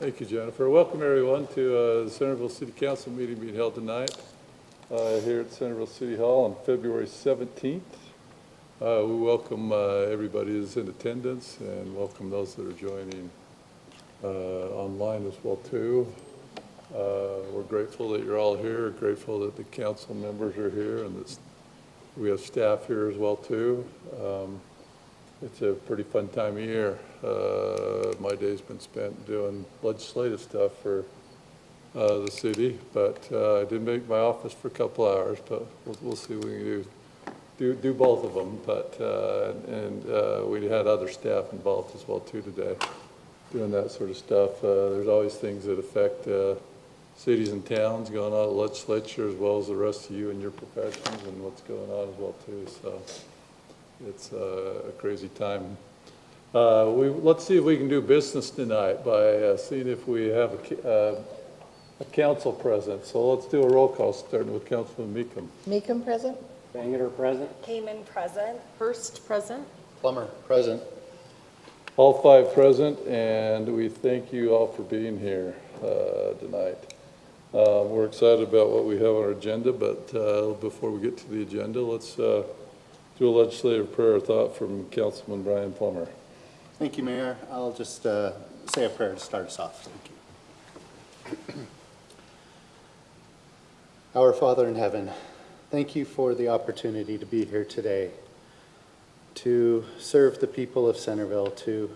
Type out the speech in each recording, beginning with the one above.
Thank you, Jennifer. Welcome, everyone, to the Centerville City Council meeting being held tonight here at Centerville City Hall on February 17th. We welcome everybody who's in attendance and welcome those that are joining online as well, too. We're grateful that you're all here, grateful that the council members are here, and that we have staff here as well, too. It's a pretty fun time of year. My day's been spent doing legislative stuff for the city, but I did make my office for a couple hours, but we'll see what we can do both of them. But we had other staff involved as well too today, doing that sort of stuff. There's always things that affect cities and towns going on at the legislature, as well as the rest of you and your professions and what's going on as well too. So it's a crazy time. Let's see if we can do business tonight by seeing if we have a council present. So let's do a roll call, starting with Councilman Meekum. Meekum present. Banger present. Kamen present. Hurst present. Plummer present. All five present, and we thank you all for being here tonight. We're excited about what we have on our agenda, but before we get to the agenda, let's do a legislative prayer thought from Councilman Brian Plummer. Thank you, Mayor. I'll just say a prayer to start us off. Thank you. Our Father in heaven, thank you for the opportunity to be here today to serve the people of Centerville, to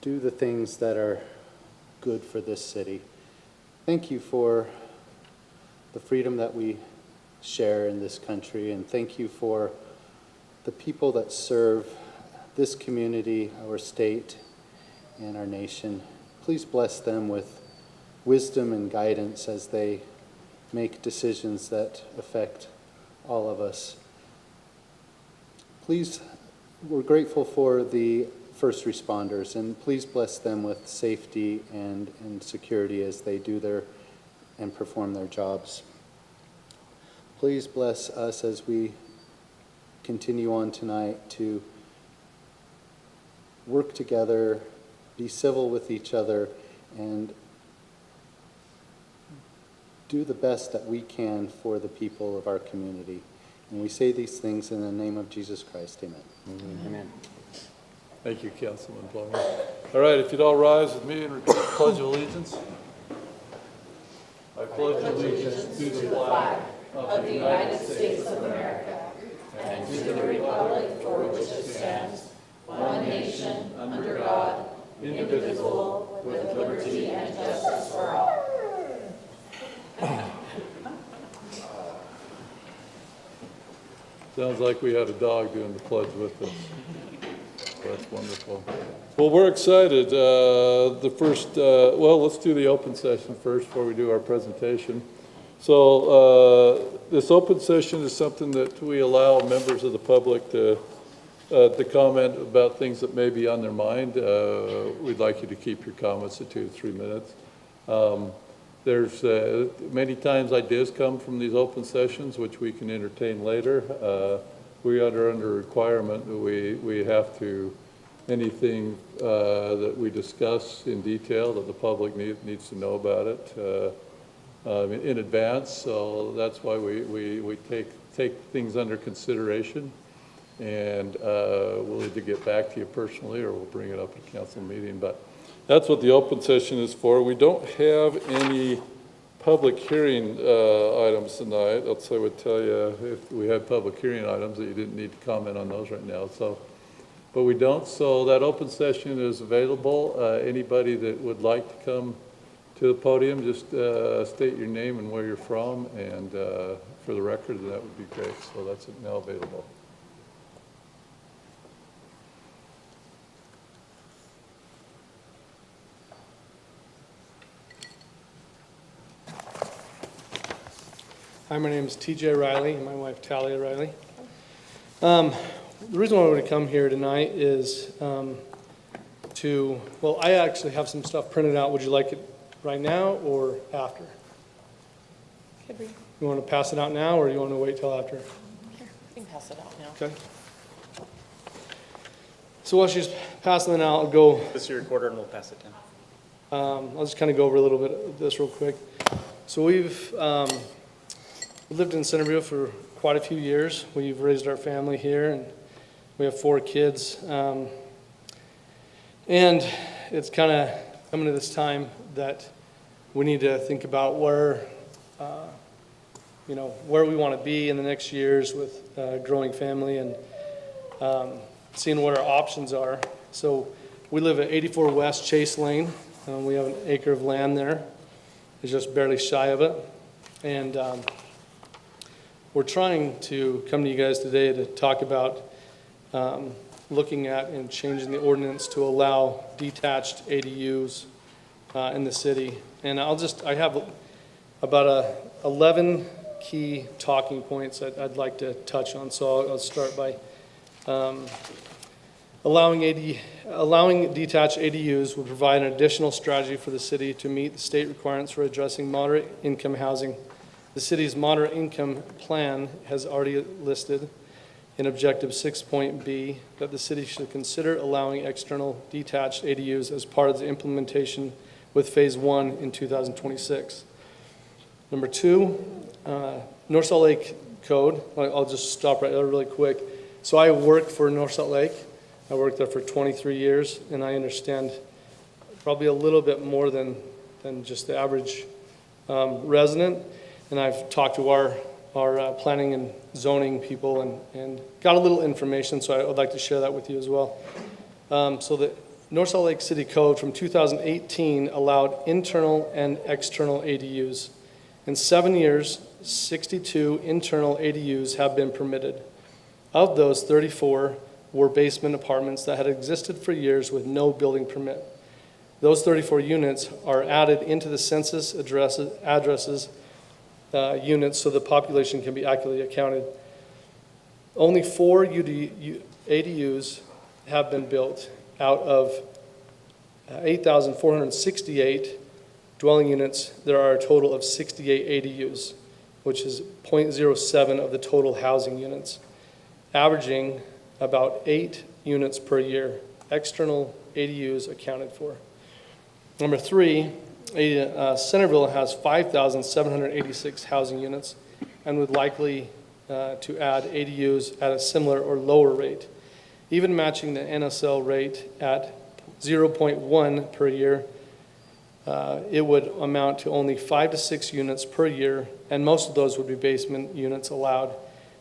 do the things that are good for this city. Thank you for the freedom that we share in this country, and thank you for the people that serve this community, our state, and our nation. Please bless them with wisdom and guidance as they make decisions that affect all of us. Please, we're grateful for the first responders, and please bless them with safety and security as they do their and perform their jobs. Please bless us as we continue on tonight to work together, be civil with each other, and do the best that we can for the people of our community. And we say these things in the name of Jesus Christ. Amen. Amen. Thank you, Councilman Plummer. All right, if you'd all rise with me and repeat the Pledge of Allegiance. I pledge allegiance to the flag Of the United States of America, and to the republic for which it stands, one nation, under God, indivisible, with liberty and justice for all. Sounds like we had a dog doing the pledge with us. That's wonderful. Well, we're excited. Let's do the open session first before we do our presentation. So this open session is something that we allow members of the public to comment about things that may be on their mind. We'd like you to keep your comments to 2 to 3 minutes. There's many times ideas come from these open sessions, which we can entertain later. We are under requirement that we have to, anything that we discuss in detail that the public needs to know about it in advance. So that's why we take things under consideration, and we'll either get back to you personally or we'll bring it up at a council meeting. But that's what the open session is for. We don't have any public hearing items tonight. Else I would tell you if we had public hearing items that you didn't need to comment on those right now. So, but we don't. So that open session is available. Anybody that would like to come to the podium, just state your name and where you're from, and for the record, that would be great. So that's now available. Hi, my name is TJ Riley and my wife Talia Riley. The reason why I want to come here tonight is I actually have some stuff printed out. Would you like it right now or after? Could we? You want to pass it out now or you want to wait till after? Here, you can pass it out now. Okay. So while she's passing it out, I'll go. This is your recorder and we'll pass it down. I'll just kind of go over a little bit of this real quick. So we've lived in Centerville for quite a few years. We've raised our family here, and we have 4 kids. And it's kind of coming to this time that we need to think about where we want to be in the next years with a growing family, and seeing what our options are. So we live at 84 West Chase Lane. We have an acre of land there. It's just barely shy of it. And we're trying to come to you guys today to talk about looking at and changing the ordinance to allow detached ADUs in the city. And I have about 11 key talking points I'd like to touch on. So I'll start by allowing detached ADUs will provide an additional strategy for the city to meet the state requirements for addressing moderate income housing. The city's moderate income plan has already listed in Objective 6.B that the city should consider allowing external detached ADUs as part of the implementation with Phase 1 in 2026. Number 2, North Salt Lake Code. I'll just stop right there really quick. So I work for North Salt Lake. I worked there for 23 years, and I understand probably a little bit more than just the average resident. And I've talked to our planning and zoning people and got a little information, so I would like to share that with you as well. So the North Salt Lake City Code from 2018 allowed internal and external ADUs. In 7 years, 62 internal ADUs have been permitted. Of those, 34 were basement apartments that had existed for years with no building permit. Those 34 units are added into the census addresses units so the population can be accurately accounted. Only 4 ADUs have been built out of 8,468 dwelling units. There are a total of 68 ADUs, which is 0.07 of the total housing units, averaging about 8 units per year. External ADUs accounted for. Number 3, Centerville has 5,786 housing units and would likely to add ADUs at a similar or lower rate. Even matching the NSL rate at 0.1 per year, it would amount to only 5 to 6 units per year, and most of those would be basement units allowed.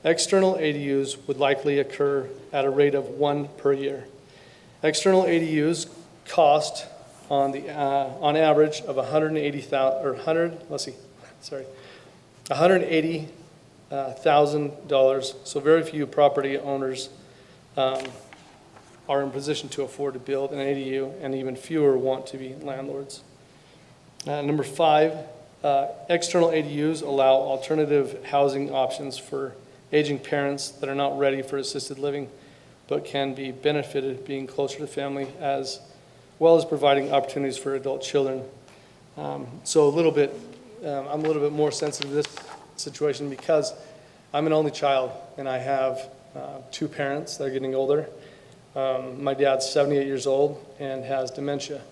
External ADUs would likely occur at a rate of 1 per year. External ADUs cost on average of $180,000. So very few property owners are in position to afford to build an ADU, and even fewer want to be landlords. Number 5, external ADUs allow alternative housing options for aging parents that are not ready for assisted living, but can be benefited being closer to family, as well as providing opportunities for adult children. So I'm a little bit more sensitive to this situation because I'm an only child, and I have 2 parents that are getting older. My dad's 78 years old and has dementia.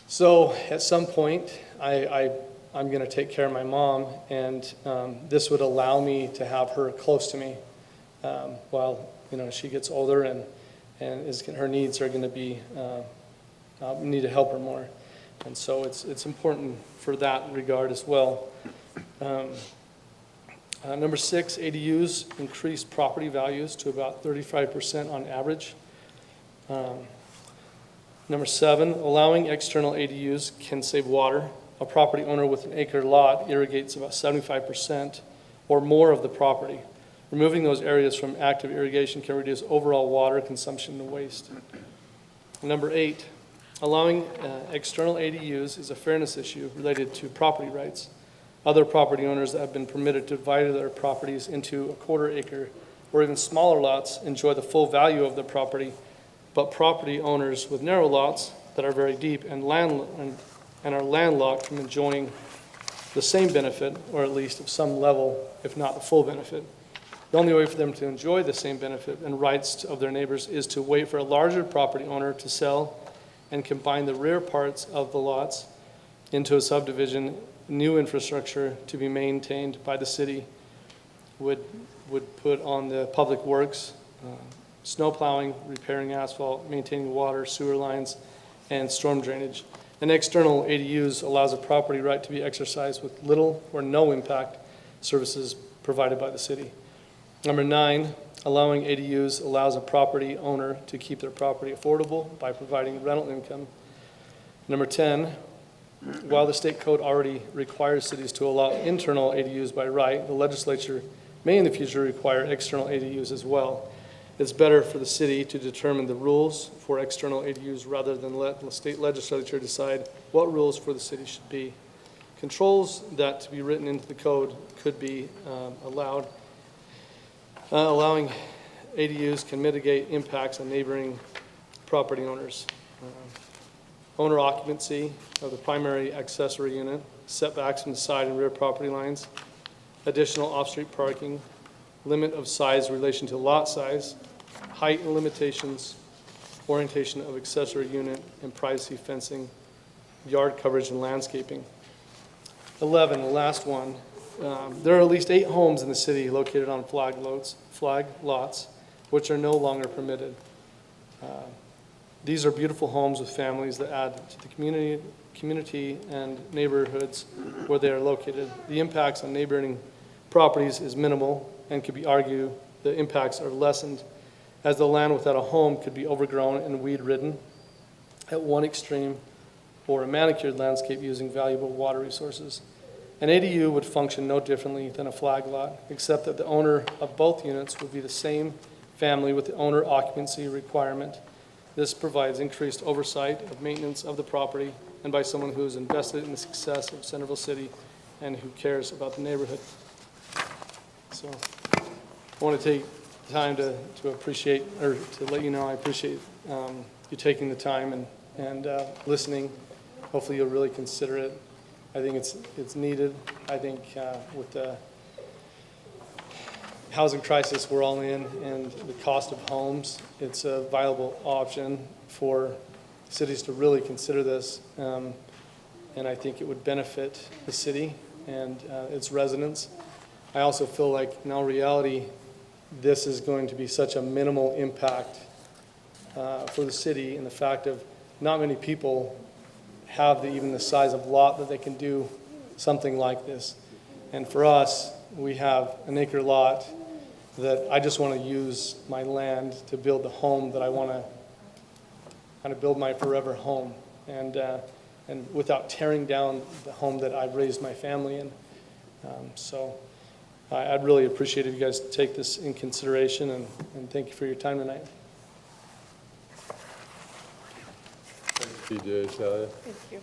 So at some point, I'm going to take care of my mom, and this would allow me to have her close to me while she gets older, and her needs are going to be need to help her more, and so it's important for that regard as well. Number 6, ADUs increase property values to about 35% on average. Number 7, allowing external ADUs can save water. A property owner with an acre lot irrigates about 75% or more of the property. Removing those areas from active irrigation can reduce overall water consumption and waste. Number 8, allowing external ADUs is a fairness issue related to property rights. Other property owners that have been permitted to divide their properties into a quarter acre or even smaller lots enjoy the full value of the property, but property owners with narrow lots that are very deep and are landlocked from enjoying the same benefit, or at least of some level, if not the full benefit. The only way for them to enjoy the same benefit and rights of their neighbors is to wait for a larger property owner to sell and combine the rear parts of the lots into a subdivision, new infrastructure to be maintained by the city would put on the public works, snow plowing, repairing asphalt, maintaining water, sewer lines, and storm drainage. An external ADUs allows a property right to be exercised with little or no impact services provided by the city. Number 9, allowing ADUs allows a property owner to keep their property affordable by providing rental income. Number 10, while the state code already requires cities to allow internal ADUs by right, the legislature may in the future require external ADUs as well. It's better for the city to determine the rules for external ADUs rather than let the state legislature decide what rules for the city should be. Controls that to be written into the code could be allowed. Allowing ADUs can mitigate impacts on neighboring property owners. Owner occupancy of the primary accessory unit, setbacks from the side and rear property lines, additional off-street parking, limit of size in relation to lot size, height and limitations, orientation of accessory unit, and privacy fencing, yard coverage and landscaping. 11, the last one. There are at least 8 homes in the city located on flag lots, which are no longer permitted. These are beautiful homes with families that add to the community and neighborhoods where they are located. The impacts on neighboring properties is minimal and could be argued the impacts are lessened as the land without a home could be overgrown and weed-ridden at one extreme, or a manicured landscape using valuable water resources. An ADU would function no differently than a flag lot, except that the owner of both units would be the same family with the owner occupancy requirement. This provides increased oversight of maintenance of the property and by someone who is invested in the success of Centerville City and who cares about the neighborhood. So I want to take the time to appreciate, or to let you know I appreciate you taking the time and listening. Hopefully you'll really consider it. I think it's needed. I think with the housing crisis we're all in and the cost of homes, it's a viable option for cities to really consider this. And I think it would benefit the city and its residents. I also feel like in all reality, this is going to be such a minimal impact for the city, and the fact of not many people have even the size of lot that they can do something like this. And for us, we have an acre lot that I just want to use my land to build the home that I want to kind of build my forever home, and without tearing down the home that I've raised my family in. So I'd really appreciate if you guys take this in consideration, and thank you for your time tonight. TJ, Talia. Thank you.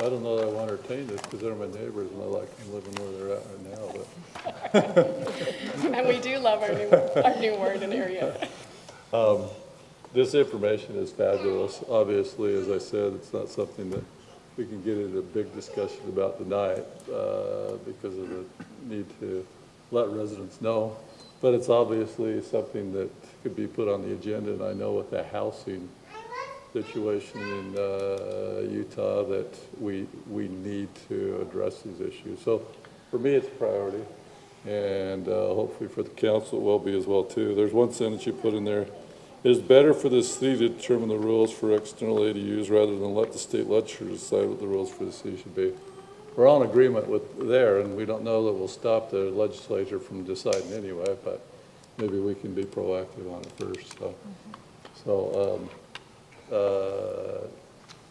I don't know that I want to entertain this because they're my neighbors and I like them living where they're at right now, but. And we do love our new ward and area. This information is fabulous. Obviously, as I said, it's not something that we can get into a big discussion about tonight because of the need to let residents know. But it's obviously something that could be put on the agenda, and I know with the housing situation in Utah that we need to address these issues. So for me, it's a priority, and hopefully for the council it will be as well too. There's one sentence you put in there: it is better for the city to determine the rules for external ADUs rather than let the state legislature decide what the rules for the city should be. We're all in agreement with there, and we don't know that we'll stop the legislature from deciding anyway, but maybe we can be proactive on it first. So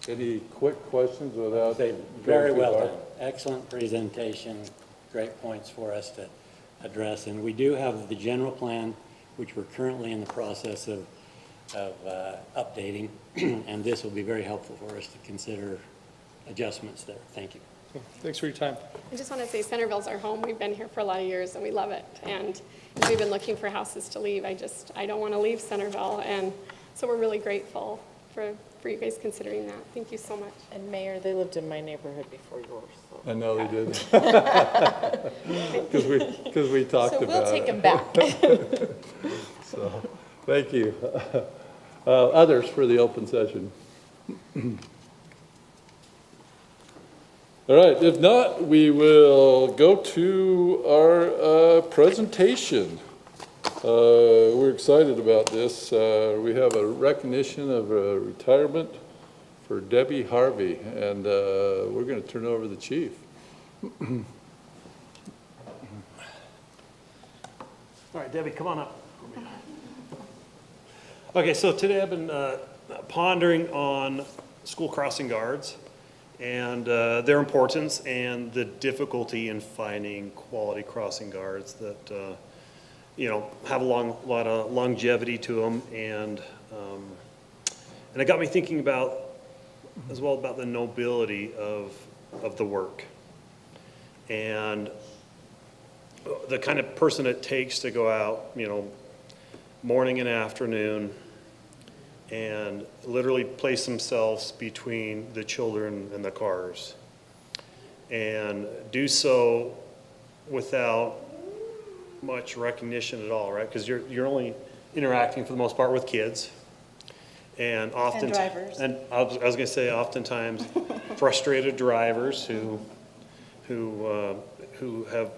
any quick questions without? Very well done. Excellent presentation. Great points for us to address. And we do have the general plan, which we're currently in the process of updating. And this will be very helpful for us to consider adjustments there. Thank you. Thanks for your time. I just want to say Centerville's our home. We've been here for a lot of years and we love it. And as we've been looking for houses to leave, I don't want to leave Centerville. And so we're really grateful for you guys considering that. Thank you so much. And Mayor, they lived in my neighborhood before yours. So. I know they did. Because we talked about it. So we'll take them back. So, thank you. others for the open session? All right, if not, we will go to our presentation. We're excited about this. We have a recognition of retirement for Debbie Harvey, and we're going to turn it over to the chief. All right, Debbie, come on up. Okay, so today I've been pondering on school crossing guards and their importance and the difficulty in finding quality crossing guards that, have a lot of longevity to them. And it got me thinking as well about the nobility of the work and the kind of person it takes to go out, morning and afternoon and literally place themselves between the children and the cars and do so without much recognition at all, right? Because you're only interacting for the most part with kids. And often, And drivers. And I was going to say, oftentimes, frustrated drivers who have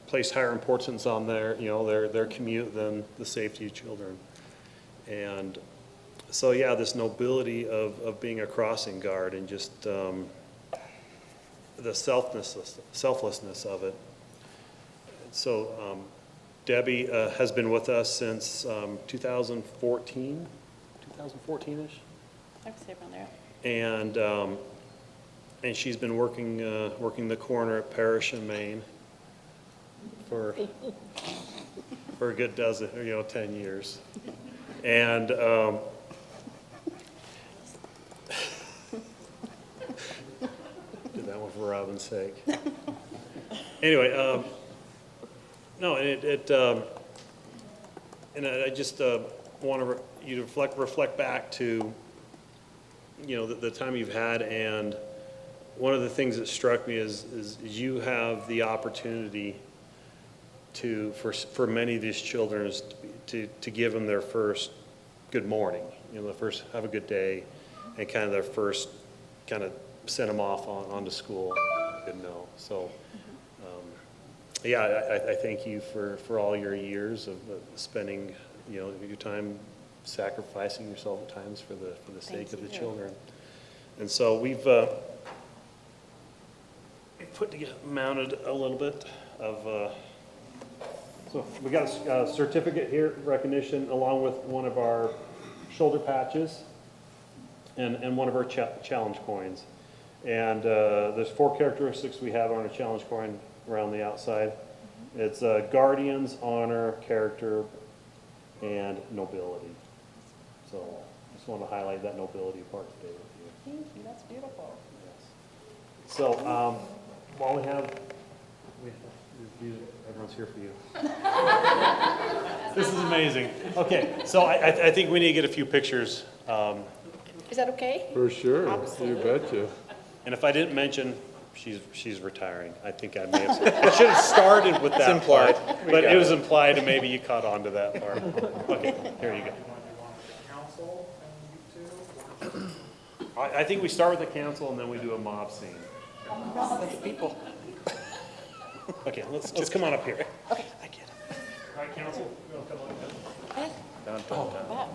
placed higher importance on their commute than the safety of children. And so, yeah, this nobility of being a crossing guard and just the selflessness of it. So, Debbie has been with us since 2014. 2014-ish, I would say around there. and she's been working the corner at Parish and Main for a good 10 years, and did that one for Robin's sake. Anyway, no, and I just want you to reflect back to, the time you've had, and one of the things that struck me is you have the opportunity for many of these children to give them their first good morning, the first have a good day, and kind of their first kind of send them off onto school, good know. So, I thank you for all your years of spending, your time sacrificing yourself at times for the sake of the children. And so we've mounted a little bit of, so we got a certificate here, recognition, along with one of our shoulder patches and one of our challenge coins. And there's 4 characteristics we have on a challenge coin around the outside. It's guardians, honor, character, and nobility. So I just want to highlight that nobility part today with you. Thank you, that's beautiful. Yes. So while everyone's here for you. This is amazing. Okay, so I think we need to get a few pictures. Is that okay? For sure, Absolutely. you betcha. And if I didn't mention, she's retiring. I think I may have. I should have started with that part, but it was implied, and maybe you caught on to that part. Okay, here you go. I think we start with the council and then we do a mob scene. People. Okay, let's come on up here. Okay. I get it. All right, council, we'll come on up. Dun, dun, dun. Wow.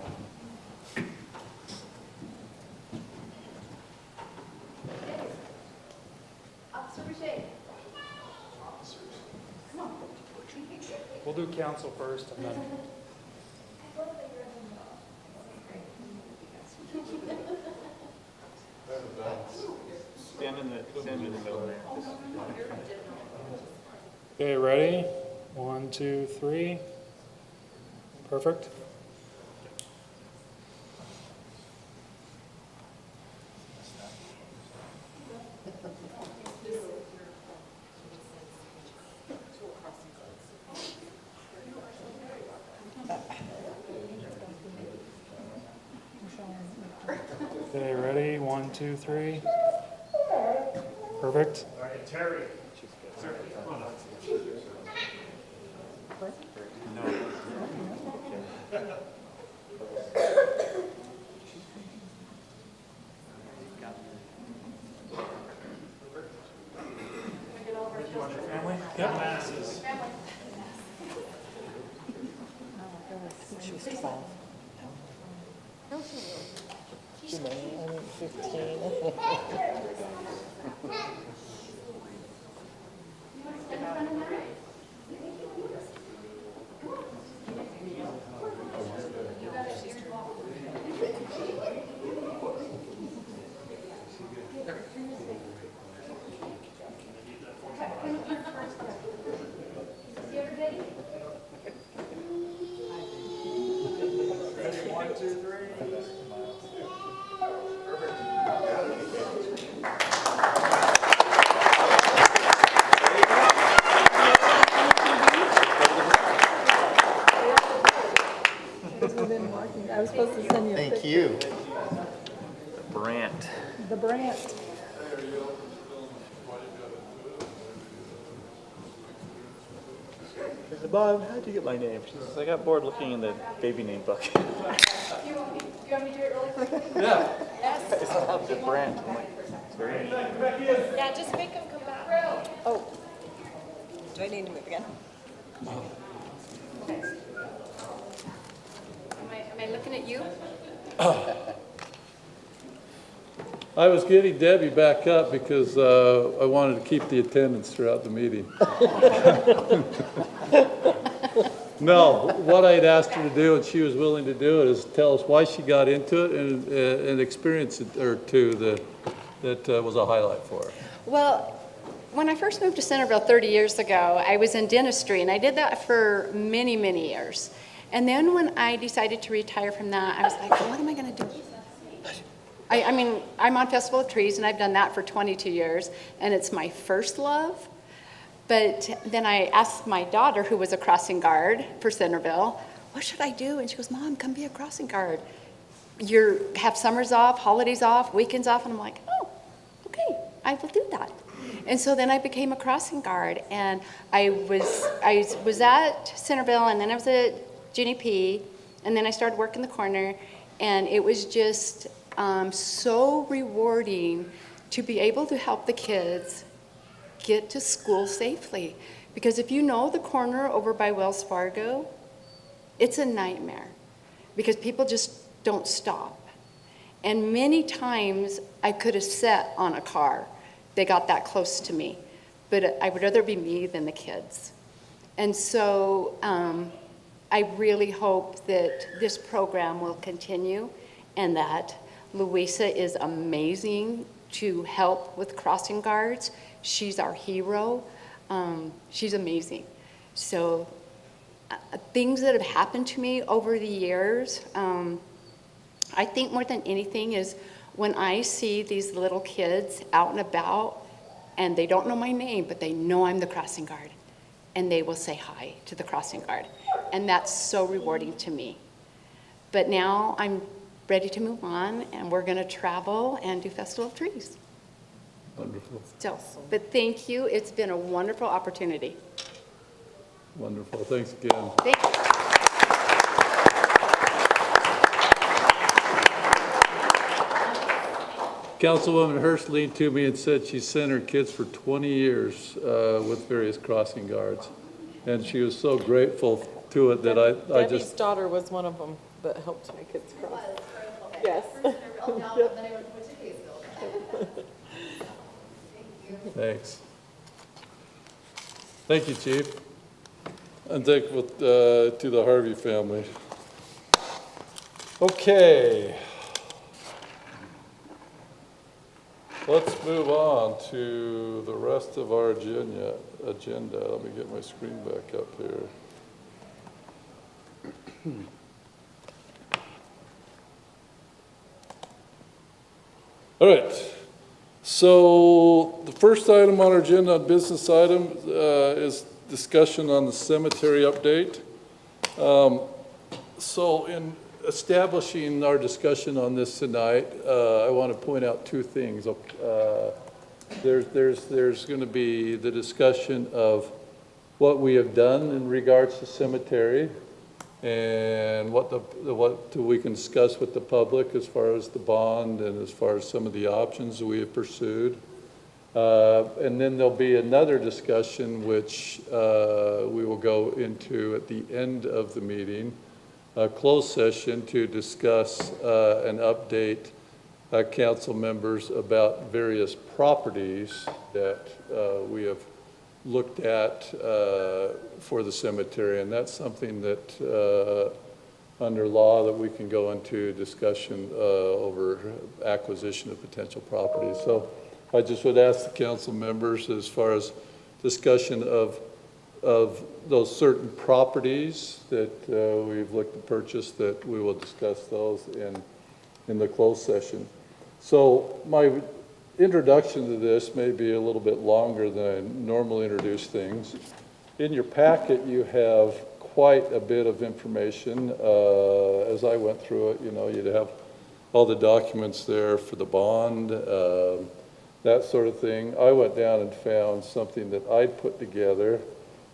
Officer Boucher. We'll do council first and then. Stand in the middle there. Okay, ready? 1, 2, 3. Perfect. Okay, ready? 1, 2, 3. Perfect. All right, Terry. Terry, come on up. I was supposed to send you a picture. Thank you. Brant. The Brant. I said, Bob, how'd you get my name? She says, I got bored looking in the baby name book. You want me to do it really quick? Yeah. Yes. The Brant. I'm like, it's very Yeah, just make them come back. Oh. Do I need to move again? Am I looking at you? I was getting Debbie back up because I wanted to keep the attendance throughout the meeting. No, what I'd asked her to do, and she was willing to do it, is tell us why she got into it and an experience or two that was a highlight for her. Well, when I first moved to Centerville 30 years ago, I was in dentistry, and I did that for many, many years. And then when I decided to retire from that, I was like, what am I going to do? I mean, I'm on Festival of Trees, and I've done that for 22 years, and it's my first love. But then I asked my daughter, who was a crossing guard for Centerville, what should I do? And she goes, Mom, come be a crossing guard. You have summers off, holidays off, weekends off. And I'm like, oh, okay, I will do that. And so then I became a crossing guard, and I was at Centerville, and then I was at Ginny P, and then I started working the corner, and it was just so rewarding to be able to help the kids get to school safely. Because if you know the corner over by Wells Fargo, it's a nightmare because people just don't stop. And many times I could have sat on a car. They got that close to me. But I would rather be me than the kids. And so I really hope that this program will continue and that Louisa is amazing to help with crossing guards. She's our hero. She's amazing. So things that have happened to me over the years, I think more than anything is when I see these little kids out and about and they don't know my name, but they know I'm the crossing guard, and they will say hi to the crossing guard. And that's so rewarding to me. But now I'm ready to move on, and we're going to travel and do Festival of Trees. Wonderful, So, but thank you. It's been a wonderful opportunity. wonderful. Thanks again. Thank you. Councilwoman Hurst leaned to me and said she sent her kids for 20 years with various crossing guards. And she was so grateful to it that I Debbie's just, daughter was one of them that helped my kids cross. Yes. thanks. Thank you, Chief. And thankful to the Harvey family. Okay. Let's move on to the rest of our agenda. Let me get my screen back up here. All right. So the first item on our agenda, business item, is discussion on the cemetery update. So in establishing our discussion on this tonight, I want to point out two things. There's going to be the discussion of what we have done in regards to cemetery and what we can discuss with the public as far as the bond and as far as some of the options we have pursued. And then there'll be another discussion which we will go into at the end of the meeting a closed session to discuss and update council members about various properties that we have looked at for the cemetery. And that's something that under law that we can go into discussion over acquisition of potential properties. So I just would ask the council members, as far as discussion of those certain properties that we've looked to purchase, that we will discuss those in the closed session. So my introduction to this may be a little bit longer than I normally introduce things. In your packet, you have quite a bit of information. As I went through it, you'd have all the documents there for the bond, that sort of thing. I went down and found something that I'd put together.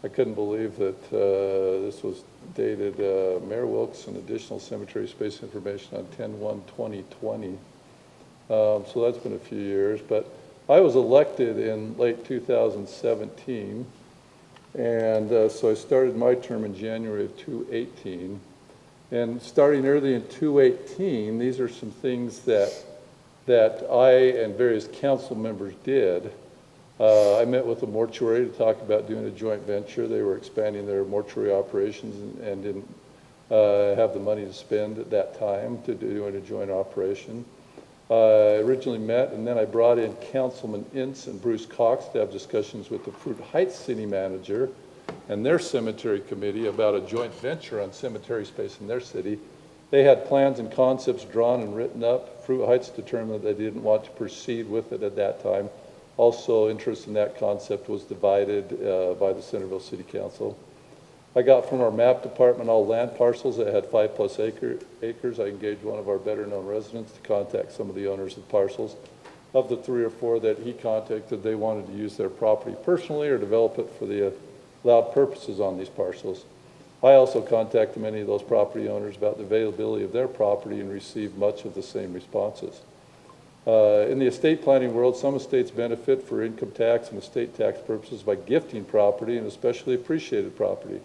I couldn't believe that this was dated Mayor Wilkes, additional cemetery space information on 10/1/2020. So that's been a few years. But I was elected in late 2017. And so I started my term in January of 2018. And starting early in 2018, these are some things that I and various council members did. I met with the mortuary to talk about doing a joint venture. They were expanding their mortuary operations and didn't have the money to spend at that time to do a joint operation. I originally met, and then I brought in Councilman Ince and Bruce Cox to have discussions with the Fruit Heights city manager and their cemetery committee about a joint venture on cemetery space in their city. They had plans and concepts drawn and written up. Fruit Heights determined that they didn't want to proceed with it at that time. Also, interest in that concept was divided by the Centerville City Council. I got from our map department all land parcels that had 5+ acres. I engaged one of our better-known residents to contact some of the owners of parcels. Of the 3 or 4 that he contacted, they wanted to use their property personally or develop it for the allowed purposes on these parcels. I also contacted many of those property owners about the availability of their property and received much of the same responses. In the estate planning world, some estates benefit for income tax and estate tax purposes by gifting property, and especially appreciated property.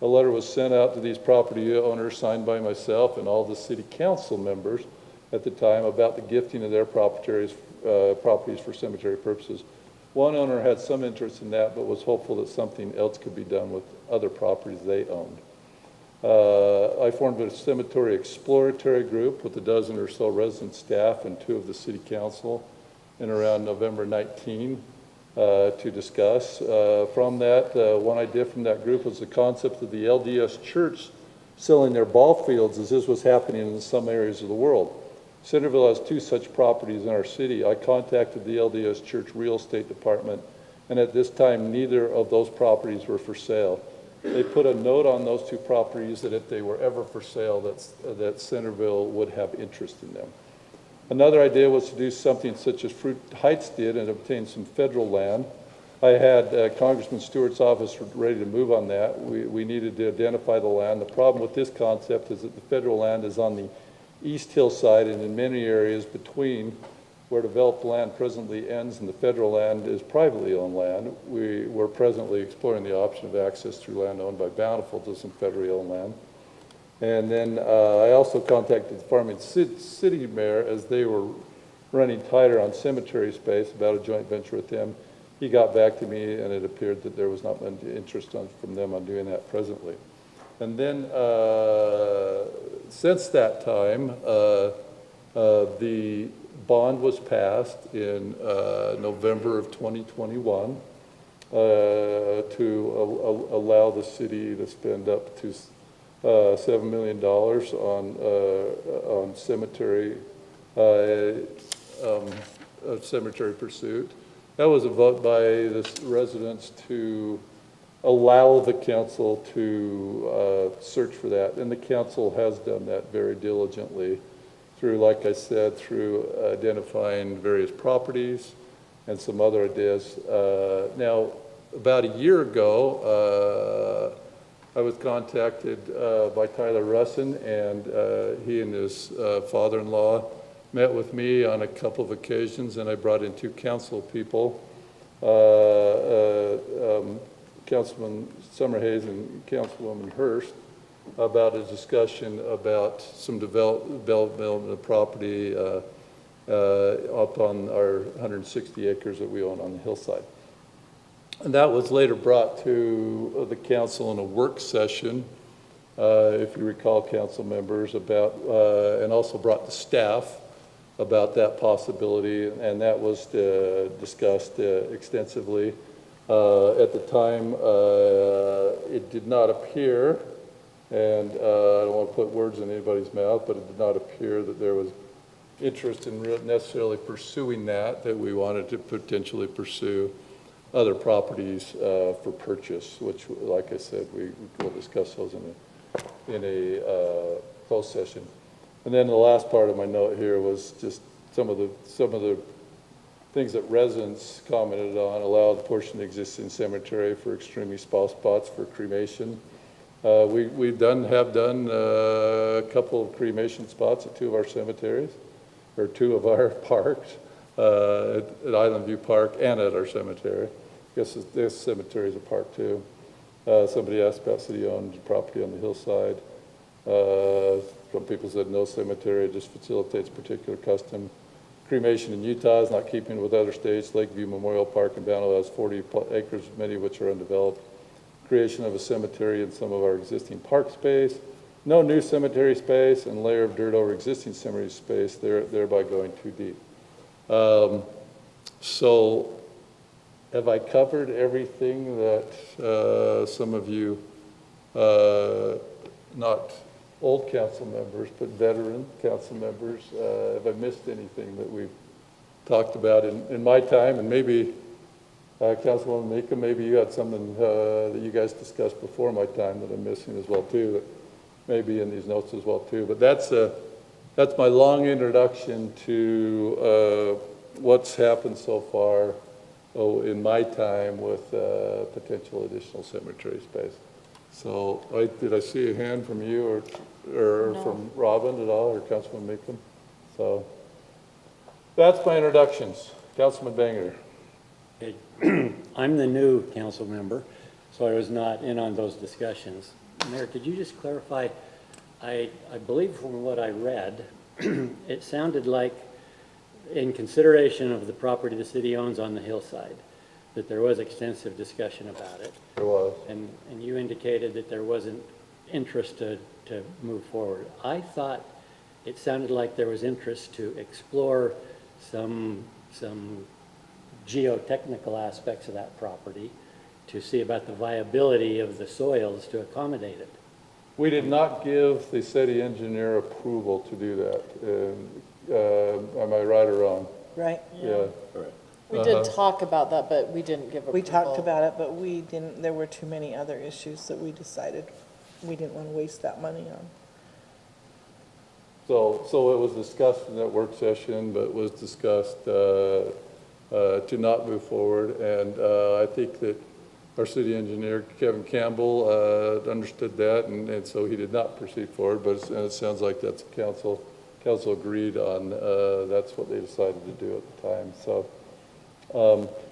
A letter was sent out to these property owners, signed by myself and all the city council members at the time, about the gifting of their properties for cemetery purposes. One owner had some interest in that, but was hopeful that something else could be done with other properties they owned. I formed a cemetery exploratory group with a dozen or so resident staff and 2 of the city council in around November 19. To discuss. From that, one idea from that group was the concept of the LDS Church selling their ball fields, as this was happening in some areas of the world. Centerville has 2 such properties in our city. I contacted the LDS Church real estate department, and at this time, neither of those properties were for sale. They put a note on those 2 properties that if they were ever for sale, that Centerville would have interest in them. Another idea was to do something such as Fruit Heights did and obtain some federal land. I had Congressman Stewart's office ready to move on that. We needed to identify the land. The problem with this concept is that the federal land is on the east hillside, and in many areas between where developed land presently ends and the federal land is privately owned land. We're presently exploring the option of access through land owned by Bountiful to some federally owned land. And then I also contacted the Farming City Mayor as they were running tighter on cemetery space about a joint venture with them. He got back to me, and it appeared that there was not much interest from them on doing that presently. And then since that time, the bond was passed in November of 2021 to allow the city to spend up to $7 million on cemetery pursuit. That was a vote by the residents to allow the council to search for that, and the council has done that very diligently through, like I said, through identifying various properties and some other ideas. Now, about a year ago, I was contacted by Tyler Russin, and he and his father-in-law met with me on a couple of occasions, and I brought in 2 council people, Councilman Summerhays and Councilwoman Hurst, about a discussion about some development of property up on our 160 acres that we own on the hillside. And that was later brought to the council in a work session, if you recall, council members, about, and also brought to staff about that possibility, and that was discussed extensively. At the time, it did not appear, and I don't want to put words in anybody's mouth, but it did not appear that there was interest in necessarily pursuing that we wanted to potentially pursue other properties for purchase, which, like I said, we will discuss those in a closed session. And then the last part of my note here was just some of the things that residents commented on. Allow the portion of the existing cemetery for extremely small spots for cremation. We have done a couple of cremation spots at two of our cemeteries, or two of our parks, at Island View Park and at our cemetery. I guess this cemetery is a park too. Somebody asked about city-owned property on the hillside. Some people said no cemetery, just facilitates particular custom. Cremation in Utah is not keeping with other states. Lakeview Memorial Park in Banno has 40 acres, many of which are undeveloped. Creation of a cemetery in some of our existing park space. No new cemetery space, and layer of dirt over existing cemetery space, thereby going too deep. So have I covered everything that some of you, not old council members, but veteran council members, have I missed anything that we've talked about in my time? And maybe, Councilwoman Mika, maybe you had something that you guys discussed before my time that I'm missing as well too, that may be in these notes as well too. But that's my long introduction to what's happened so far in my time with potential additional cemetery space. So did I see a hand from you or No. from Robin at all, or Councilman Meekum? So that's my introductions. Councilman Banger. Okay. I'm the new council member, so I was not in on those discussions. Mayor, could you just clarify, I believe from what I read, it sounded like in consideration of the property the city owns on the hillside, that there was extensive discussion about it. There was. And you indicated that there wasn't interest to move forward. I thought it sounded like there was interest to explore some geotechnical aspects of that property to see about the viability of the soils to accommodate it. We did not give the city engineer approval to do that. Am I right or wrong? Right. Yeah. We did talk about that, but we didn't give approval. We talked about it, but we didn't, there were too many other issues that we decided we didn't want to waste that money on. So it was discussed in that work session, but was discussed to not move forward. And I think that our city engineer, Kevin Campbell, understood that, and so he did not proceed forward. But it sounds like that's council agreed on. That's what they decided to do at the time.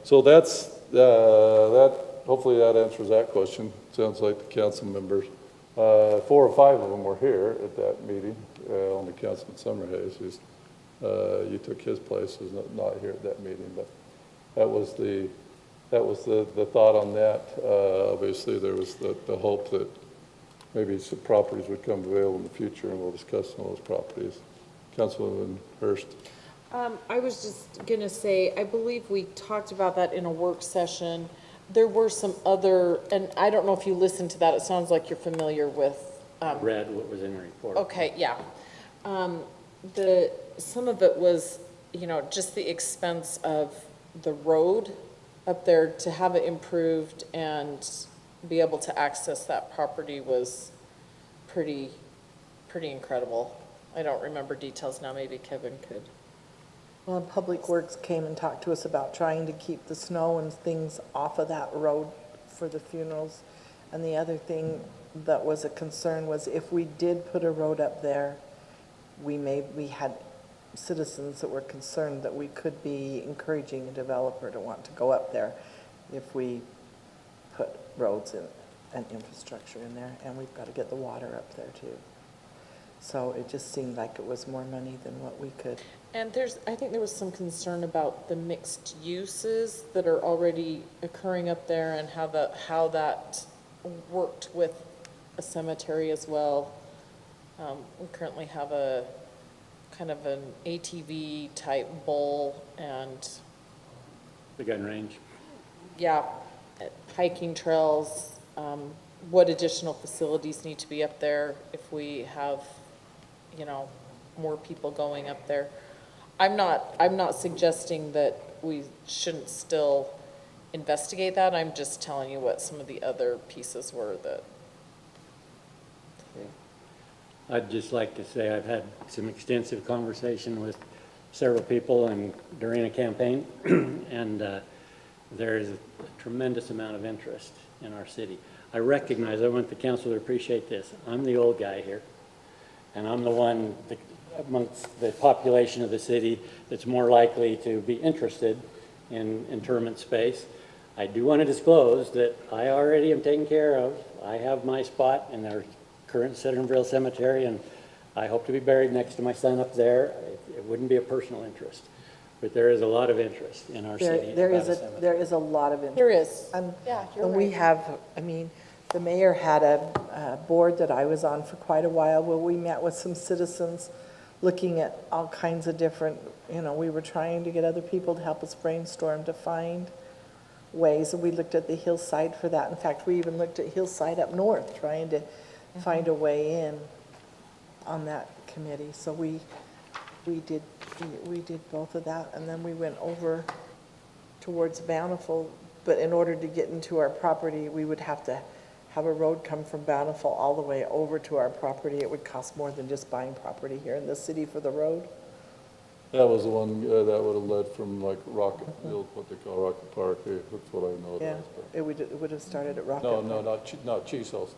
So that's that. Hopefully that answers that question. Sounds like the council members, 4 or 5 of them were here at that meeting. Only Councilman Summerhays, who's you took his place, was not here at that meeting. But that was the thought on that. Obviously, there was the hope that maybe some properties would come available in the future, and we'll discuss some of those properties. Councilwoman Hurst. I was just gonna say, I believe we talked about that in a work session. There were some other, and I don't know if you listened to that, it sounds like you're familiar with. Read what was in the report. Okay, yeah. Some of it was, just the expense of the road up there to have it improved and be able to access that property was pretty incredible. I don't remember details now, maybe Kevin could. Well, Public Works came and talked to us about trying to keep the snow and things off of that road for the funerals. And the other thing that was a concern was if we did put a road up there, we had citizens that were concerned that we could be encouraging a developer to want to go up there if we put roads in and infrastructure in there, and we've got to get the water up there too. So it just seemed like it was more money than what we could. And I think there was some concern about the mixed uses that are already occurring up there and how that worked with a cemetery as well. We currently have a kind of an ATV type bowl and, The gun range. yeah, hiking trails. What additional facilities need to be up there if we have, more people going up there? I'm not suggesting that we shouldn't still investigate that. I'm just telling you what some of the other pieces were that. I'd just like to say I've had some extensive conversation with several people and during a campaign, and there is a tremendous amount of interest in our city. I recognize, I want the council to appreciate this. I'm the old guy here, and I'm the one amongst the population of the city that's more likely to be interested in interment space. I do want to disclose that I already am taken care of. I have my spot in our current Centerville Cemetery, and I hope to be buried next to my son up there. It wouldn't be a personal interest, but there is a lot of interest in our city. There about a cemetery. is a lot of interest. There is. Yeah, you're and we right. have, the mayor had a board that I was on for quite a while where we met with some citizens looking at all kinds of different, we were trying to get other people to help us brainstorm to find ways, and we looked at the hillside for that. In fact, we even looked at hillside up north, trying to find a way in on that committee. So we did both of that, and then we went over towards Bountiful, but in order to get into our property, we would have to have a road come from Bountiful all the way over to our property. It would cost more than just buying property here in the city for the road. That was the one that would have led from like Rocket Field, what they call Rocket Park, that's what I know it Yeah, as. but- it would have started at Rocket. No, not Cheese House,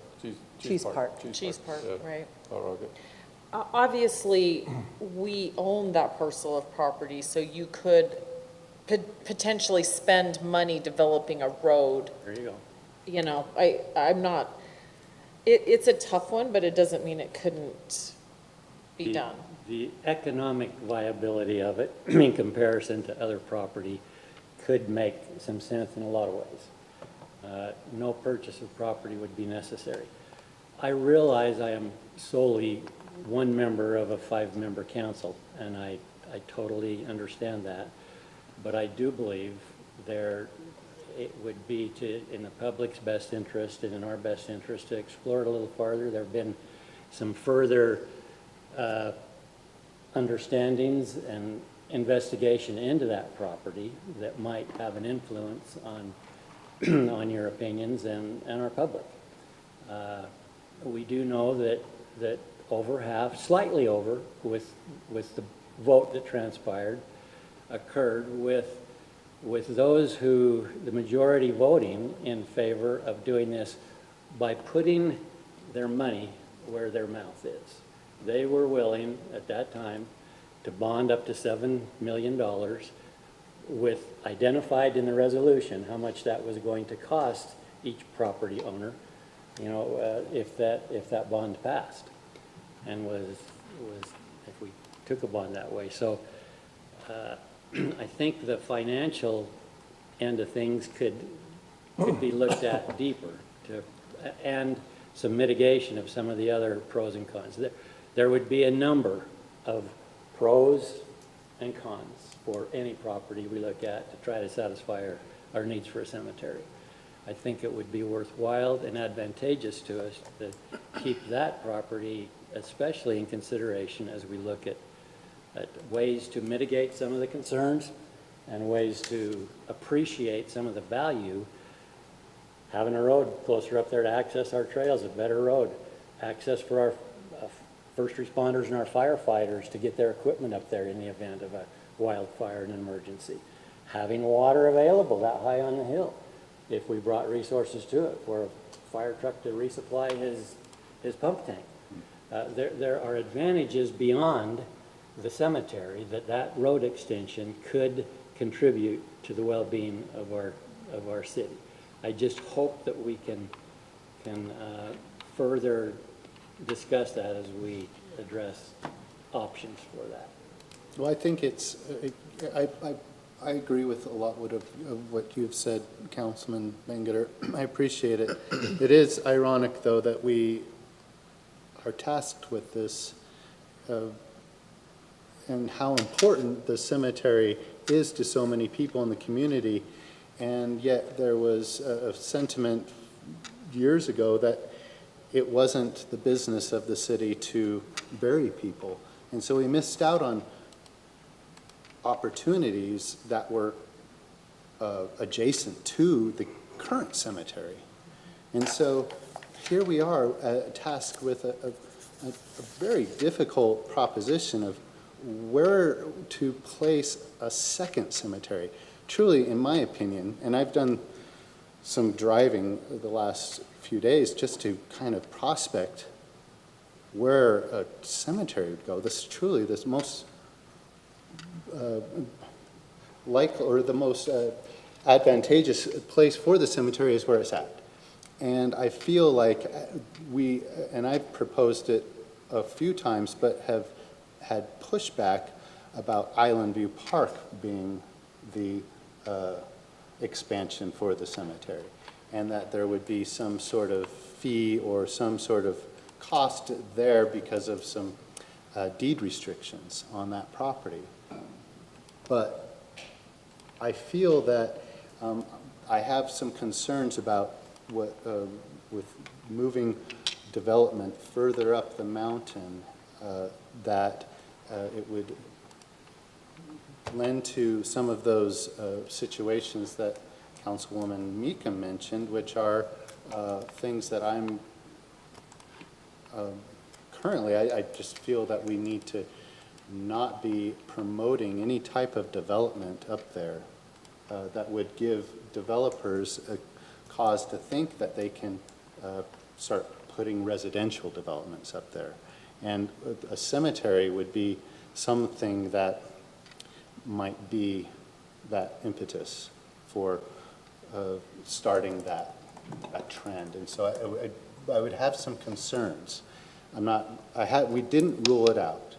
Cheese Park. Cheese Park, yeah, right. not Rocket. Obviously, we own that parcel of property, so you could potentially spend money developing a road. There you go. I'm not, it's a tough one, but it doesn't mean it couldn't be done. The economic viability of it in comparison to other property could make some sense in a lot of ways. No purchase of property would be necessary. I realize I am solely one member of a 5-member council, and I totally understand that. But I do believe it would be in the public's best interest and in our best interest to explore it a little farther. There have been some further understandings and investigation into that property that might have an influence on on your opinions and our public. We do know that over half, slightly over, with the vote that transpired, occurred with those who, the majority voting in favor of doing this by putting their money where their mouth is. They were willing at that time to bond up to $7 million with identified in the resolution how much that was going to cost each property owner, if that bond passed and if we took a bond that way. So I think the financial end of things could be looked at deeper and some mitigation of some of the other pros and cons. There would be a number of pros and cons for any property we look at to try to satisfy our needs for a cemetery. I think it would be worthwhile and advantageous to us to keep that property especially in consideration as we look at ways to mitigate some of the concerns and ways to appreciate some of the value. Having a road closer up there to access our trails, a better road, access for our first responders and our firefighters to get their equipment up there in the event of a wildfire and emergency. Having water available that high on the hill, if we brought resources to it for a fire truck to resupply his pump tank. There are advantages beyond the cemetery that road extension could contribute to the well-being of our city. I just hope that we can can further discuss that as we address options for that. Well, I think it's, I agree with a lot of what you've said, Councilman Mengeter. I appreciate it. It is ironic, though, that we are tasked with this and how important the cemetery is to so many people in the community, and yet there was a sentiment years ago that it wasn't the business of the city to bury people. And so we missed out on opportunities that were adjacent to the current cemetery. And so here we are tasked with a very difficult proposition of where to place a second cemetery. Truly, in my opinion, and I've done some driving the last few days just to kind of prospect where a cemetery would go. This is truly the most the most advantageous place for the cemetery is where it's at. And I feel like and I've proposed it a few times, but have had pushback about Island View Park being the expansion for the cemetery, and that there would be some sort of fee or some sort of cost there because of some deed restrictions on that property. But I feel that I have some concerns about with moving development further up the mountain, that it would lend to some of those situations that Councilwoman Meekum mentioned, which are things that I'm currently, I just feel that we need to not be promoting any type of development up there that would give developers a cause to think that they can start putting residential developments up there. And a cemetery would be something that might be that impetus for starting that trend. And so I would have some concerns. We didn't rule it out,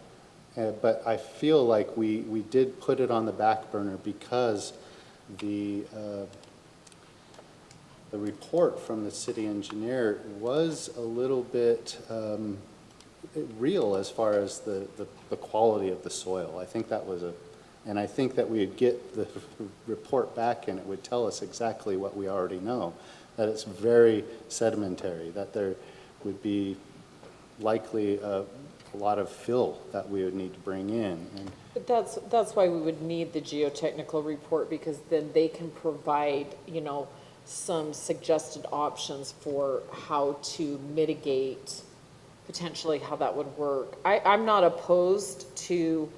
but I feel like we did put it on the back burner because the report from the city engineer was a little bit real as far as the quality of the soil. I think that was and I think that we would get the report back and it would tell us exactly what we already know, that it's very sedimentary, that there would be likely a lot of fill that we would need to bring in. But that's why we would need the geotechnical report, because then they can provide, some suggested options for how to mitigate potentially how that would work. I'm not opposed to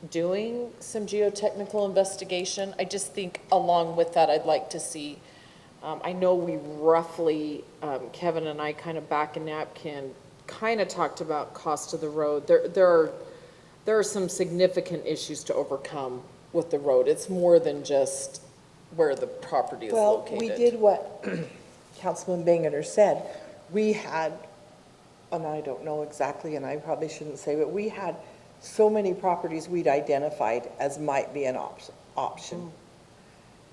doing some geotechnical investigation. I just think along with that, I'd like to see, I know we roughly, Kevin and I kind of back a napkin, kind of talked about cost of the road. There are some significant issues to overcome with the road. It's more than just where the property is located. Well, we did what Councilman Bangeter said. We had, and I don't know exactly, and I probably shouldn't say, but we had so many properties we'd identified as might be an option.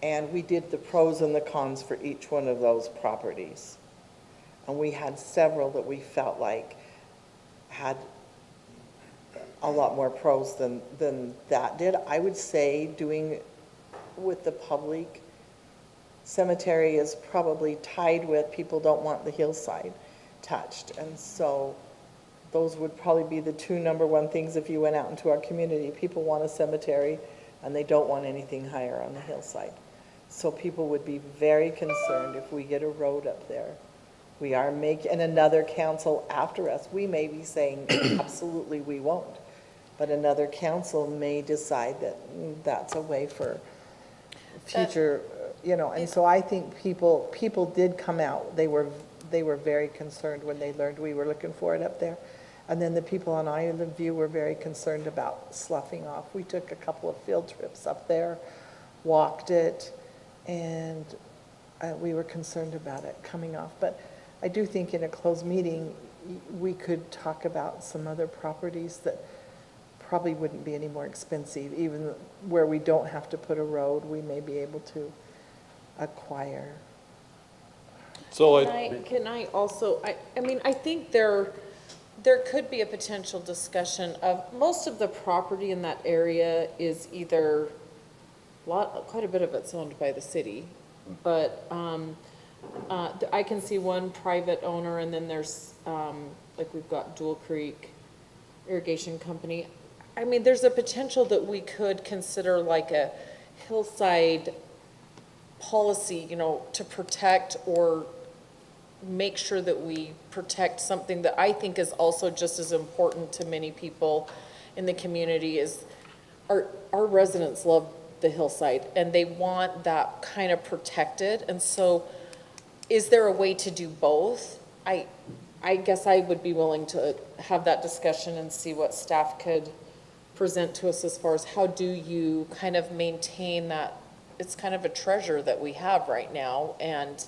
And we did the pros and the cons for each one of those properties. And we had several that we felt like had a lot more pros than that did. I would say doing with the public cemetery is probably tied with people don't want the hillside touched. And so those would probably be the two #1 things if you went out into our community. People want a cemetery and they don't want anything higher on the hillside. So people would be very concerned if we get a road up there. We are making another council after us. We may be saying absolutely we won't, but another council may decide that that's a way for future, and so I think people did come out. They were very concerned when they learned we were looking for it up there. And then the people on Island View were very concerned about sloughing off. We took a couple of field trips up there, walked it, and we were concerned about it coming off. But I do think in a closed meeting, we could talk about some other properties that probably wouldn't be any more expensive, even where we don't have to put a road, we may be able to acquire. So Can I also, I mean, I think there could be a potential discussion of, most of the property in that area is either, quite a bit of it's owned by the city, but I can see one private owner, and then there's, like, we've got Dual Creek Irrigation Company. I mean, there's a potential that we could consider like a hillside policy, you know, to protect or make sure that we protect something that I think is also just as important to many people in the community is our residents love the hillside and they want that kind of protected. And so is there a way to do both? I guess I would be willing to have that discussion and see what staff could present to us as far as how do you kind of maintain that. It's kind of a treasure that we have right now, and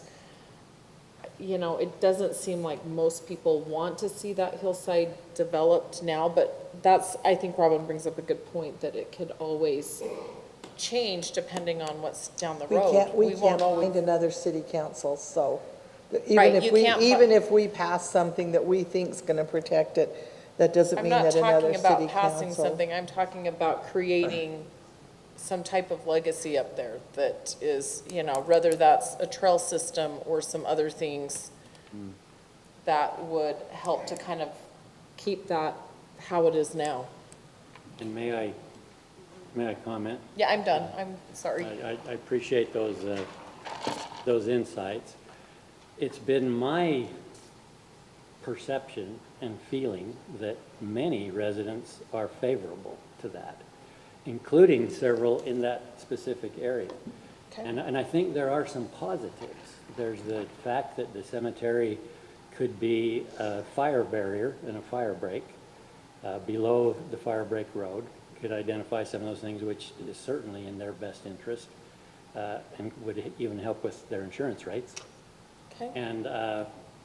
you know, it doesn't seem like most people want to see that hillside developed now, but that's, I think Robin brings up a good point, that it could always change depending on what's down the road. We won't can't always- find another city council, so Right, even if you we, can't even if we pass something that we think's gonna protect it, that doesn't I'm mean not that another talking city about passing council. something, I'm talking about creating some type of legacy up there that is, you know, whether that's a trail system or some other things that would help to kind of keep that how it is now. And may I comment? Yeah, I'm done, I'm sorry. I appreciate those insights. It's been my perception and feeling that many residents are favorable to that, including several in that specific area. Okay. And I think there are some positives. There's the fact that the cemetery could be a fire barrier and a fire break below the fire break road, could identify some of those things, which is certainly in their best interest, and would even help with their insurance rates. Okay. And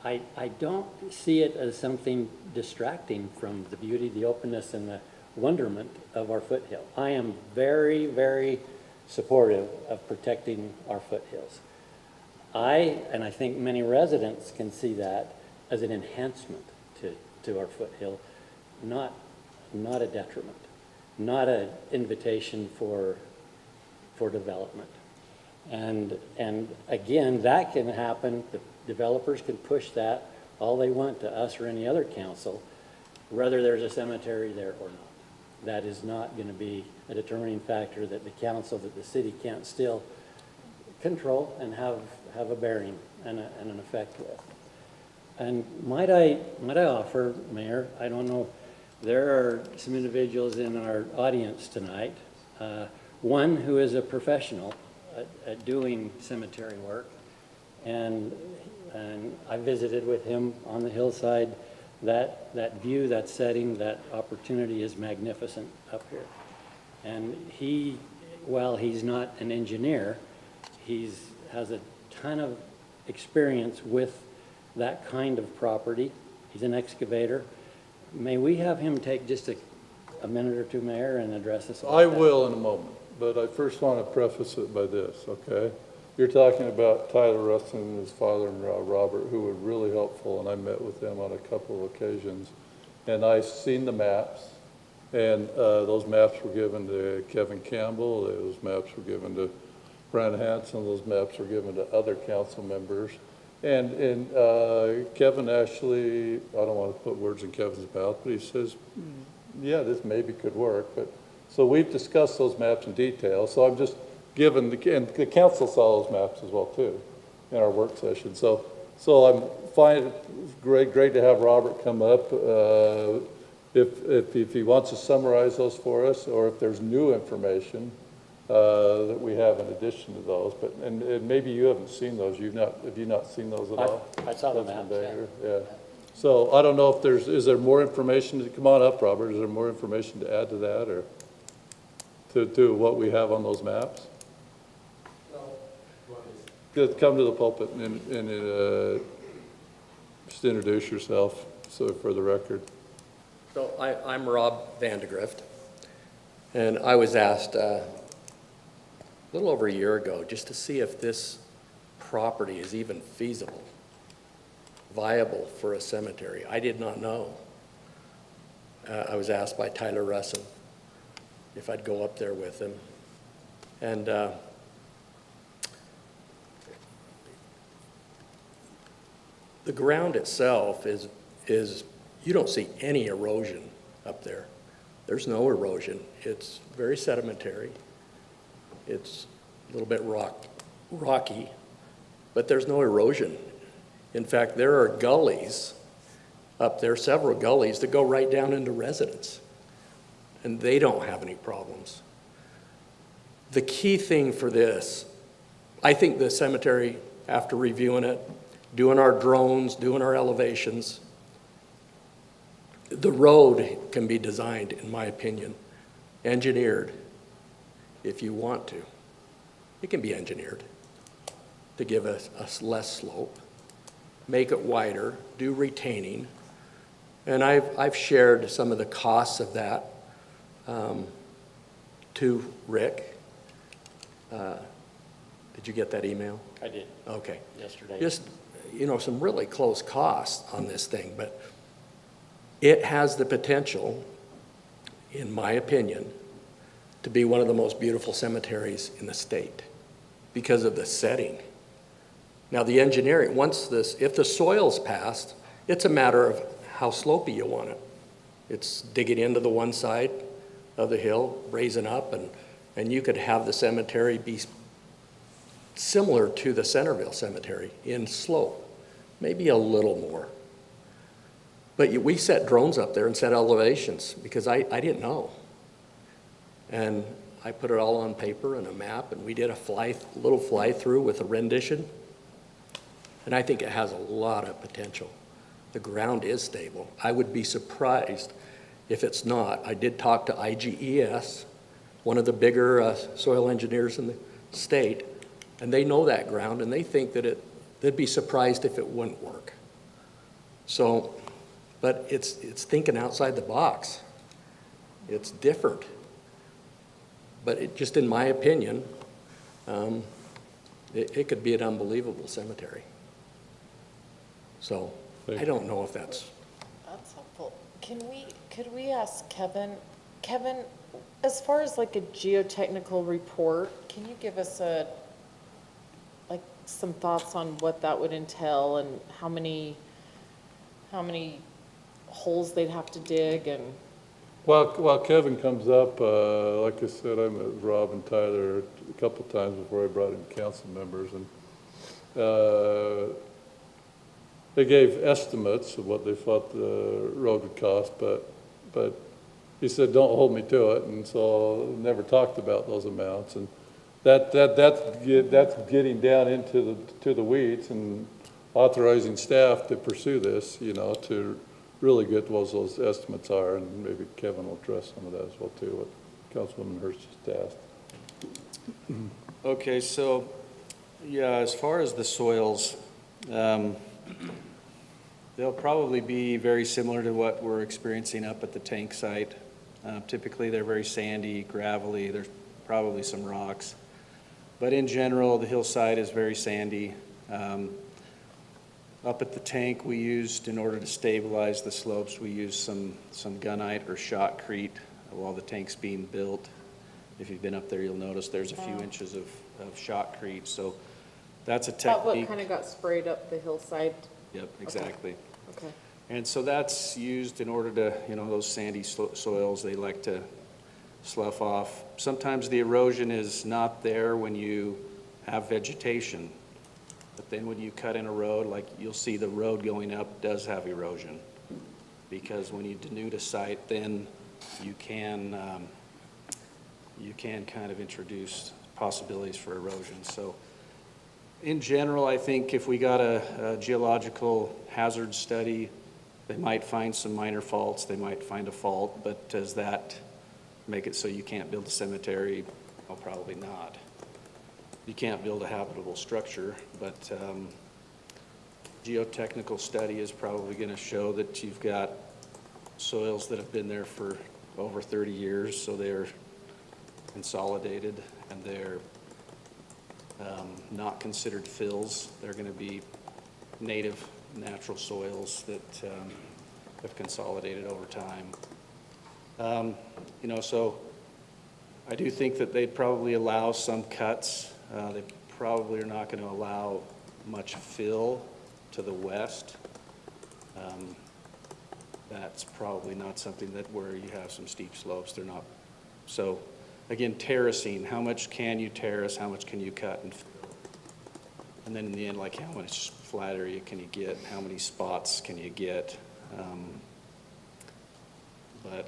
I don't see it as something distracting from the beauty, the openness, and the wonderment of our foothill. I am very, very supportive of protecting our foothills. And I think many residents can see that as an enhancement to our foothill, not a detriment, not an invitation for development. And again, that can happen. The developers can push that all they want to us or any other council, whether there's a cemetery there or not. That is not going to be a determining factor that the council, that the city can't still control and have a bearing and an effect with. And might I offer, Mayor, I don't know, there are some individuals in our audience tonight, one who is a professional at doing cemetery work, and I visited with him on the hillside. That view, that setting, that opportunity is magnificent up here. And he, while he's not an engineer, has a ton of experience with that kind of property. He's an excavator. May we have him take just a minute or two, Mayor, and address us about I that? will in a moment, but I first want to preface it by this, okay? You're talking about Tyler Rustin and his father-in-law, Robert, who were really helpful, and I met with them on a couple of occasions. And I've seen the maps, and those maps were given to Kevin Campbell, those maps were given to Brent Hanson, those maps were given to other council members. And Kevin actually, I don't want to put words in Kevin's mouth, but he says, yeah, this maybe could work. But so we've discussed those maps in detail, so I'm just given, and the council saw those maps as well too, in our work session. So I'm fine, great to have Robert come up, if he wants to summarize those for us, or if there's new information that we have in addition to those. But, and maybe you haven't seen those, have you not seen those at all? I saw the Councilman maps, Baker? Yeah. So I don't know if is there more information, come on up, Robert, is there more information to add to that, or to what we have on those maps? Come to the pulpit and Just introduce yourself, so for the record. So I'm Rob Vandegrift, and I was asked a little over a year ago just to see if this property is even feasible, viable for a cemetery. I did not know. I was asked by Tyler Russin if I'd go up there with him. And the ground itself is you don't see any erosion up there. There's no erosion. It's very sedimentary. It's a little bit rocky, but there's no erosion. In fact, there are gullies up there, several gullies that go right down into residence, and they don't have any problems. The key thing for this, I think the cemetery, after reviewing it, doing our drones, doing our elevations, the road can be designed, in my opinion, engineered, if you want to. It can be engineered to give us less slope, make it wider, do retaining. And I've shared some of the costs of that to Rick. Did you get that email? I did. Okay. Yesterday. Just, some really close costs on this thing, but it has the potential, in my opinion, to be one of the most beautiful cemeteries in the state because of the setting. Now, the engineering, if the soil's passed, it's a matter of how slopey you want it. It's digging into the one side of the hill, raising up, and you could have the cemetery be similar to the Centerville Cemetery in slope, maybe a little more. But we set drones up there and set elevations because I didn't know. And I put it all on paper and a map, and we did a little fly through with a rendition. And I think it has a lot of potential. The ground is stable. I would be surprised if it's not. I did talk to IGES, one of the bigger soil engineers in the state, and they know that ground, and they think that they'd be surprised if it wouldn't work. So, but it's thinking outside the box. It's different. But just in my opinion, it could be an unbelievable cemetery. So I don't know if that's. That's helpful. Could we ask Kevin, as far as like a geotechnical report, can you give us some thoughts on what that would entail and how many holes they'd have to dig and? While Kevin comes up, like I said, I met Rob and Tyler a couple times before I brought in council members, and they gave estimates of what they thought the road would cost, but he said, don't hold me to it, and so never talked about those amounts. And that's getting down into the weeds and authorizing staff to pursue this, to really get what those estimates are, and maybe Kevin will address some of that as well too, what Councilwoman Hurst just asked. Okay, so, yeah, as far as the soils, they'll probably be very similar to what we're experiencing up at the tank site. Typically, they're very sandy, gravelly, there's probably some rocks. But in general, the hillside is very sandy. Up at the tank, we used, in order to stabilize the slopes, we used some gunite or shotcrete while the tank's being built. If you've been up there, you'll notice there's a few inches of shotcrete. So that's a technique. That what kind of got sprayed up the hillside? Yep, exactly. Okay. And so that's used in order to, those sandy soils, they like to slough off. Sometimes the erosion is not there when you have vegetation. But then when you cut in a road, like you'll see the road going up does have erosion. Because when you denude a site, then you can kind of introduce possibilities for erosion. So in general, I think if we got a geological hazard study, they might find some minor faults, they might find a fault, but does that make it so you can't build a cemetery? Well, probably not. You can't build a habitable structure, but geotechnical study is probably going to show that you've got soils that have been there for over 30 years, so they're consolidated and they're not considered fills. They're going to be native, natural soils that have consolidated over time. You know, so I do think that they'd probably allow some cuts. They probably are not going to allow much fill to the west. That's probably not something that where you have some steep slopes. They're not. So again, terracing, how much can you terrace? How much can you cut and fill? And then in the end, like how much flat area can you get? How many spots can you get? But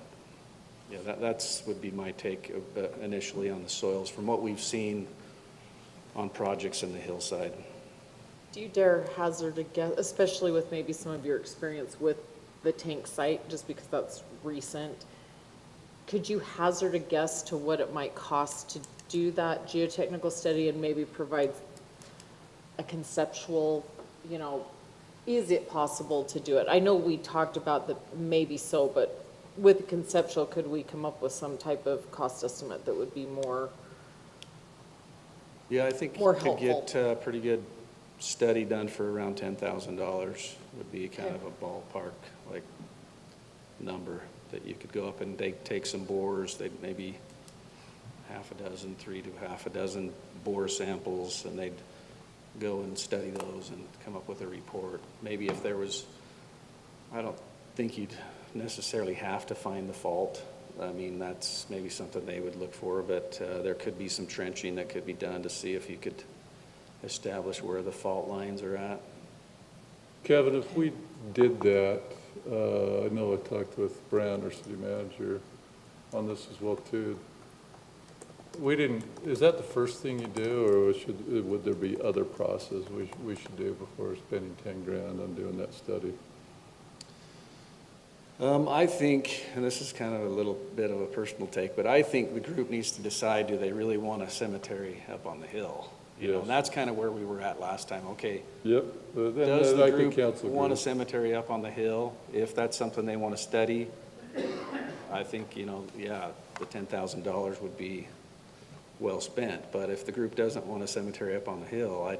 yeah, that's would be my take initially on the soils from what we've seen on projects in the hillside. Do you dare hazard a guess, especially with maybe some of your experience with the tank site, just because that's recent? Could you hazard a guess to what it might cost to do that geotechnical study and maybe provide a conceptual, you know, is it possible to do it? I know we talked about that maybe so, but with conceptual, could we come up with some type of cost estimate that would be more? Yeah, I think you More could get helpful. a pretty good study done for around $10,000 would be kind of a ballpark, like, number that you could go up and they take some borers, they'd maybe half a dozen, 3 to half a dozen bore samples, and they'd go and study those and come up with a report. Maybe if there was, I don't think you'd necessarily have to find the fault. I mean, that's maybe something they would look for, but there could be some trenching that could be done to see if you could establish where the fault lines are at. Kevin, if we did that, I know I talked with Brand, our city manager, on this as well too. Is that the first thing you do, or would there be other process we should do before spending 10 grand on doing that study? I think, and this is kind of a little bit of a personal take, but I think the group needs to decide, do they really want a cemetery up on the hill? You know, Yes. and that's kind of where we were at last time. Okay, Yep. does the I think group council want a agrees. cemetery up on the hill? If that's something they want to study, I think, you know, yeah, the $10,000 would be well spent. But if the group doesn't want a cemetery up on the hill,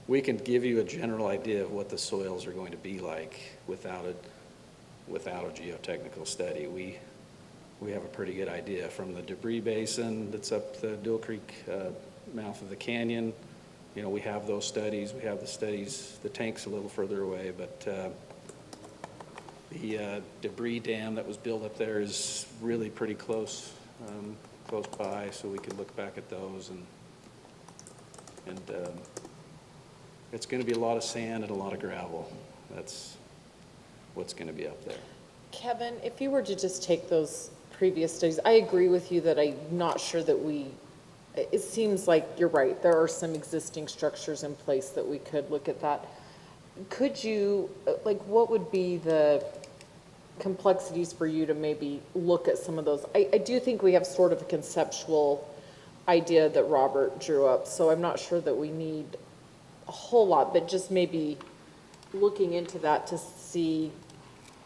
we can give you a general idea of what the soils are going to be like without a geotechnical study. We have a pretty good idea from the debris basin that's up the Dual Creek mouth of the canyon. You know, we have those studies. We have the studies. The tank's a little further away, but the debris dam that was built up there is really pretty close by, so we can look back at those, and it's going to be a lot of sand and a lot of gravel. That's what's going to be up there. Kevin, if you were to just take those previous studies, I agree with you that I'm not sure that it seems like you're right. There are some existing structures in place that we could look at that. Could you, like, what would be the complexities for you to maybe look at some of those? I do think we have sort of a conceptual idea that Robert drew up, so I'm not sure that we need a whole lot, but just maybe looking into that to see.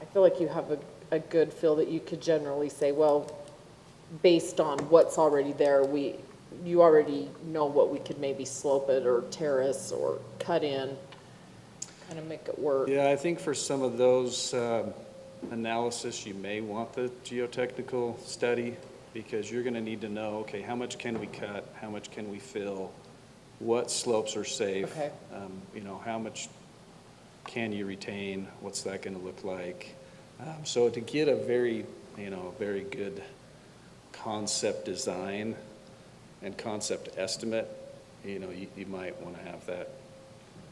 I feel like you have a good feel that you could generally say, well, based on what's already there, you already know what we could maybe slope it or terrace or cut in, kind of make it work. Yeah, I think for some of those analysis, you may want the geotechnical study, because you're going to need to know, okay, how much can we cut? How much can we fill? What slopes are safe? Okay. You know, how much can you retain? What's that going to look like? So to get a very good concept design and concept estimate, you know, you might want to have that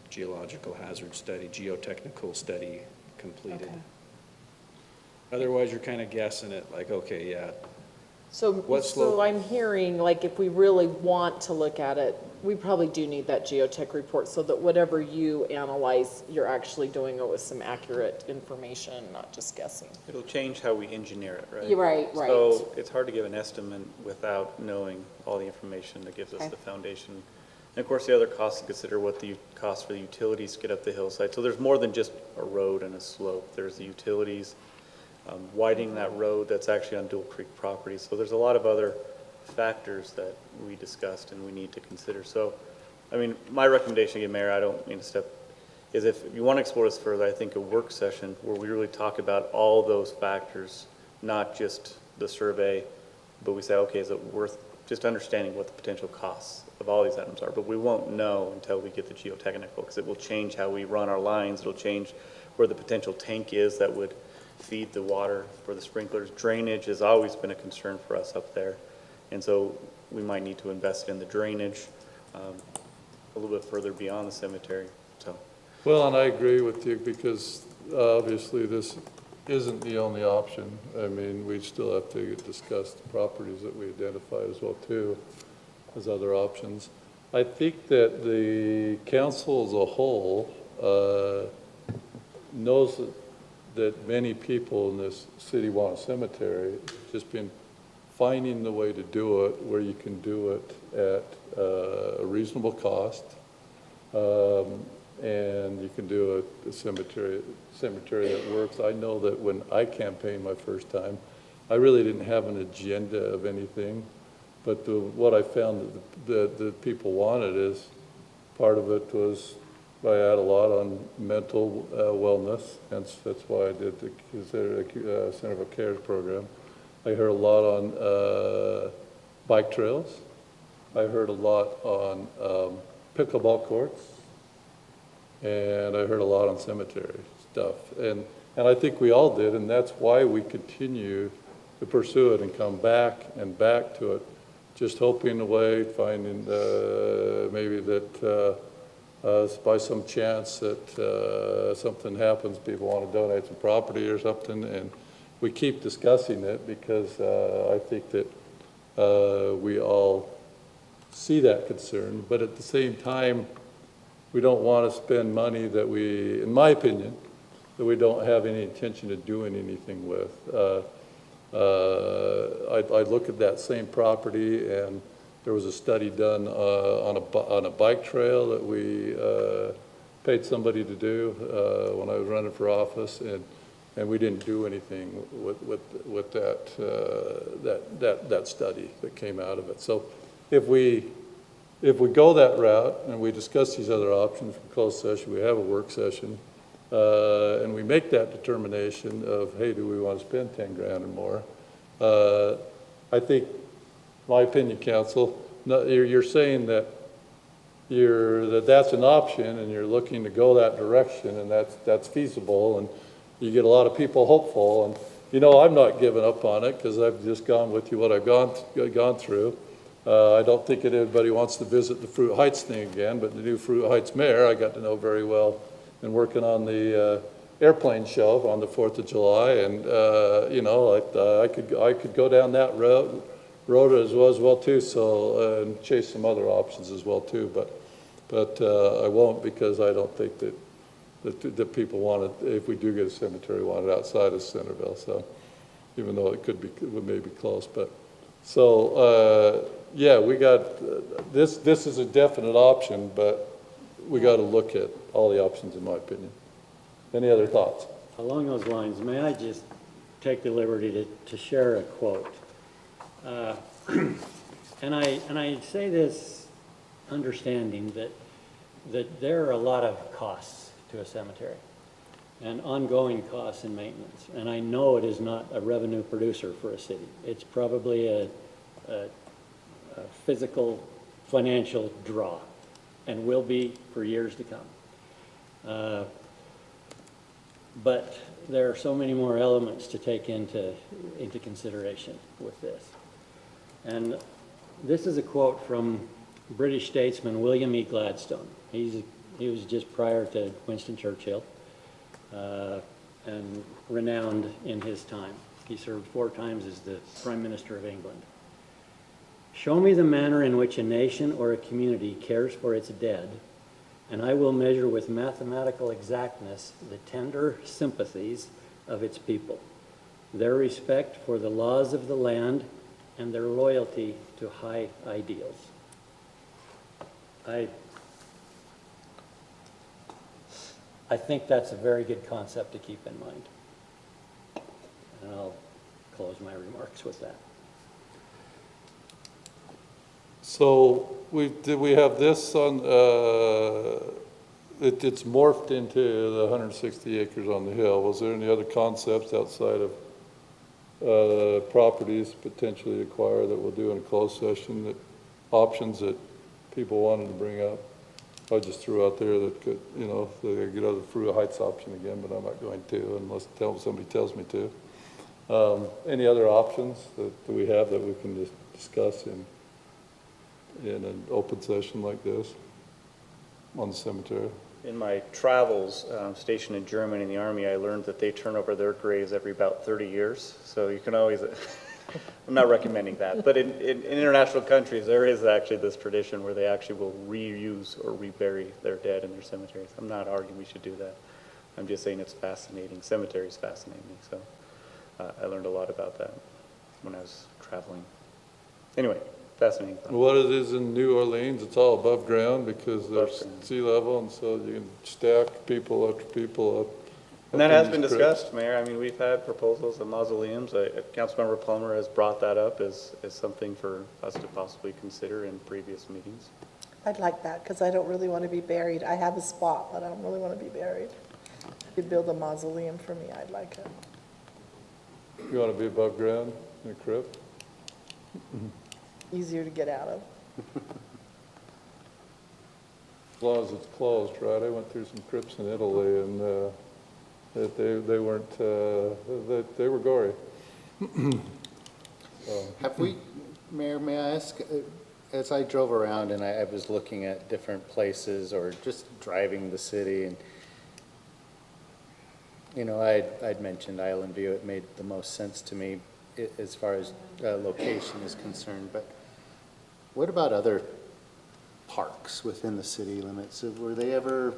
geological hazard study, geotechnical study completed. Okay. Otherwise, you're kind of guessing it, like, okay, yeah. So, What slope? so I'm hearing, like, if we really want to look at it, we probably do need that geotech report so that whatever you analyze, you're actually doing it with some accurate information, not just guessing. It'll change how we engineer it, right? You're right. So it's hard to give an estimate without knowing all the information that gives us Okay. the foundation And of course, the other costs to consider what the cost for the utilities to get up the hillside. So there's more than just a road and a slope. There's the utilities, widening that road that's actually on Dual Creek property. So there's a lot of other factors that we discussed and we need to consider. So, I mean, my recommendation, again, Mayor, I don't mean to step, is if you want to explore this further, I think a work session where we really talk about all those factors, not just the survey, but we say, okay, is it worth just understanding what the potential costs of all these items are? But we won't know until we get the geotechnical, because it will change how we run our lines. It'll change where the potential tank is that would feed the water for the sprinklers. Drainage has always been a concern for us up there. And so we might need to invest in the drainage a little bit further beyond the cemetery, so. Well, and I agree with you because obviously this isn't the only option. I mean, we still have to discuss the properties that we identified as well too as other options. I think that the council as a whole knows that many people in this city want a cemetery. It's just been finding the way to do it where you can do it at a reasonable cost, and you can do a cemetery that works. I know that when I campaigned my first time, I really didn't have an agenda of anything, but what I found that the people wanted is, part of it was, I had a lot on mental wellness, hence that's why I did the Center of Cares program. I heard a lot on bike trails. I heard a lot on pickleball courts. And I heard a lot on cemetery stuff. And I think we all did, and that's why we continue to pursue it and come back and back to it, just hoping a way, finding maybe that by some chance that something happens, people want to donate some property or something, and we keep discussing it because I think that we all see that concern, but at the same time, we don't want to spend money that we, in my opinion, that we don't have any intention of doing anything with. I look at that same property, and there was a study done on a bike trail that we paid somebody to do when I was running for office, and we didn't do anything with that study that came out of it. So if we go that route and we discuss these other options from closed session, we have a work session, and we make that determination of, hey, do we want to spend 10 grand or more? I think, my opinion, council, you're saying that that's an option and you're looking to go that direction, and that's feasible, and you get a lot of people hopeful. And you know, I'm not giving up on it because I've just gone with you what I've gone through. I don't think that anybody wants to visit the Fruit Heights thing again, but the new Fruit Heights mayor, I got to know very well and working on the airplane show on the 4th of July. And, you know, I could go down that road as well too, so, and chase some other options as well too, but I won't, because I don't think that people want it, if we do get a cemetery, want it outside of Centerville, so, even though it may be close, but, so, yeah, we got, this is a definite option, but we got to look at all the options, in my opinion. Any other thoughts? Along those lines, may I just take the liberty to share a quote? And I say this understanding that there are a lot of costs to a cemetery and ongoing costs and maintenance. And I know it is not a revenue producer for a city. It's probably a physical, financial draw, and will be for years to come. But there are so many more elements to take into consideration with this. And this is a quote from British statesman William E. Gladstone. He was just prior to Winston Churchill, and renowned in his time. He served 4 times as the Prime Minister of England. Show me the manner in which a nation or a community cares for its dead, and I will measure with mathematical exactness the tender sympathies of its people, their respect for the laws of the land, and their loyalty to high ideals. I think that's a very good concept to keep in mind. And I'll close my remarks with that. So did we have this on, it's morphed into the 160 acres on the hill. Was there any other concepts outside of properties potentially acquired that we'll do in a closed session, that options that people wanted to bring up? I just threw out there that could, you know, they could get out of the Fruit Heights option again, but I'm not going to unless somebody tells me to. Any other options that we have that we can just discuss in an open session like this on the cemetery? In my travels, stationed in Germany in the Army, I learned that they turn over their graves every about 30 years. So you can always, I'm not recommending that, but in international countries, there is actually this tradition where they actually will reuse or rebury their dead in their cemeteries. I'm not arguing we should do that. I'm just saying it's fascinating. Cemeteries fascinate me. So I learned a lot about that when I was traveling. Anyway, fascinating. What it is in New Orleans, it's all above ground because there's sea level, and so you can stack people after people up. And that up in has these been crypts. discussed, Mayor. I mean, we've had proposals of mausoleums. Councilmember Plummer has brought that up as something for us to possibly consider in previous meetings. I'd like that, because I don't really want to be buried. I have a spot, but I don't really want to be buried. If you build a mausoleum for me, I'd like it. You want to be above ground in a crypt? Easier to get out of. As long as it's closed, right? I went through some crypts in Italy, and that they weren't, they were gory. Have we, Mayor, may I ask, as I drove around and I was looking at different places or just driving the city, and, you know, I'd mentioned Island View. It made the most sense to me as far as location is concerned, but what about other parks within the city limits? Were they ever,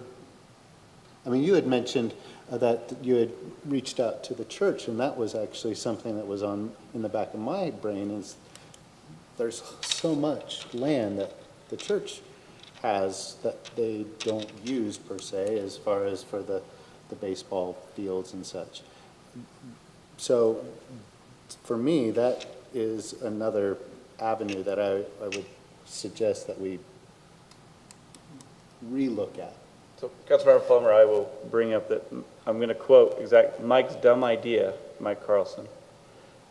I mean, you had mentioned that you had reached out to the church, and that was actually something that was in the back of my brain, is there's so much land that the church has that they don't use per se, as far as for the baseball fields and such. So for me, that is another avenue that I would suggest that we relook at. So, Councilmember Plummer, I will bring up that, I'm going to quote Mike's dumb idea, Mike Carlson.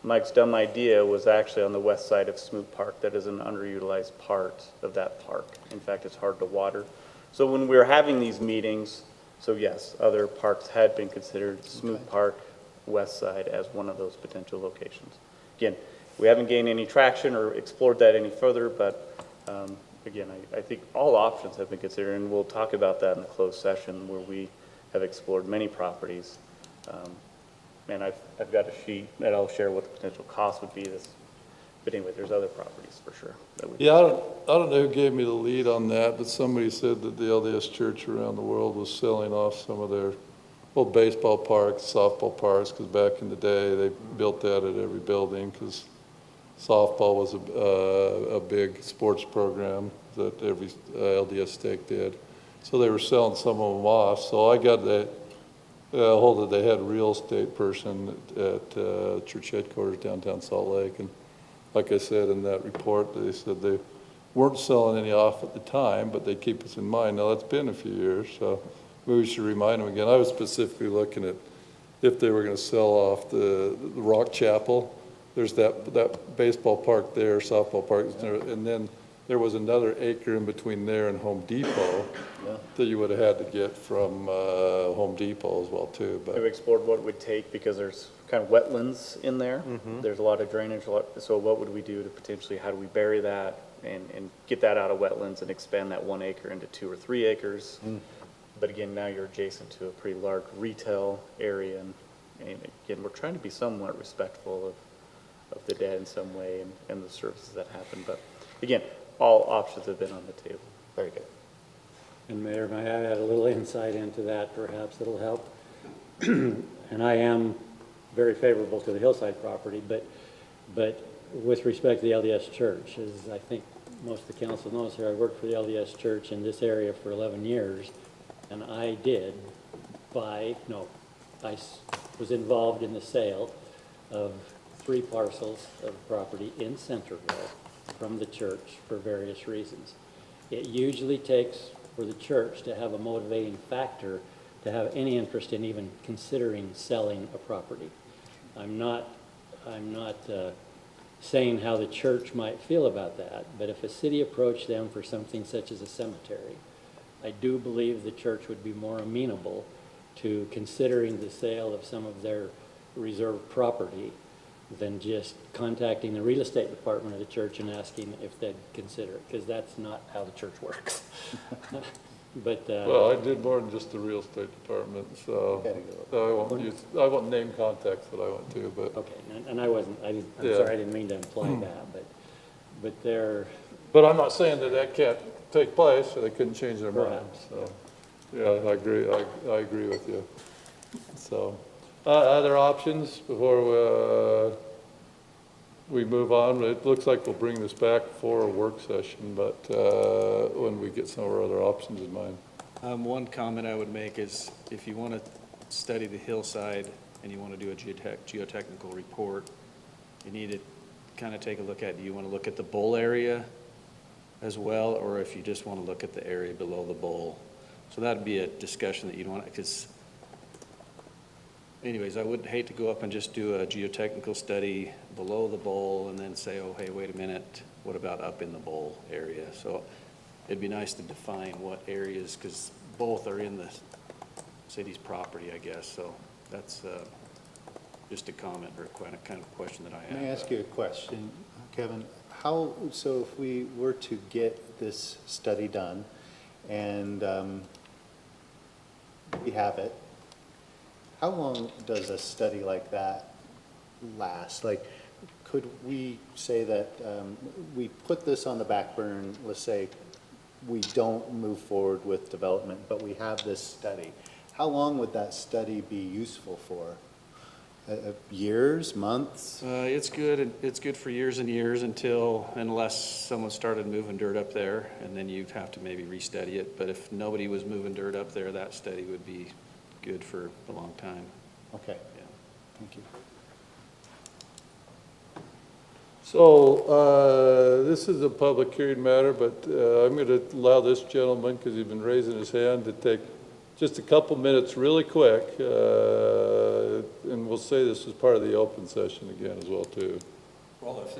Mike's dumb idea was actually on the west side of Smoot Park. That is an underutilized part of that park. In fact, it's hard to water. So when we were having these meetings, so yes, other parks had been considered, Smoot Park, west side, as one of those potential locations. Again, we haven't gained any traction or explored that any further, but again, I think all options have been considered, and we'll talk about that in the closed session where we have explored many properties. And I've got a sheet that I'll share what the potential cost would be. But anyway, there's other properties for sure. Yeah, I don't know who gave me the lead on that, but somebody said that the LDS Church around the world was selling off some of their old baseball parks, softball parks, because back in the day, they built that at every building, because softball was a big sports program that every LDS stake did. So they were selling some of them off. So I got a hold of the head real estate person at church headquarters downtown Salt Lake. And like I said in that report, they said they weren't selling any off at the time, but they keep us in mind. Now, that's been a few years, so maybe we should remind them again. I was specifically looking at if they were going to sell off the Rock Chapel. There's that baseball park there, softball park, and then there was another acre in between there and Home Depot that you would have had to get from Home Depot as well too. But We've explored what it would take because there's kind of wetlands in there. There's a lot of drainage. So what would we do to potentially, how do we bury that and get that out of wetlands and expand that 1 acre into 2 or 3 acres? But again, now you're adjacent to a pretty large retail area. And again, we're trying to be somewhat respectful of the dead in some way and the services that happen. But again, all options have been on the table. Very good. And Mayor, may I add a little insight into that, perhaps it'll help? And I am very favorable to the hillside property, but with respect to the LDS Church, as I think most of the council knows here, I worked for the LDS Church in this area for 11 years, and I did was involved in the sale of 3 parcels of property in Centerville from the church for various reasons. It usually takes for the church to have a motivating factor to have any interest in even considering selling a property. I'm not saying how the church might feel about that, but if a city approached them for something such as a cemetery, I do believe the church would be more amenable to considering the sale of some of their reserved property than just contacting the real estate department of the church and asking if they'd consider it, because that's not how the church works. But, Well, I did more than just the real estate department, so I won't name contacts that I went to, but. okay, and I'm Yeah. sorry, I didn't mean to imply that, but they're, But I'm not saying that that can't take place, or they couldn't change their mind, Perhaps, so. Yeah, I agree, I agree with you. So, other options before we move on? It looks like we'll bring this back for a work session, but when we get some of our other options in mind. One comment I would make is if you want to study the hillside and you want to do a geotechnical report, you need to kind of take a look at, do you want to look at the bowl area as well, or if you just want to look at the area below the bowl? So that'd be a discussion that you'd want, because anyways, I would hate to go up and just do a geotechnical study below the bowl and then say, oh, hey, wait a minute, what about up in the bowl area? So it'd be nice to define what areas, because both are in the city's property, I guess. So that's just a comment or a kind of question that I have. May I ask you a question, Kevin? So if we were to get this study done and we have it, how long does a study like that last? Like, could we say that we put this on the back burner, let's say we don't move forward with development, but we have this study. How long would that study be useful for? Years, months? It's good for years and years unless someone started moving dirt up there, and then you'd have to maybe restudy it. But if nobody was moving dirt up there, that study would be good for a long time. Okay, Yeah. thank you. So, this is a public hearing matter, but I'm going to allow this gentleman, because he's been raising his hand, to take just a couple minutes really quick, and we'll say this is part of the open session again as well, too. Well, if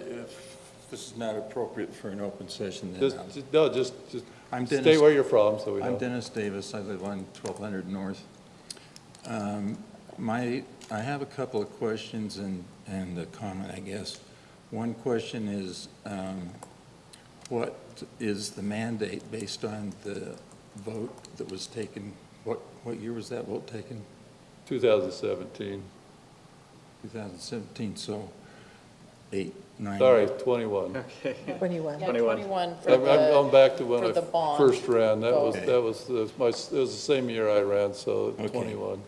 this is not appropriate for an open session, then Just I'm stay Dennis- where you're from, so we know. I'm Dennis Davis. I live on 1200 North. I have a couple of questions and a comment, I guess. One question is, what is the mandate based on the vote that was taken? What year was that vote taken? 2017. 2017, so 8, 9. Sorry, 21. Okay. 21. Yeah, 21. 21 for I'm the, back to when for I the bond first ran. That was, vote. it was the same year I ran, so Okay. 21.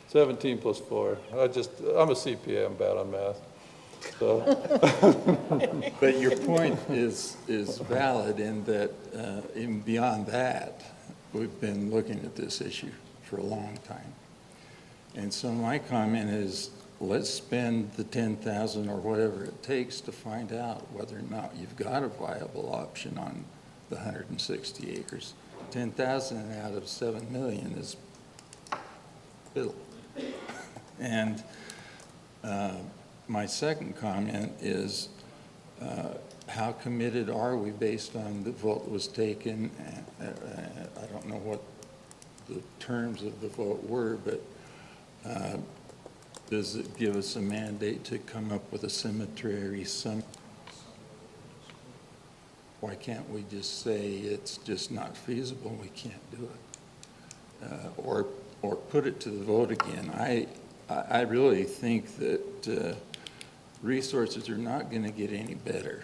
17 plus 4. I'm a CPA, I'm bad on math. So, But your point is valid in that, even beyond that, we've been looking at this issue for a long time. And so my comment is, let's spend the 10,000 or whatever it takes to find out whether or not you've got a viable option on the 160 acres. 10,000 out of 7 million is little. And my second comment is, how committed are we based on the vote that was taken? I don't know what the terms of the vote were, but does it give us a mandate to come up with a cemetery? Why can't we just say it's just not feasible, we can't do it? Or put it to the vote again? I really think that resources are not going to get any better.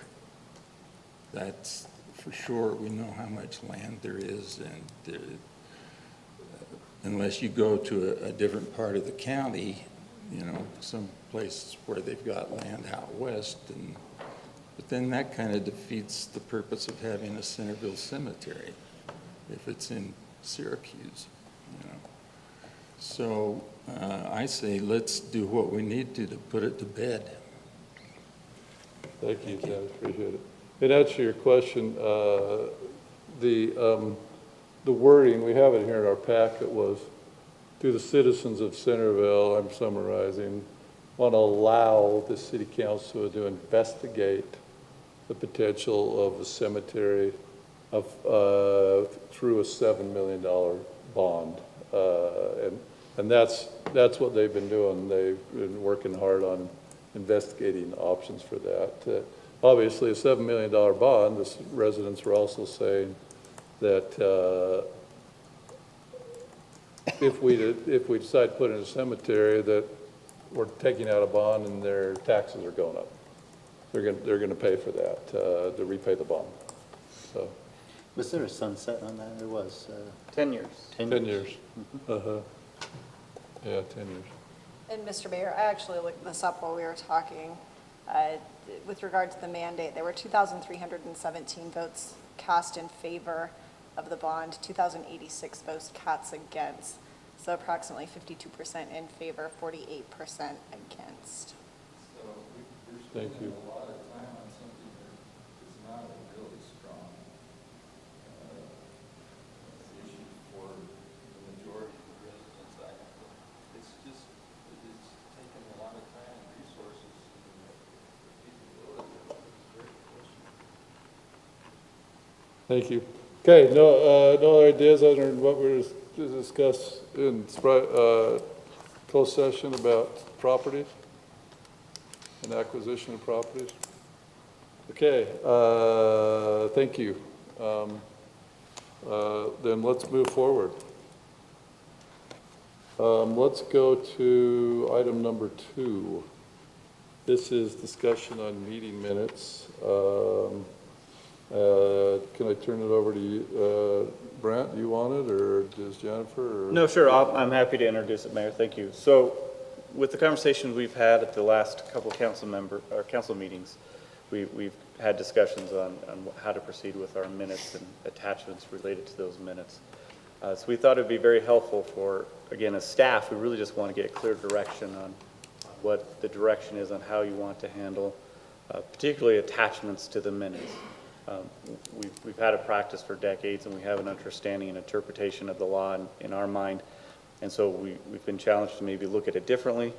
That's for sure. We know how much land there is, and unless you go to a different part of the county, some place where they've got land out west, and But then that kind of defeats the purpose of having a Centerville cemetery if it's in Syracuse, you know. So I say let's do what we need to put it to bed. Thank you, Dennis, appreciate it. In answer to your question, the wording, we have it here in our packet, was to the citizens of Centerville, I'm summarizing, want to allow the city council to investigate the potential of a cemetery of, through a $7 million bond. And that's what they've been doing. They've been working hard on investigating options for that. Obviously, a $7 million bond, the residents were also saying that if we decide to put in a cemetery, that we're taking out a bond and their taxes are going up. They're going to pay for that, to repay the bond. So, Was there a sunset on that? There was. 10 years. 10 years. Uh-huh. Yeah, 10 years. And Mr. Mayor, I actually looked this up while we were talking. With regard to the mandate, there were 2,317 votes cast in favor of the bond, 2,086 votes cast against. So approximately 52% in favor, 48% against. Thank you. A lot of time on something that is not a really strong issue for the majority of the residents. It's just, it's taken a lot of time and resources for people to do it. Thank you. Okay, no other ideas other than what we were to discuss in closed session about properties and acquisition of properties? Okay, thank you. Then let's move forward. Let's go to item number 2. This is discussion on meeting minutes. Can I turn it over to you? Brent, do you want it, or does Jennifer? Or? No, sure, I'm happy to introduce it, Mayor, thank you. So, with the conversations we've had at the last couple council meetings, we've had discussions on how to proceed with our minutes and attachments related to those minutes. So we thought it'd be very helpful for, again, as staff, we really just want to get clear direction on what the direction is on how you want to handle, particularly attachments to the minutes. We've had a practice for decades, and we have an understanding and interpretation of the law in our mind. And so we've been challenged to maybe look at it differently.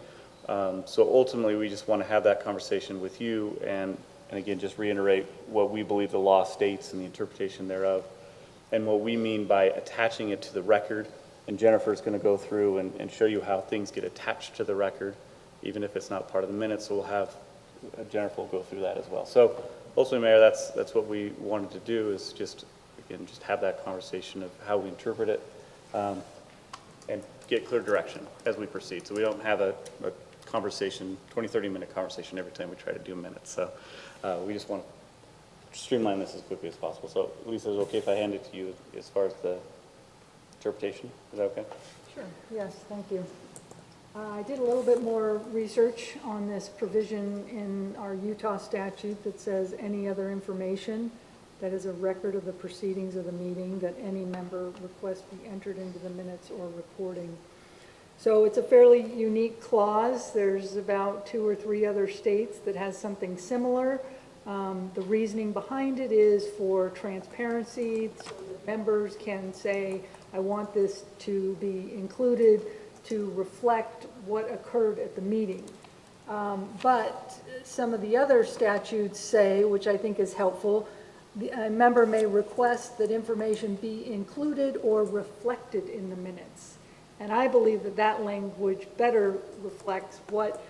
So ultimately, we just want to have that conversation with you and again, just reiterate what we believe the law states and the interpretation thereof, and what we mean by attaching it to the record. And Jennifer's going to go through and show you how things get attached to the record, even if it's not part of the minutes. So we'll have, Jennifer will go through that as well. So ultimately, Mayor, that's what we wanted to do, is just, again, just have that conversation of how we interpret it, and get clear direction as we proceed. So we don't have a conversation, 20, 30-minute conversation every time we try to do minutes. So we just want to streamline this as quickly as possible. So Lisa, is it okay if I hand it to you as far as the interpretation? Is that okay? Sure, yes, thank you. I did a little bit more research on this provision in our Utah statute that says any other information that is a record of the proceedings of the meeting that any member requests be entered into the minutes or recording. So it's a fairly unique clause. There's about 2 or 3 other states that has something similar. The reasoning behind it is for transparency, so that members can say, I want this to be included to reflect what occurred at the meeting. But some of the other statutes say, which I think is helpful, a member may request that information be included or reflected in the minutes. And I believe that that language better reflects what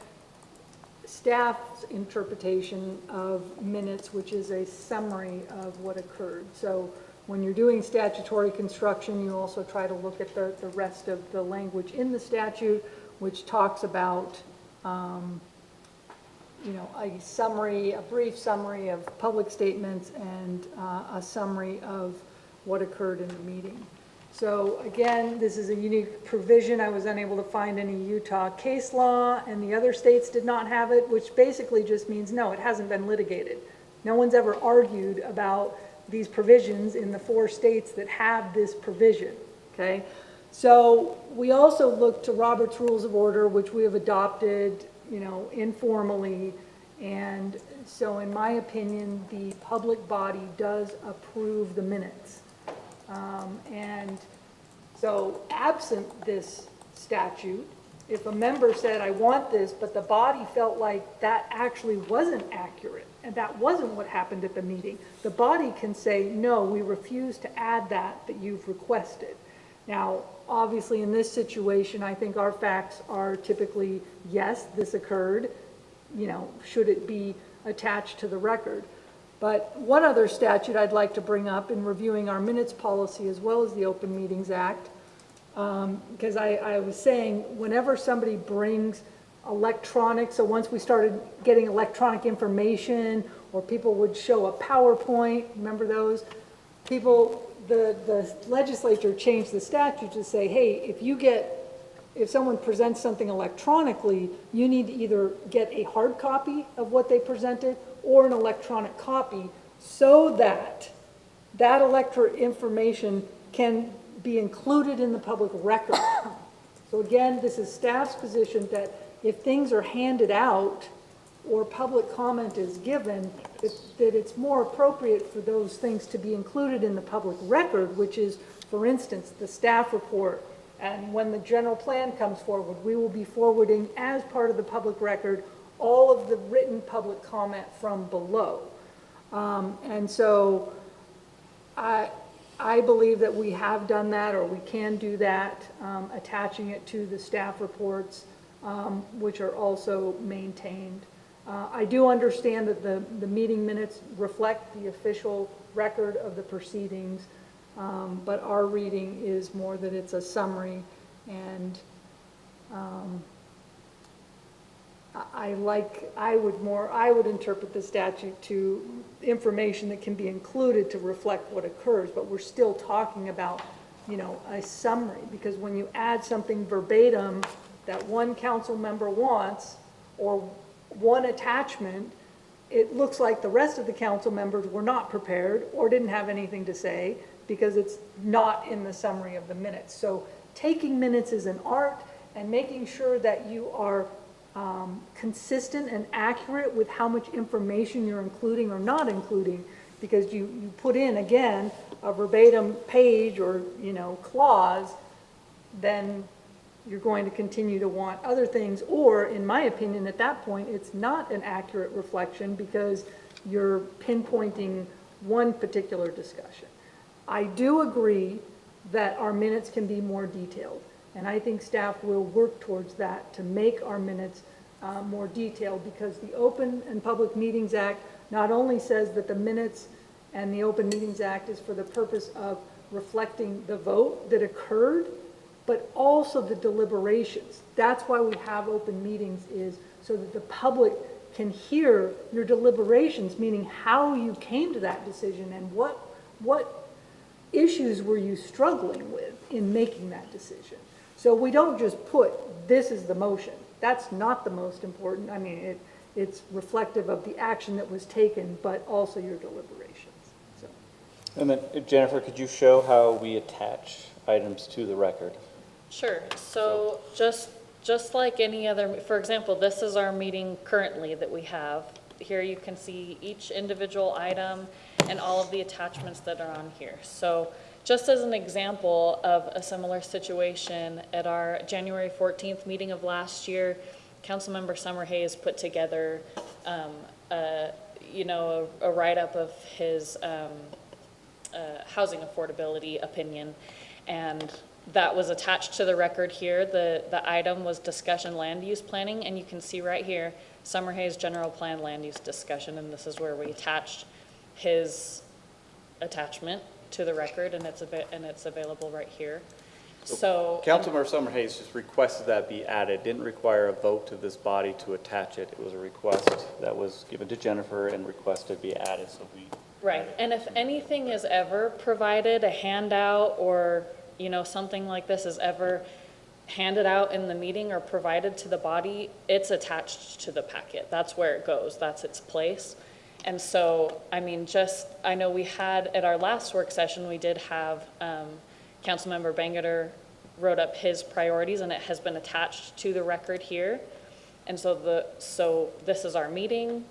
staff's interpretation of minutes, which is a summary of what occurred. So when you're doing statutory construction, you also try to look at the rest of the language in the statute, which talks about, a summary, a brief summary of public statements and a summary of what occurred in the meeting. So again, this is a unique provision. I was unable to find any Utah case law, and the other states did not have it, which basically just means, no, it hasn't been litigated. No one's ever argued about these provisions in the 4 states that have this provision, okay? So we also look to Robert's Rules of Order, which we have adopted, you know, informally. And so in my opinion, the public body does approve the minutes. And so absent this statute, if a member said, I want this, but the body felt like that actually wasn't accurate, and that wasn't what happened at the meeting, the body can say, no, we refuse to add that you've requested. Now, obviously, in this situation, I think our facts are typically, yes, this occurred, you know, should it be attached to the record. But one other statute I'd like to bring up in reviewing our minutes policy as well as the Open Meetings Act, because I was saying, whenever somebody brings electronic, so once we started getting electronic information, or people would show a PowerPoint, remember those? People, the legislature changed the statute to say, hey, if someone presents something electronically, you need to either get a hard copy of what they presented or an electronic copy so that that electronic information can be included in the public record. So again, this is staff's position that if things are handed out or public comment is given, that it's more appropriate for those things to be included in the public record, which is, for instance, the staff report. And when the general plan comes forward, we will be forwarding as part of the public record all of the written public comment from below. And so I believe that we have done that, or we can do that, attaching it to the staff reports, which are also maintained. I do understand that the meeting minutes reflect the official record of the proceedings, but our reading is more that it's a summary, and I would interpret the statute to information that can be included to reflect what occurs, but we're still talking about, you know, a summary, because when you add something verbatim that one council member wants, or one attachment, it looks like the rest of the council members were not prepared or didn't have anything to say because it's not in the summary of the minutes. So taking minutes is an art, and making sure that you are consistent and accurate with how much information you're including or not including, because you put in, again, a verbatim page or, you know, clause, then you're going to continue to want other things, or in my opinion, at that point, it's not an accurate reflection because you're pinpointing one particular discussion. I do agree that our minutes can be more detailed, and I think staff will work towards that to make our minutes more detailed, because the Open and Public Meetings Act not only says that the minutes and the Open Meetings Act is for the purpose of reflecting the vote that occurred, but also the deliberations. That's why we have open meetings, is so that the public can hear your deliberations, meaning how you came to that decision and what issues were you struggling with in making that decision. So we don't just put, this is the motion. That's not the most important. I mean, it's reflective of the action that was taken, but also your deliberations. So. And then, Jennifer, could you show how we attach items to the record? Sure. So just like any other, for example, this is our meeting currently that we have. Here you can see each individual item and all of the attachments that are on here. So just as an example of a similar situation, at our January 14th meeting of last year, Councilmember Summerhays put together a write-up of his housing affordability opinion, and that was attached to the record here. The item was discussion land use planning, and you can see right here, Summerhays general plan land use discussion, and this is where we attached his attachment to the record, and it's available right here. So Councilmember Summerhays just requested that be added, didn't require a vote to this body to attach it. It was a request that was given to Jennifer and requested be added, so we. Right, and if anything is ever provided, a handout or, you know, something like this is ever handed out in the meeting or provided to the body, it's attached to the packet. That's where it goes, that's its place. And so, I mean, I know we had, at our last work session, we did have Councilmember Bangerter wrote up his priorities, and it has been attached to the record here. And so this is our meeting.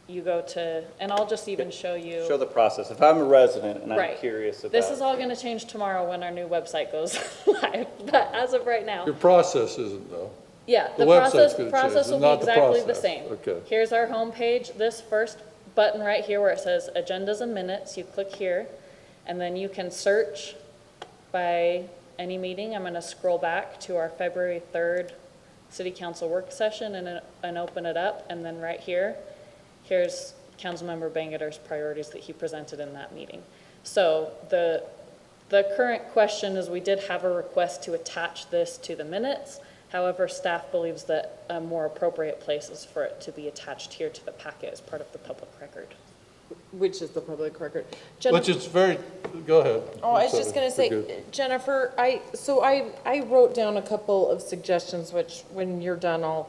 You go to, and I'll just even show you. Show the process. If I'm a resident and I'm Right. curious about. This is all going to change tomorrow when our new website goes live, but as of right now. Your process isn't though. Yeah, The the website's process, gonna process change, will not be the exactly the process. same. Okay. Here's our homepage, this first button right here where it says agendas and minutes, you click here, and then you can search by any meeting. I'm gonna scroll back to our February 3rd City Council work session and open it up, and then right here, here's Councilmember Bangerter's priorities that he presented in that meeting. So the current question is, we did have a request to attach this to the minutes. However, staff believes that a more appropriate place is for it to be attached here to the packet as part of the public record. Which is the public record. Which is very, go ahead. Oh, I was just gonna say, You're good. Jennifer, I wrote down a couple of suggestions, which when you're done,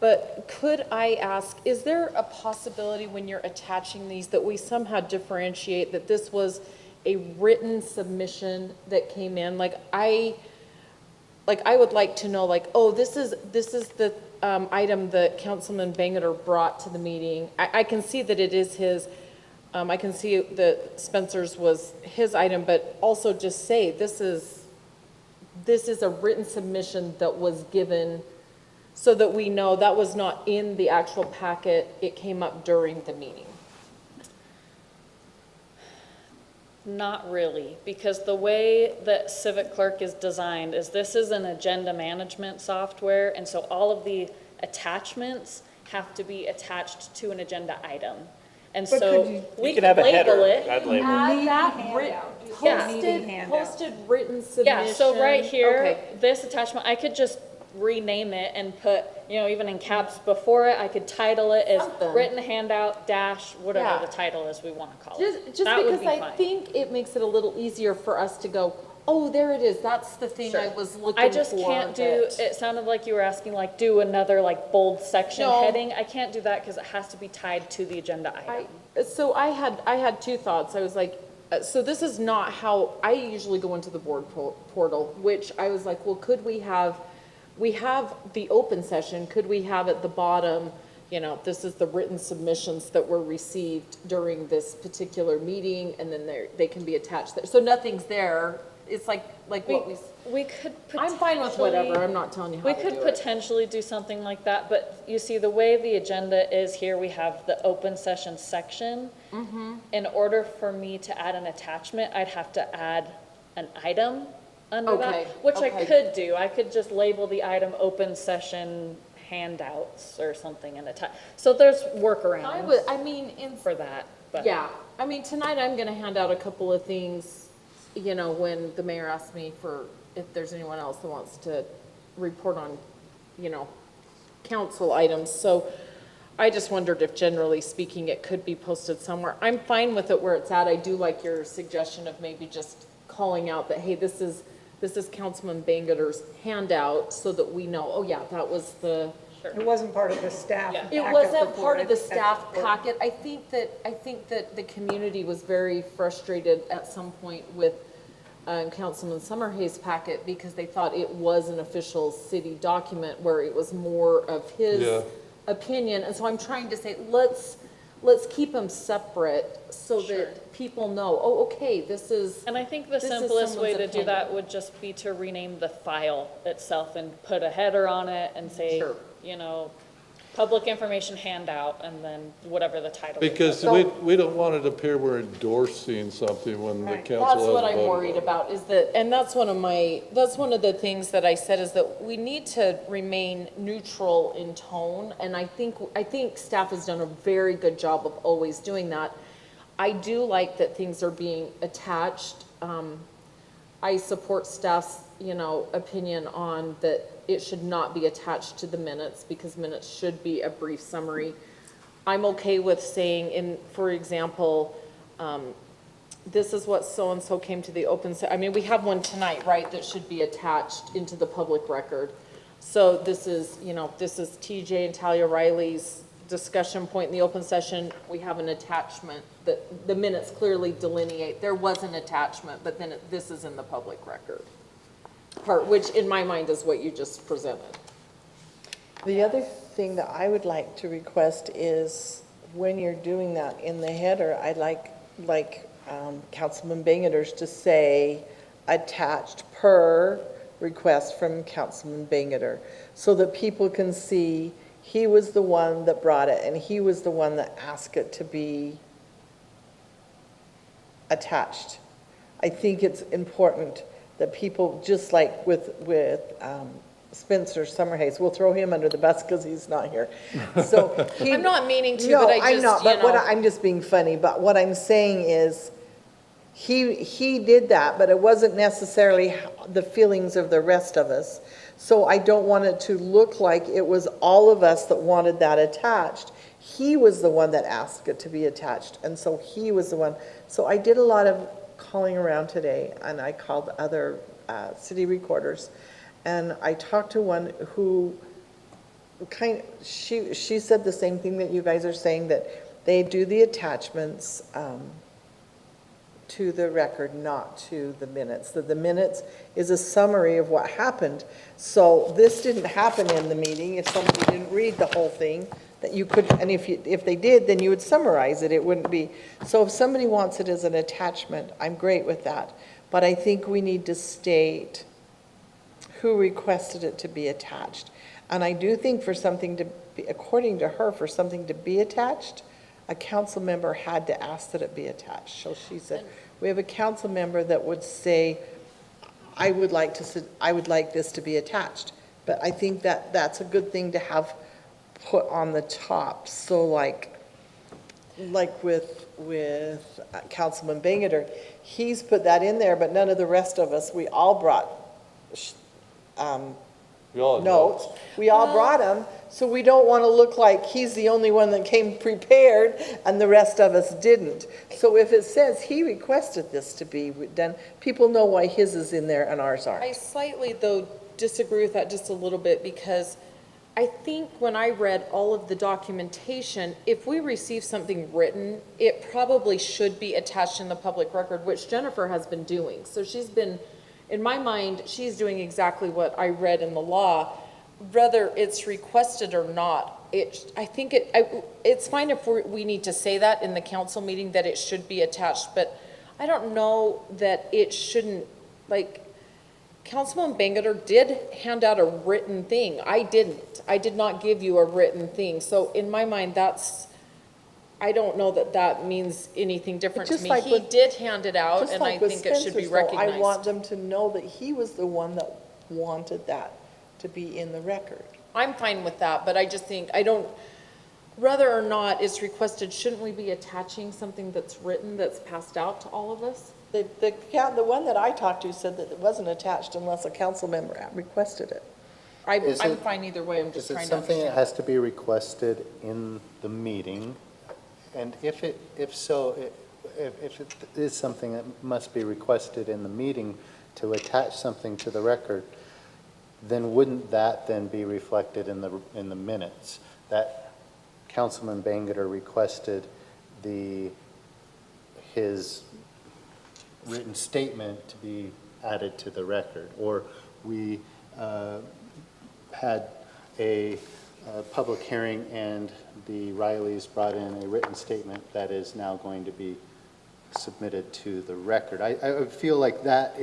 but could I ask, is there a possibility when you're attaching these that we somehow differentiate that this was a written submission that came in? Like I would like to know, like, oh, this is the item that Councilman Bangerter brought to the meeting. I can see that it is his, I can see that Spencer's was his item, but also just say, this is a written submission that was given, so that we know that was not in the actual packet, it came up during the meeting. Not really, because the way that Civic Clerk is designed is this is an agenda management software, and so all of the attachments have to be attached to an agenda item. And But so could you- we You could could have a label header. it. I'd label it. Add that Yeah. posted written submission. Yeah, so right here, Okay. this attachment, I could just rename it and put, even in caps before it, I could title it as Something. written handout dash, whatever Yeah. the title is we want to call Just it. just That would because be I fine. think it makes it a little easier for us to go, oh, there it is, that's the thing I was looking for. I just can't do, that- it sounded like you were asking, like, do another, like, bold section No. heading. I can't do that because it has to be tied to the agenda item. So I had two thoughts. I was like, so this is not how, I usually go into the board portal, which I was like, well, could we have the open session, could we have at the bottom, this is the written submissions that were received during this particular meeting, and then they can be attached there. So nothing's there. It's like what We could I'm fine with whatever. potentially- I'm not telling you how We to could do it. potentially do something like that, but you see, the way the agenda is here, we have the open session section. Mm-hmm. In order for me to add an attachment, I'd have to add an item under that, Okay, which I okay. could do. I could just label the item open session handouts or something and attach. So there's workarounds for that, but. Yeah, I mean, tonight I'm gonna hand out a couple of things, when the mayor asks me for, if there's anyone else that wants to report on, council items. So I just wondered if, generally speaking, it could be posted somewhere. I'm fine with it where it's at. I do like your suggestion of maybe just calling out that, hey, this is Councilman Bangerter's handout, so that we know, oh yeah, that was the. It wasn't part of the staff. Yeah. It backup wasn't report part of the at staff board. packet. I think that the community was very frustrated at some point with Councilman Summerhay's packet, because they thought it was an official city document where it was more of his Yeah. opinion. And so I'm trying to say, let's keep them separate so Sure. that people know, oh, okay, this is. And I think the This is simplest way to someone's do that opinion. would just be to rename the file itself and put a header on it and say, Sure. public information handout, and then whatever the title is. Because we don't want it to appear we're endorsing something when the council That's hasn't what I'm voted worried on it. about, is that, and that's one of the things that I said, is that we need to remain neutral in tone, and I think staff has done a very good job of always doing that. I do like that things are being attached. I support staff's, opinion on that it should not be attached to the minutes, because minutes should be a brief summary. I'm okay with saying, for example, this is what so-and-so came to the we have one tonight, right, that should be attached into the public record. So this is TJ and Talia Riley's discussion point in the open session, we have an attachment that the minutes clearly delineate. There was an attachment, but then this is in the public record part, which in my mind is what you just presented. The other thing that I would like to request is when you're doing that in the header, I'd like Councilman Bangerter's to say attached per request from Councilman Bangerter, so that people can see he was the one that brought it and he was the one that asked it to be attached. I think it's important that people, just like with Spencer Summerhays, we'll throw him under the bus because he's not here. So I'm not meaning to, no, but I just, I'm not, but you know. I'm just being funny, but what I'm saying is, he did that, but it wasn't necessarily the feelings of the rest of us. So I don't want it to look like it was all of us that wanted that attached. He was the one that asked it to be attached, and so he was the one. So I did a lot of calling around today, and I called other city recorders, and I talked to one who she said the same thing that you guys are saying, that they do the attachments to the record, not to the minutes. That the minutes is a summary of what happened. So this didn't happen in the meeting. If somebody didn't read the whole thing, that you could, and if they did, then you would summarize it. It wouldn't be. So if somebody wants it as an attachment, I'm great with that. But I think we need to state who requested it to be attached. And I do think for something to be, according to her, for something to be attached, a council member had to ask that it be attached. So she said, we have a council member that would say, I would like this to be attached. But I think that that's a good thing to have put on the top. So like with Councilman Bangerter, he's put that in there, but none of the rest of us, we all brought We all had notes. We all brought them, so we don't want to look like he's the only one that came prepared and the rest of us didn't. So if it says he requested this to be done, people know why his is in there and ours aren't. I slightly, though, disagree with that just a little bit, because I think when I read all of the documentation, if we receive something written, it probably should be attached in the public record, which Jennifer has been doing. So she's been, in my mind, she's doing exactly what I read in the law. Whether it's requested or not, I think it's fine if we need to say that in the council meeting, that it should be attached, but I don't know that it shouldn't, like, Councilman Bangerter did hand out a written thing. I didn't. I did not give you a written thing. So in my mind, I don't know that that means anything different to me. Like he did hand it out, and I think it should be Spencer's, recognized. I want them to know that he was the one that wanted that to be in the record. I'm fine with that, but I just think, whether or not it's requested, shouldn't we be attaching something that's written, that's passed out to all of us? The one that I talked to said that it wasn't attached unless a council member requested it. I'm fine either way, I'm just trying to understand. Is it something that has to be requested in the meeting? And if it is something that must be requested in the meeting to attach something to the record, then wouldn't that then be reflected in the minutes? That Councilman Bangerter requested his written statement to be added to the record, or we had a public hearing and the Rileys brought in a written statement that is now going to be submitted to the record. I feel like that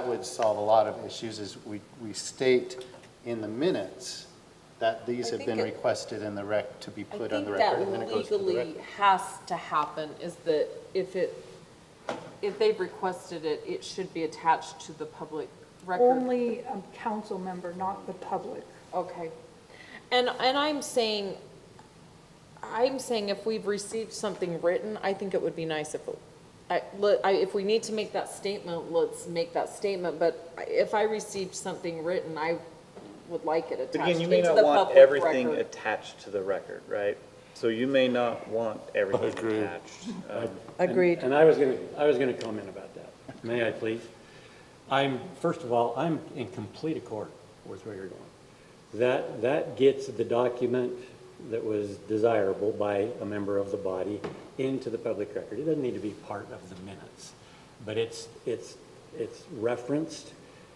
would solve a lot of issues, is we state in the minutes that these have been requested in the to be put on the record, and then it goes to the record. I think that legally has to happen, is that if they've requested it, it should be attached to the public record. Only a council member, not the public. Okay. And I'm saying if we've received something written, I think it would be nice if we need to make that statement, let's make that statement. But if I received something written, I would like it attached But again, you into may the not want public everything record. attached to the record, right? So you may not want everything attached. Agreed. And I was gonna comment about that. May I please? First of all, I'm in complete accord with where you're going. That gets the document that was desirable by a member of the body into the public record. It doesn't need to be part of the minutes, but it's referenced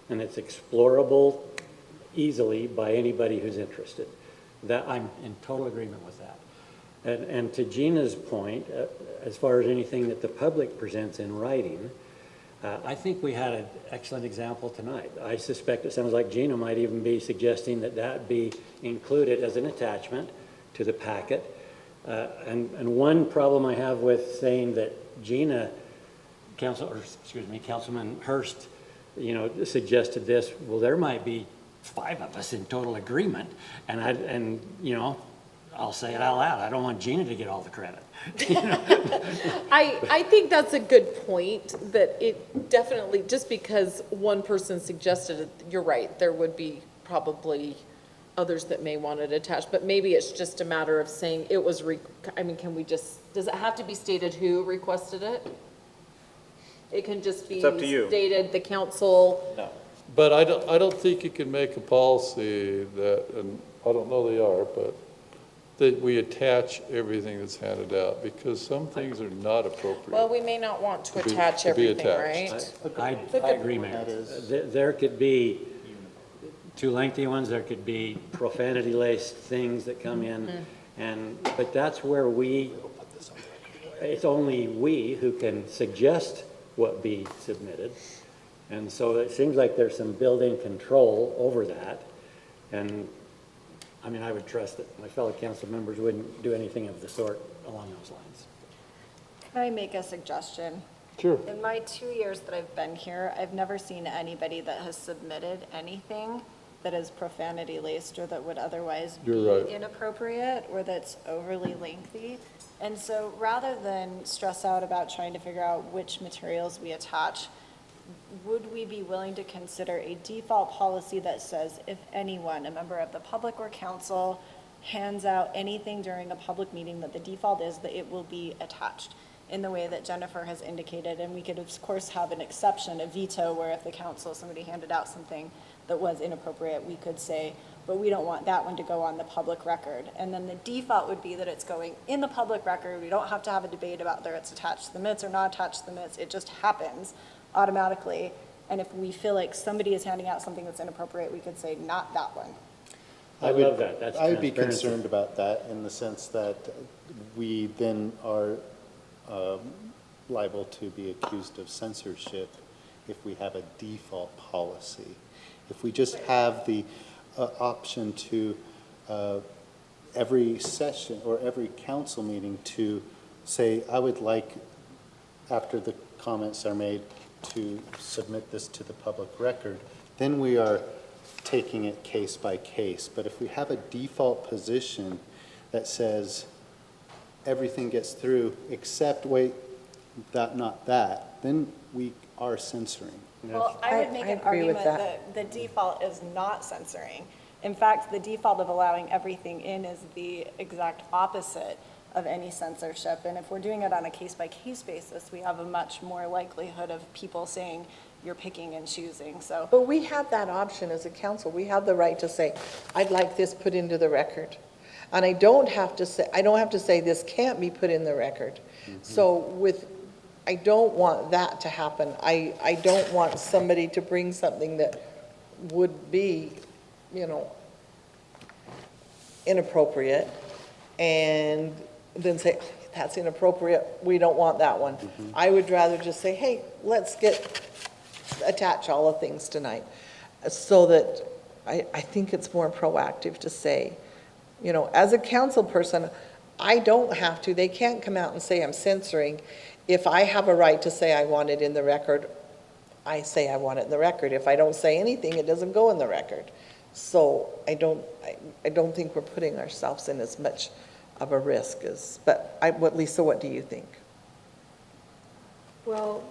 and it's explorable easily by anybody who's interested. That, I'm in total agreement with that. And to Gina's point, as far as anything that the public presents in writing, I think we had an excellent example tonight. I suspect it sounds like Gina might even be suggesting that that be included as an attachment to the packet. And one problem I have with saying that Gina, Councilman Hurst, suggested this, well, there might be 5 of us in total agreement, and I'll say it out loud. I don't want Gina to get all the credit. I think that's a good point, that it definitely, just because one person suggested it, you're right, there would be probably others that may want it attached, but maybe it's just a matter of saying it was, can we just, does it have to be stated who requested it? It can just be It's up to you. stated the council. No. But I don't think you can make a policy that, and I don't know they are, but that we attach everything that's handed out, because some things are not appropriate. Well, we may not want to To be- attach to be everything, attached. right? I agree, Mayor. There could be 2 lengthy ones, there could be profanity-laced things that come in, but that's where it's only we who can suggest what be submitted. And so it seems like there's some built-in control over that. And I would trust that my fellow council members wouldn't do anything of the sort along those lines. Can I make a suggestion? Sure. In my 2 years that I've been here, I've never seen anybody that has submitted anything that is profanity laced or that would otherwise be You're right. inappropriate or that's overly lengthy. And so rather than stress out about trying to figure out which materials we attach, would we be willing to consider a default policy that says if anyone, a member of the public or council, hands out anything during a public meeting, that the default is that it will be attached in the way that Jennifer has indicated? And we could, of course, have an exception, a veto, where if the council, somebody handed out something that was inappropriate, we could say, but we don't want that one to go on the public record. And then the default would be that it's going in the public record. We don't have to have a debate about whether it's attached to the minutes or not attached to the minutes. It just happens automatically. And if we feel like somebody is handing out something that's inappropriate, we could say, not that one. I love that. That's I would be transparency. concerned about that in the sense that we then are liable to be accused of censorship if we have a default policy. If we just have the option to every session or every council meeting to say, I would like, after the comments are made, to submit this to the public record, then we are taking it case by case. But if we have a default position that says everything gets through except, wait, that, not that, then we are censoring. Well, I would make an agree with argument that the default is not censoring. In fact, the default of allowing everything in is the exact opposite of any censorship. And if we're doing it on a case-by-case basis, we have a much more likelihood of people saying you're picking and choosing, so. But we have that option as a council. We have the right to say, I'd like this put into the record. And I don't have to say this can't be put in the record. So I don't want that to happen. I don't want somebody to bring something that would be, inappropriate and then say, that's inappropriate, we don't want that one. I would rather just say, hey, let's attach all the things tonight. So that I think it's more proactive to say, as a council person, I don't have to, they can't come out and say I'm censoring. If I have a right to say I want it in the record, I say I want it in the record. If I don't say anything, it doesn't go in the record. So I don't think we're putting ourselves in as much of a risk Lisa, what do you think? Well,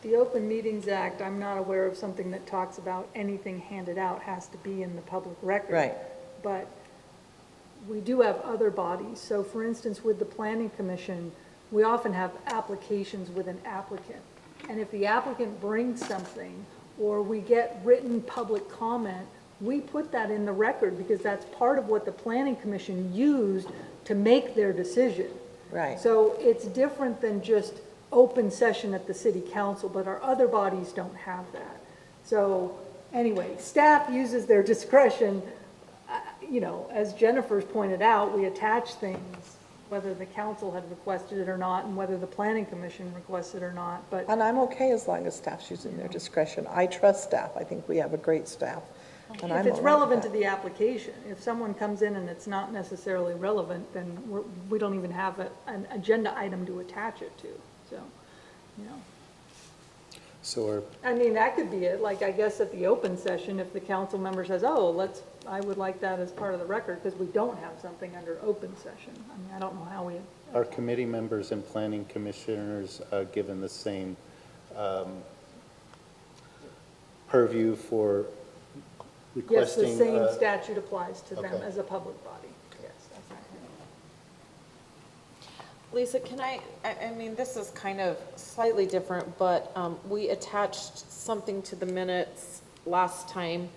the Open Meetings Act, I'm not aware of something that talks about anything handed out has to be in the public record. Right. But we do have other bodies. So for instance, with the Planning Commission, we often have applications with an applicant. And if the applicant brings something, or we get written public comment we put that in the record because that's part of what the planning commission used to make their decision. Right. So it's different than just open session at the city council, but our other bodies don't have that. So anyway, staff uses their discretion. You know, as Jennifer's pointed out, we attach things, whether the council had requested it or not, and whether the planning commission requested it or not, but. And I'm okay as long as staff's using their discretion. I trust staff. I think we have a great staff. And I'm If it's all right with relevant to that. the application, if someone comes in and it's not necessarily relevant, then we don't even have an agenda item to attach it to, so, you know. So I mean, that could be it, like, I guess at the open session, if the council member says, oh, I would like that as part of the record, because we don't have something under open session. I mean, I don't know how we. are committee members and planning commissioners given the same purview for Yes, the requesting? same statute applies to them okay. as a public body, yes, that's not. Lisa, can I mean, this is kind of slightly different, but we attached something to the minutes last time,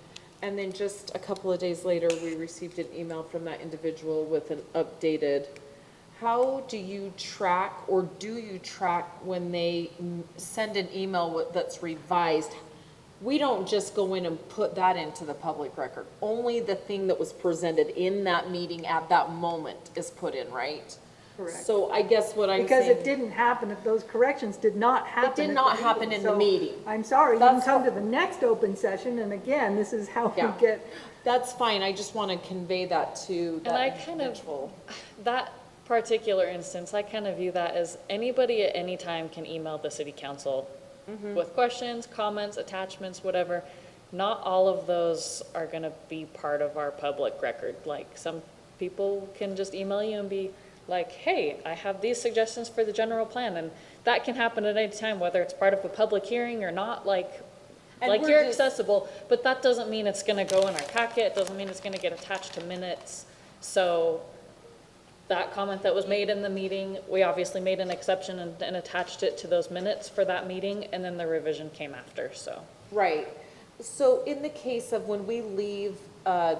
and then just a couple of days later, we received an email from that individual with an updated. How do you track, or do you track when they send an email that's revised? We don't just go in and put that into the public record. Only the thing that was presented in that meeting at that moment is put in, right? Correct. So I guess what I'm Because saying. it didn't happen, if those corrections did not happen. It did at not the happen in the So, meeting. I'm sorry, you can That's come to the next open session, and again, this is how we Yeah. get. That's fine, I just want to convey that to And I that kind of, individual. that particular instance, I kind of view that as anybody at any time can email the city council with questions, comments, attachments, whatever. Not all of those are going to be part of our public record. Like, some people can just email you and be like, hey, I have these suggestions for the general plan, and that can happen at any time, whether it's part of a public hearing or not, like And we're you're just- accessible, but that doesn't mean it's gonna go in our packet, it doesn't mean it's gonna get attached to minutes. So that comment that was made in the meeting, we obviously made an exception and attached it to those minutes for that meeting, and then the revision came after, so. Right. So in the case of when we leave a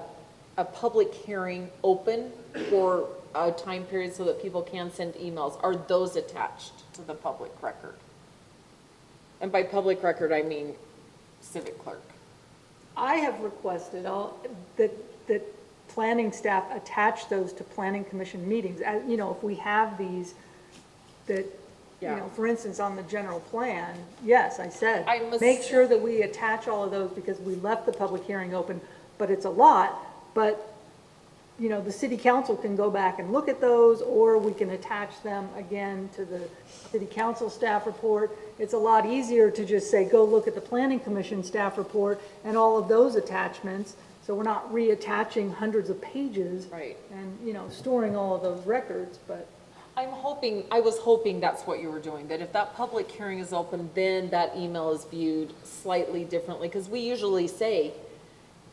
public hearing open for a time period so that people can send emails, are those attached to the public record? And by public record, I mean civic clerk. I have requested that planning staff attach those to planning commission meetings. You know, if we have these, that, you Yeah. know, for instance, on the general plan, yes, I said, I must- make sure that we attach all of those because we left the public hearing open, but it's a lot, but, you know, the city council can go back and look at those, or we can attach them again to the city council staff report. It's a lot easier to just say, go look at the planning commission staff report and all of those attachments, so we're not reattaching hundreds of pages. Right. And, you know, storing all of those records, but. I was hoping that's what you were doing, that if that public hearing is open, then that email is viewed slightly differently, because we usually say,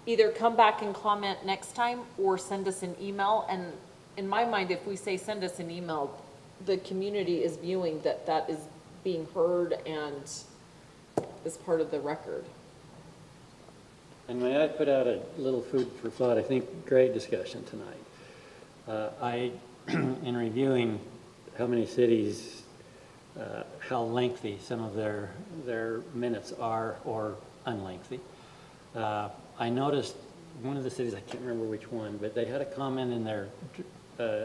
either come back and comment next time or send us an email. And in my mind, if we say send us an email, the community is viewing that that is being heard and is part of the record. And may I put out a little food for thought? I think great discussion tonight. In reviewing how many cities, how lengthy some of their minutes are or unlengthy, I noticed one of the cities, I can't remember which one, but they had a comment in their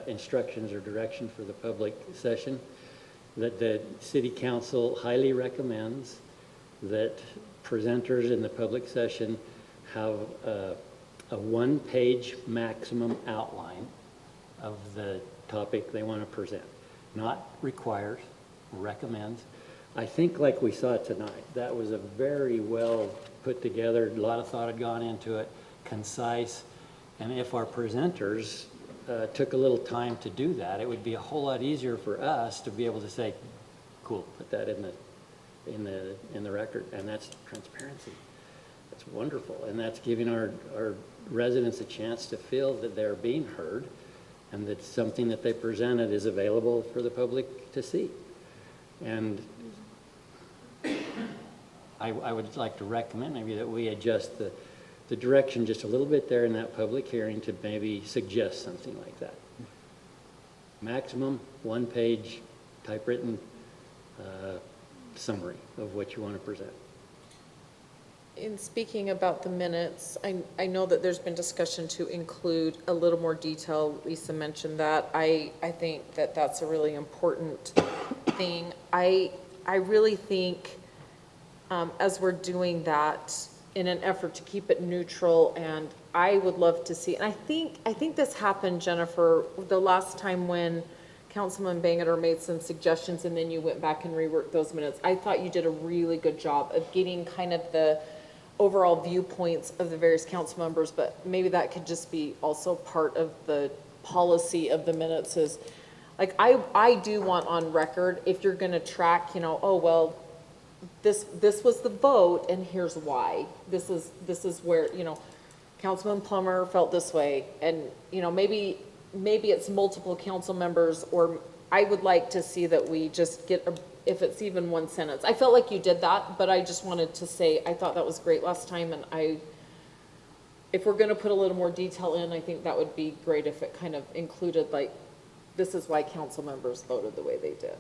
instructions or direction for the public session that the city council highly recommends that presenters in the public session have a one-page maximum outline of the topic they want to present. Not requires, recommends. I think like we saw tonight, that was a very well put together, a lot of thought had gone into it, concise. And if our presenters took a little time to do that, it would be a whole lot easier for us to be able to say, cool, put that in the record. And that's transparency. That's wonderful. And that's giving our residents a chance to feel that they're being heard and that something that they presented is available for the public to see. And I would like to recommend maybe that we adjust the direction just a little bit there in that public hearing to maybe suggest something like that. Maximum one-page typewritten summary of what you want to present. In speaking about the minutes, I know that there's been discussion to include a little more detail. Lisa mentioned that. I think that that's a really important thing. I really think as we're doing that in an effort to keep it neutral, and I would love to see, and I think this happened, Jennifer, the last time when Councilman Bangeter made some suggestions and then you went back and reworked those minutes. I thought you did a really good job of getting kind of the overall viewpoints of the various council members, but maybe that could just be also part of the policy of the minutes is, like, I do want on record, if you're gonna track, you know, oh, well, this was the vote and here's why. This is where, you know, Councilman Plummer felt this way, and, you know, maybe it's multiple council members, or I would like to see that we just get if it's even one sentence. I felt like you did that, but I just wanted to say, I thought that was great last time, and if we're gonna put a little more detail in, I think that would be great if it kind of included, like, this is why council members voted the way they did.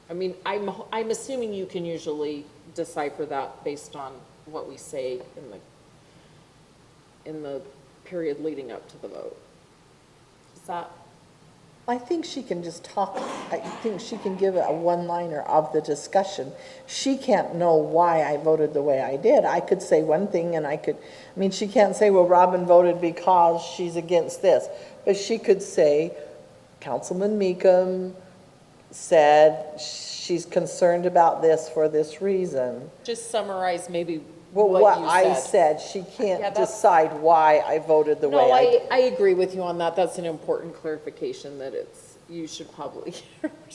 I mean, I'm assuming you can usually decipher that based on what we say in the period leading up to the vote. Is that? I think she can just talk, I think she can give a one-liner of the discussion. She can't know why I voted the way I did. I could say one thing and I mean, she can't say, well, Robin voted because she's against this. But she could say, Councilman Meekum said she's concerned about this for this reason. Just summarize maybe Well, what you I said, she can't decide why I voted the way I did. I agree with you on that. That's an important clarification that you should probably,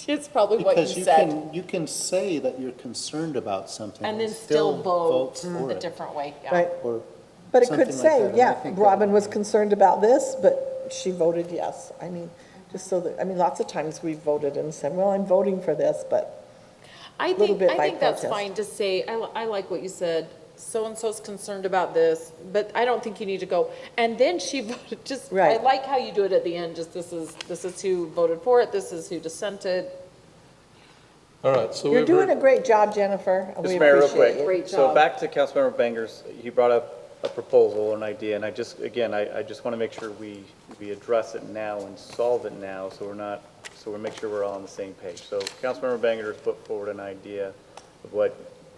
it's probably what you said. Because you can say that you're concerned about something. And then still vote for a it. different way, yeah. Right. Or But it could something like say, that, and I yeah, think that Robin would was be- concerned about this, but she voted yes. I mean, just so that, I mean, lots of times we voted and said, well, I'm voting for this, but I little bit by think that's protest. fine to say, I like what you said, so-and-so's concerned about this, but I don't think you need to go, and then she voted, just, I Right. like how you do it at the end, just this is who voted for it, this is who dissented. All right, so you're we've doing heard, a great job, Jennifer. and we Mr. Mayor, real appreciate quick. you. Great So job. back to Councilmember Banger's, he brought up a proposal or an idea, and I just want to make sure we address it now and solve it now, so we make sure we're all on the same page. So Councilmember Banger has put forward an idea of what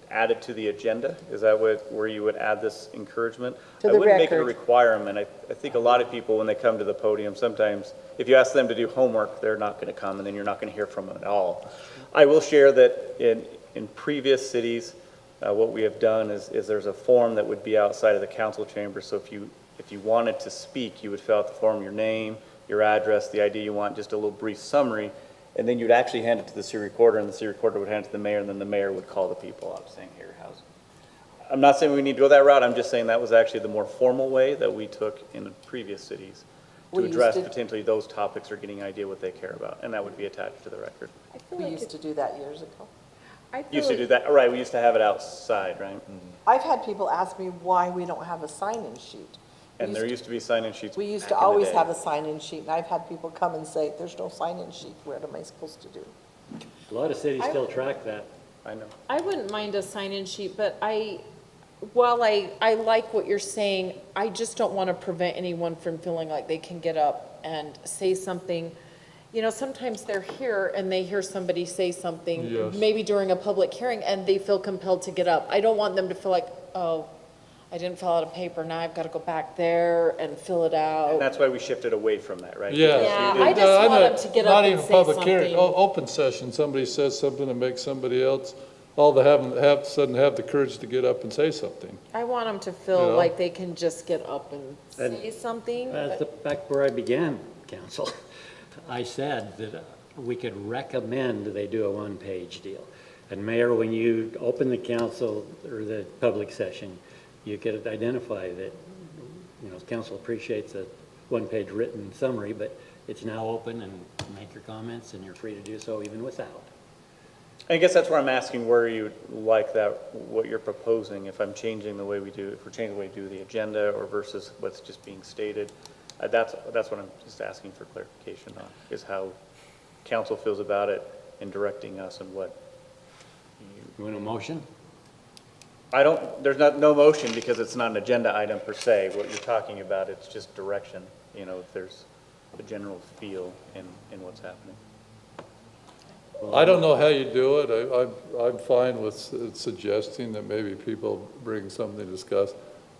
added to the agenda. Is that where you would add this encouragement? To I the wouldn't make it a record. requirement. I think a lot of people, when they come to the podium, sometimes if you ask them to do homework, they're not going to come, and then you're not going to hear from them at all. I will share that in previous cities, what we have done is there's a form that would be outside of the council chamber. So if you wanted to speak, you would fill out the form, your name, your address, the idea you want, just a little brief summary, and then you'd actually hand it to the city recorder, and the city recorder would hand it to the mayor, and then the mayor would call the people up saying, here, I'm not saying we need to go that route, I'm just saying that was actually the more formal way that we took in previous cities to We used address to- potentially those topics or getting an idea what they care about, and that would be attached to the record. We used to do that years ago. Used to do that, right, we used to have it outside, right? I've had people ask me why we don't have a sign-in sheet. And there used to be sign-in sheets We used back to in the always day. have a sign-in sheet, and I've had people come and say, there's no sign-in sheet, what am I supposed to do? A lot of cities still track that. I know. I wouldn't mind a sign-in sheet, but while I like what you're saying, I just don't want to prevent anyone from feeling like they can get up and say something. You know, sometimes they're here and they hear somebody say something, Yes. maybe during a public hearing, and they feel compelled to get up. I don't want them to feel like, oh, I didn't fill out a paper, now I've got to go back there and fill it And out. that's why we shifted away from that, right? yeah. Yeah, Because I you did- just I'm want not- them to get not up and even say public hearing, something. Open session, somebody says something that makes somebody else, all they have suddenly have the courage to get up and say something. I want them to feel You know? like they can just get up and And say something. Back where I began, council, I said that we could recommend they do a one-page deal. And Mayor, when you open the council or the public session, you could identify that, you know, council appreciates a one-page written summary, but it's now open and make your comments and you're free to do so even without. I guess that's where I'm asking where you like that, what you're proposing, if I'm changing the way we do, if we're changing the way we do the agenda or versus what's just being stated. That's what I'm just asking for clarification on, is how council feels about it and directing us and what. You want a motion? There's no motion because it's not an agenda item per se. What you're talking about, it's just direction, if there's a general feel in what's happening. I don't know how you do it. I'm fine with suggesting that maybe people bring something to discuss.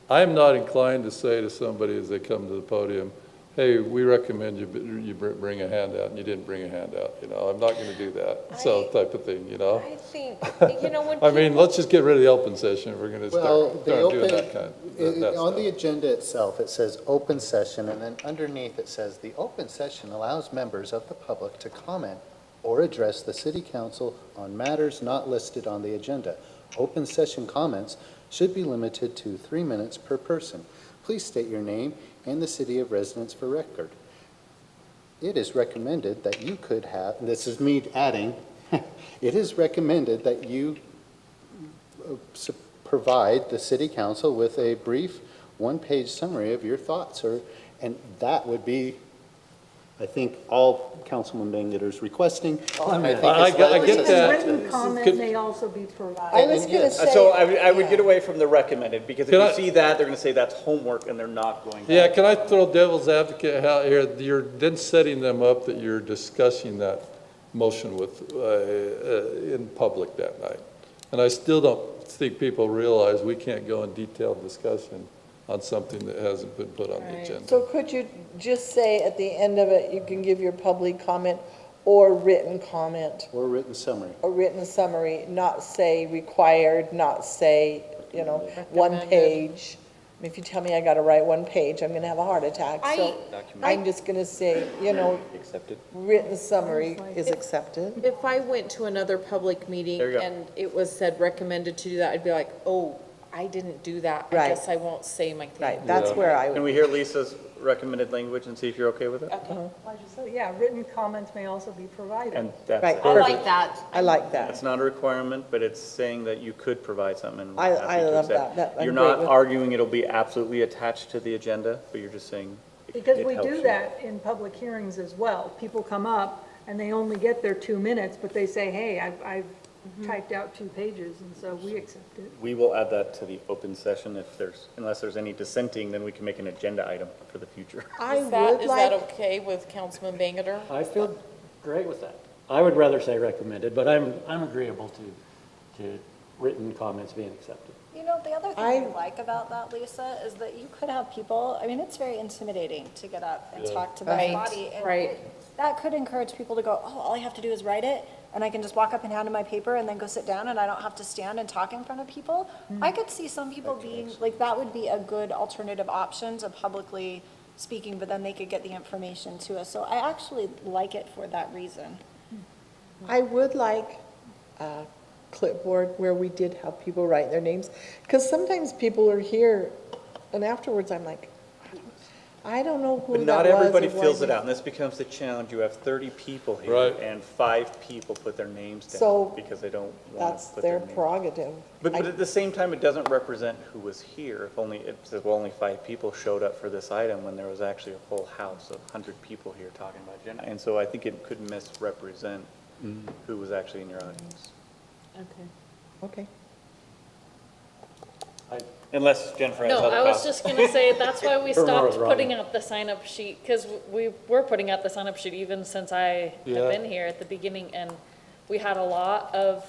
I'm not inclined to say to somebody as they come to the podium, hey, we recommend you bring a handout, and you didn't bring a handout. I'm not going to do that. Type of thing, I think, when I mean, let's just get rid of the open session if we're going to start doing that On the stuff. agenda itself, it says open session, and then underneath it says, the open session allows members of the public to comment or address the city council on matters not listed on the agenda. Open session comments should be limited to 3 minutes per person. Please state your name and the city of residence for record. It is recommended that you could have, this is me adding, it is recommended that you provide the city council with a brief one-page summary of your thoughts, and that would be, I think, all Councilman Bangerter's requesting. I get that. Written comment may also be provided. I was going to say. So I would get away from the recommended, because if Can you I- see that, they're going to say that's homework, and they're not going to. Yeah, can I throw devil's advocate out here? You're then setting them up that you're discussing that motion in public that night. And I still don't think people realize we can't go in detailed discussion on something that hasn't been put on the agenda. So could you just say at the end of it, you can give your public comment or written comment, Or written summary. or written summary, not say required, not say, one Recommended. page. I mean, if you tell me I gotta write one page, I'm gonna have a heart attack, so I'm just gonna say, Accepted. written summary is accepted. If I went to another public meeting There you go. and it was said recommended to do that, I'd be like, oh, I didn't do that. I Right. guess I won't say my thing. Right, that's where I Can would. we hear Lisa's recommended language and see if you're okay with it? Okay. Yeah, written comments may also be provided. And that's Right, it. I perfect. like that. I like that. It's not a requirement, but it's saying that you could provide something. And we're I happy to love accept. that. I'm You're great not with- arguing it'll be absolutely attached to the agenda, but you're just saying it Because we helps do you. that in public hearings as well. People come up and they only get their 2 minutes, but they say, hey, I've typed out 2 pages, and so we accept it. We will add that to the open session unless there's any dissenting, then we can make an agenda item for the future. I Is would that like, okay with Councilman Bangerter? I feel great with that. I would rather say recommended, but I'm agreeable to written comments being accepted. The other thing I like about that, Lisa, is that you could have people, it's very intimidating to get up and talk to the Right, body. And right. that could encourage people to go, oh, all I have to do is write it, and I can just walk up and hand in my paper and then go sit down, and I don't have to stand and talk in front of people. I could see some people being, that would be a good alternative option to publicly speaking, but then they could get the information to us. So I actually like it for that reason. I would like a clipboard where we did have people write their names, because sometimes people are here, and afterwards I'm like, I don't know who that But was. not everybody or why fills they- it out, and this becomes the challenge. You have 30 people here, Right. and 5 people put their names down So, because they don't want That's to put their their name. prerogative. But I- at the same time, it doesn't represent who was here. If only, it says, well, only 5 people showed up for this item when there was actually a full house of 100 people here talking about agenda. And so I think it could misrepresent who was actually in your audience. Okay. Unless Jennifer has No, other I was comments. just gonna say, that's why we Or more stopped is wrong. putting out the sign-up sheet, because we were putting out the sign-up sheet even since I Yeah. have been here at the beginning, and we had a lot of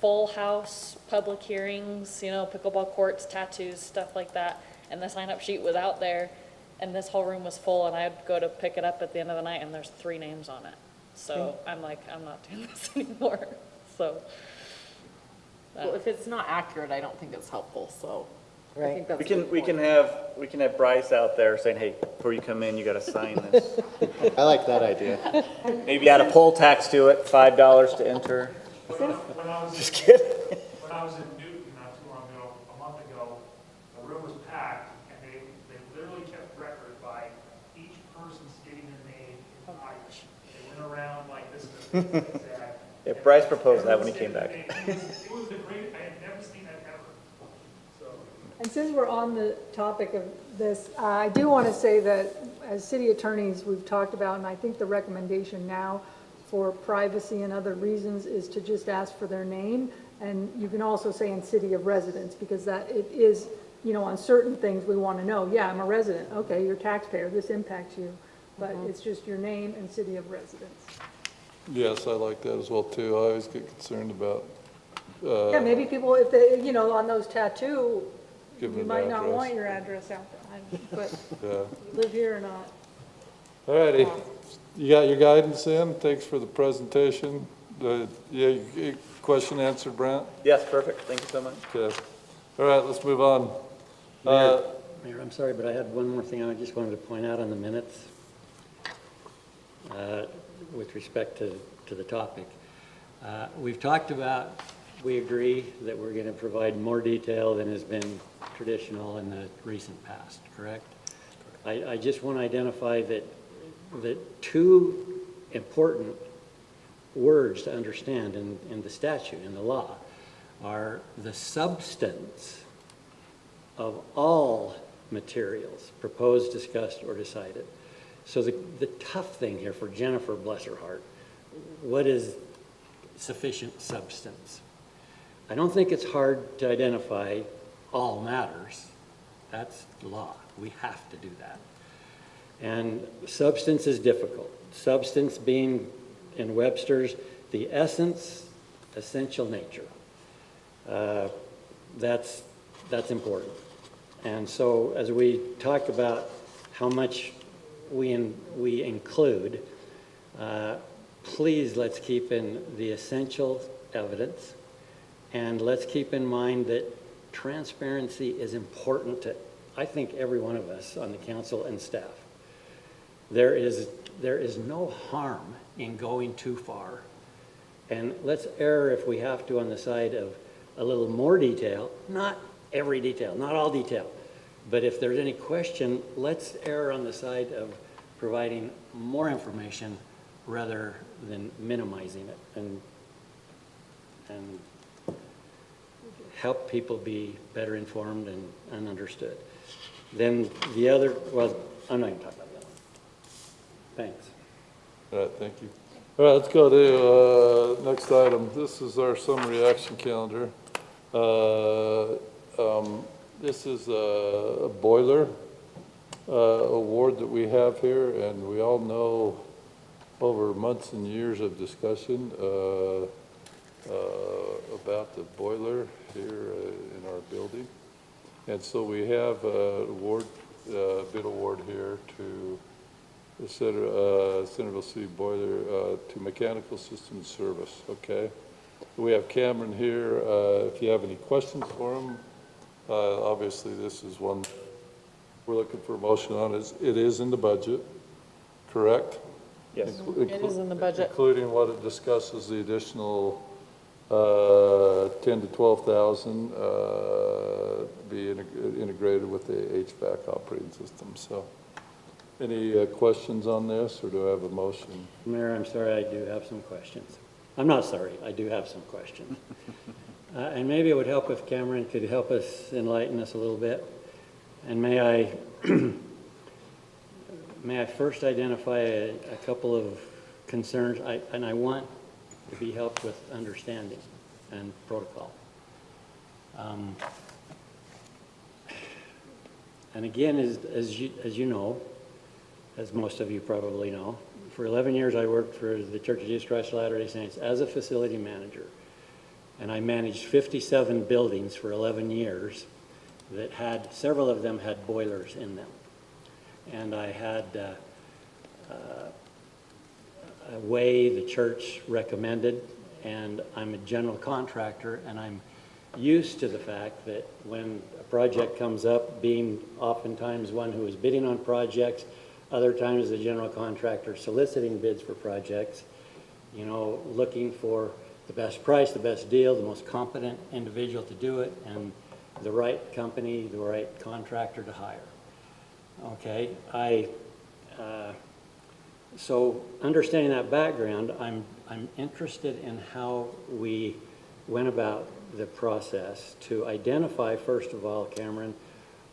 full house public hearings, pickleball courts, tattoos, stuff like that, and the sign-up sheet was out there, and this whole room was full, and I'd go to pick it up at the end of the night, and there's 3 names on it. So I'm like, I'm not doing this anymore, so. Well, if it's not accurate, I don't think it's helpful, so I Right. think that's We a good can point. we can have Bryce out there saying, hey, before you come in, you gotta sign this. I like that idea. Maybe add a poll tax to it, $5 to enter. When I was, Just kidding. when I was in Newton not too long ago, a month ago, the room was packed, and they literally kept record by each person stating their name in Irish. They went around like this, and Yeah, Bryce proposed that when he came back. It was a great, I had never seen that ever. So, And since we're on the topic of this, I do want to say that as city attorneys, we've talked about, and I think the recommendation now for privacy and other reasons is to just ask for their name. And you can also say in city of residence, because that it is, you know, on certain things we want to know, yeah, I'm a resident. Okay, you're a taxpayer, this impacts you. But it's just your name and city of residence. Yes, I like that as well, too. I always get concerned about, Yeah, maybe people, if they, you know, on those tattoo, Give you them might an not address. want your address out there, but yeah. you live here or not. All righty. You got your guidance in? Thanks for the presentation. Yeah, question answered, Brent? Yes, perfect. Thank you so much. Okay. All right, let's move on. Mayor, I'm sorry, but I had one more thing I just wanted to point out on the minutes with respect to the topic. We've talked about, we agree that we're going to provide more detail than has been traditional in the recent past, correct? I just want to identify that two important words to understand in the statute, in the law, are the substance of all materials proposed, discussed, or decided. So the tough thing here for Jennifer, bless her heart, what is sufficient substance? I don't think it's hard to identify all matters. That's law. We have to do that. And substance is difficult. Substance being, in Webster's, the essence, essential nature. That's important. And so as we talk about how much we include, please let's keep in the essential evidence, and let's keep in mind that transparency is important to, I think, every one of us on the council and staff. There is no harm in going too far. And let's err if we have to on the side of a little more detail, not every detail, not all detail. But if there's any question, let's err on the side of providing more information rather than minimizing it, and help people be better informed and understood. Then the other, well, I'm not going to talk about that one. Thanks. All right, thank you. All right, let's go to next item. This is our summary action calendar. This is a boiler award that we have here, and we all know over months and years of discussion about the boiler here in our building. And so we have a bid award here to the Centerville City Boiler to Mechanical Systems Service, okay? We have Cameron here. If you have any questions for him, obviously this is one we're looking for a motion on. It is in the budget, correct? Yes. It is in the budget. Including what it discusses, the additional 10 to 12,000 be integrated with the HVAC operating system. So any questions on this, or do I have a motion? Mayor, I'm sorry, I do have some questions. I'm not sorry, I do have some questions. And maybe it would help if Cameron could help us, enlighten us a little bit. And may I first identify a couple of concerns, and I want to be helped with understanding and protocol. And again, as you know, as most of you probably know, for 11 years I worked for the Church of Jesus Christ of Latter-day Saints as a facility manager. And I managed 57 buildings for 11 years that had, several of them had boilers in them. And I had a way the church recommended, and I'm a general contractor, and I'm used to the fact that when a project comes up, being oftentimes one who is bidding on projects, other times the general contractor soliciting bids for projects, you know, looking for the best price, the best deal, the most competent individual to do it, and the right company, the right contractor to hire. Okay, So understanding that background, I'm interested in how we went about the process to identify, first of all, Cameron,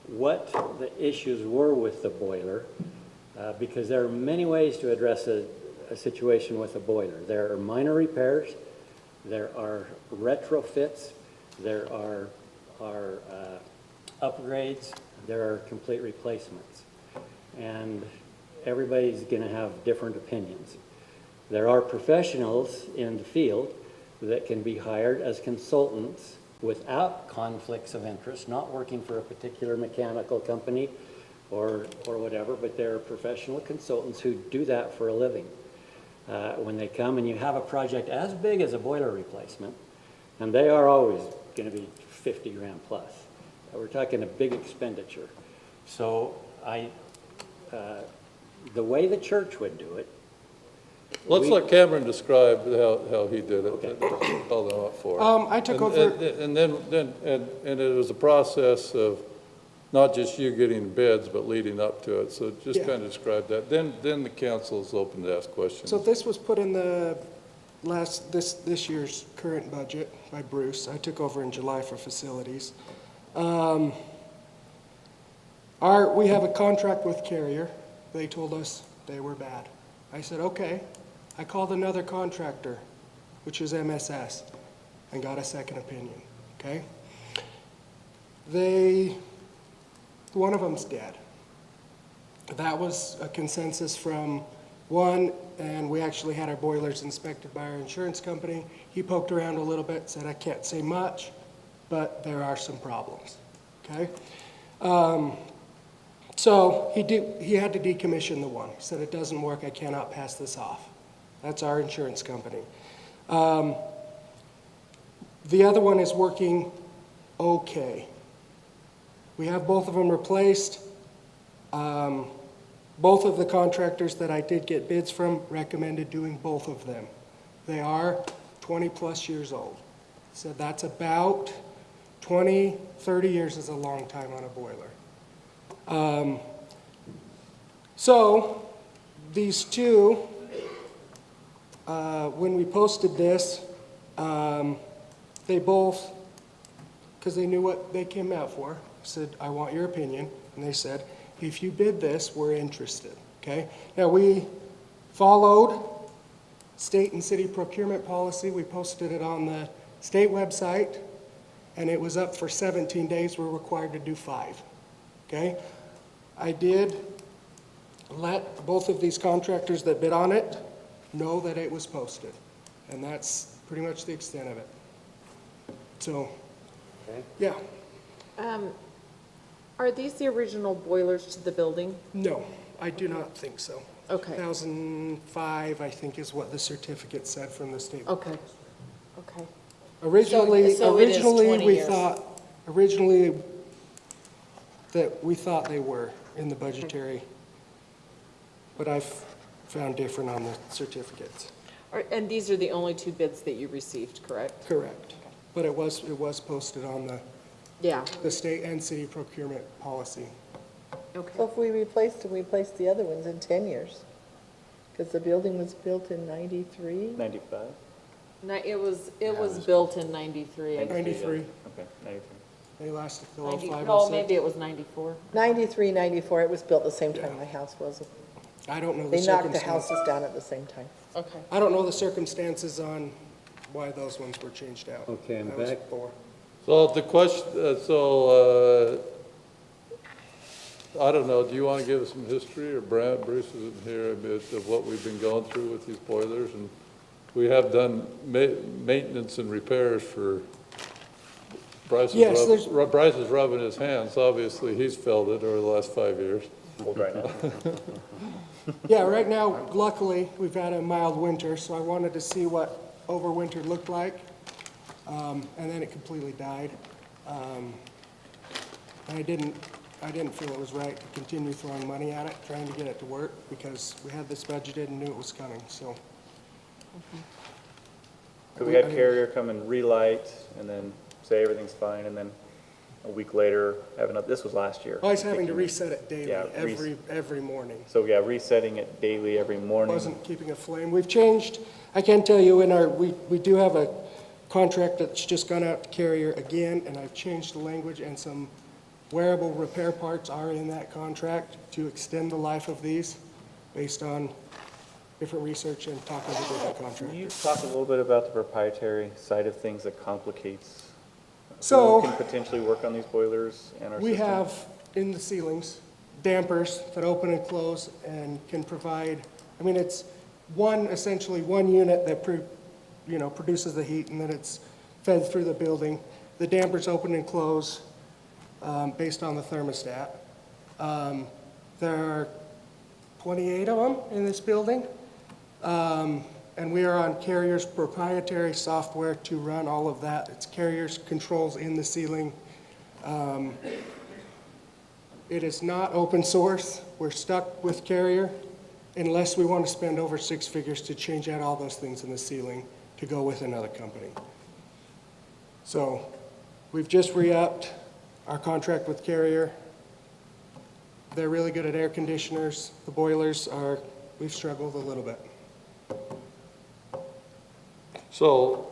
what the issues were with the boiler, because there are many ways to address a situation with a boiler. There are minor repairs, there are retrofits, there are upgrades, there are complete replacements. And everybody's going to have different opinions. There are professionals in the field that can be hired as consultants without conflicts of interest, not working for a particular mechanical company or whatever, but there are professional consultants who do that for a living. When they come and you have a project as big as a boiler replacement, and they are always going to be 50 grand plus. We're talking a big expenditure. So the way the church would do it. Let's let Cameron describe how he did it. Okay. Call them up for it. I took over. And it was a process of not just you getting bids, but leading up to it. So just kind of describe that. Then the council is open to ask questions. So this was put in the this year's current budget by Bruce. I took over in July for facilities. We have a contract with Carrier. They told us they were bad. I said, okay. I called another contractor, which is MSS, and got a second opinion, okay? One of them's dead. That was a consensus from one, and we actually had our boilers inspected by our insurance company. He poked around a little bit, said, I can't say much, but there are some problems, okay? So he had to decommission the one. He said, it doesn't work, I cannot pass this off. That's our insurance company. The other one is working okay. We have both of them replaced. Both of the contractors that I did get bids from recommended doing both of them. They are 20 plus years old. So that's about 20, 30 years is a long time on a boiler. So these two, when we posted this, they both, because they knew what they came out for, said, I want your opinion. And they said, if you bid this, we're interested, okay? Now we followed state and city procurement policy. We posted it on the state website, and it was up for 17 days. We're required to do 5, okay? I did let both of these contractors that bid on it know that it was posted, and that's pretty much the extent of it. So, okay. Yeah. Are these the original boilers to the building? No, I do not think so. Okay. 2005, I think, is what the certificate said from the state. Okay. Okay. Originally, it is 20 we years. thought we thought they were in the budgetary, but I've found different on the certificates. And these are the only 2 bids that you received, correct? Correct. But it was posted on the state and city procurement policy. Okay. So if we replaced them, we replaced the other ones in 10 years? Because the building was built in 93? 95? It was built in 93. I think. 93. Okay, 93. They lasted till 90 05, No, 06. maybe it was 94. 93, 94, it was built the same time my house was. I don't know the They knocked the circumstances. houses down at the same time. Okay. I don't know the circumstances on why those ones were changed out. Okay, I'm That was back. for- So the question, I don't know, do you want to give us some history, or Bruce isn't here, a bit of what we've been going through with these boilers? And we have done maintenance and repairs for Bryce is rubbing his hands. Obviously, he's felt it over the last 5 years. Cold right now. Yeah, right now, luckily, we've had a mild winter, so I wanted to see what overwinter looked like. And then it completely died. And I didn't feel it was right to continue throwing money at it, trying to get it to work, because we had this budgeted and knew it was coming, so. So we had Carrier come and relight and then say everything's fine, and then a week later, have another, this was last year. Always having to reset it daily, Yeah, res- every This was last year. Always having to reset it daily, Yeah, every morning. So yeah, resetting it daily every morning. Wasn't keeping a flame. We've changed, I can tell you, we do have a contract that's just gone out to Carrier again, and I've changed the language, and some wearable repair parts are in that contract to extend the life of these based on different research and talking to different Can contractors. you talk a little bit about the proprietary side of things that complicates? So- Who can potentially work on these boilers and our We system? have in the ceilings dampers that open and close and can provide, I mean, it's essentially one unit that produces the heat, and then it's fed through the building. The dampers open and close based on the thermostat. There are 28 of them in this building. And we are on Carrier's proprietary software to run all of that. It's Carrier's controls in the ceiling. It is not open source. We're stuck with Carrier unless we want to spend over 6 figures to change out all those things in the ceiling to go with another company. So we've just re-upped our contract with Carrier. They're really good at air conditioners. The boilers we've struggled a little bit. So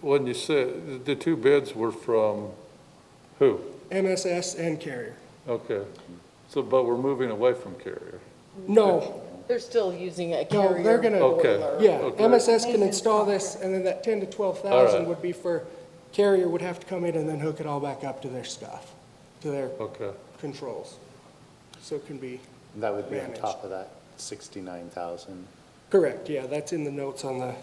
when you said the two bids were from who? MSS and Carrier. Okay. So, but we're moving away from Carrier. No, They're still using a no, Carrier they're gonna, Okay. yeah, Okay. MSS can install this, and then that 10 to 12,000 right. would be for, Carrier would have to come in and then hook it all back up to their stuff, to their Okay. controls. So it can be That would be on managed. top of that 69,000. Correct, yeah, that's in the notes on the,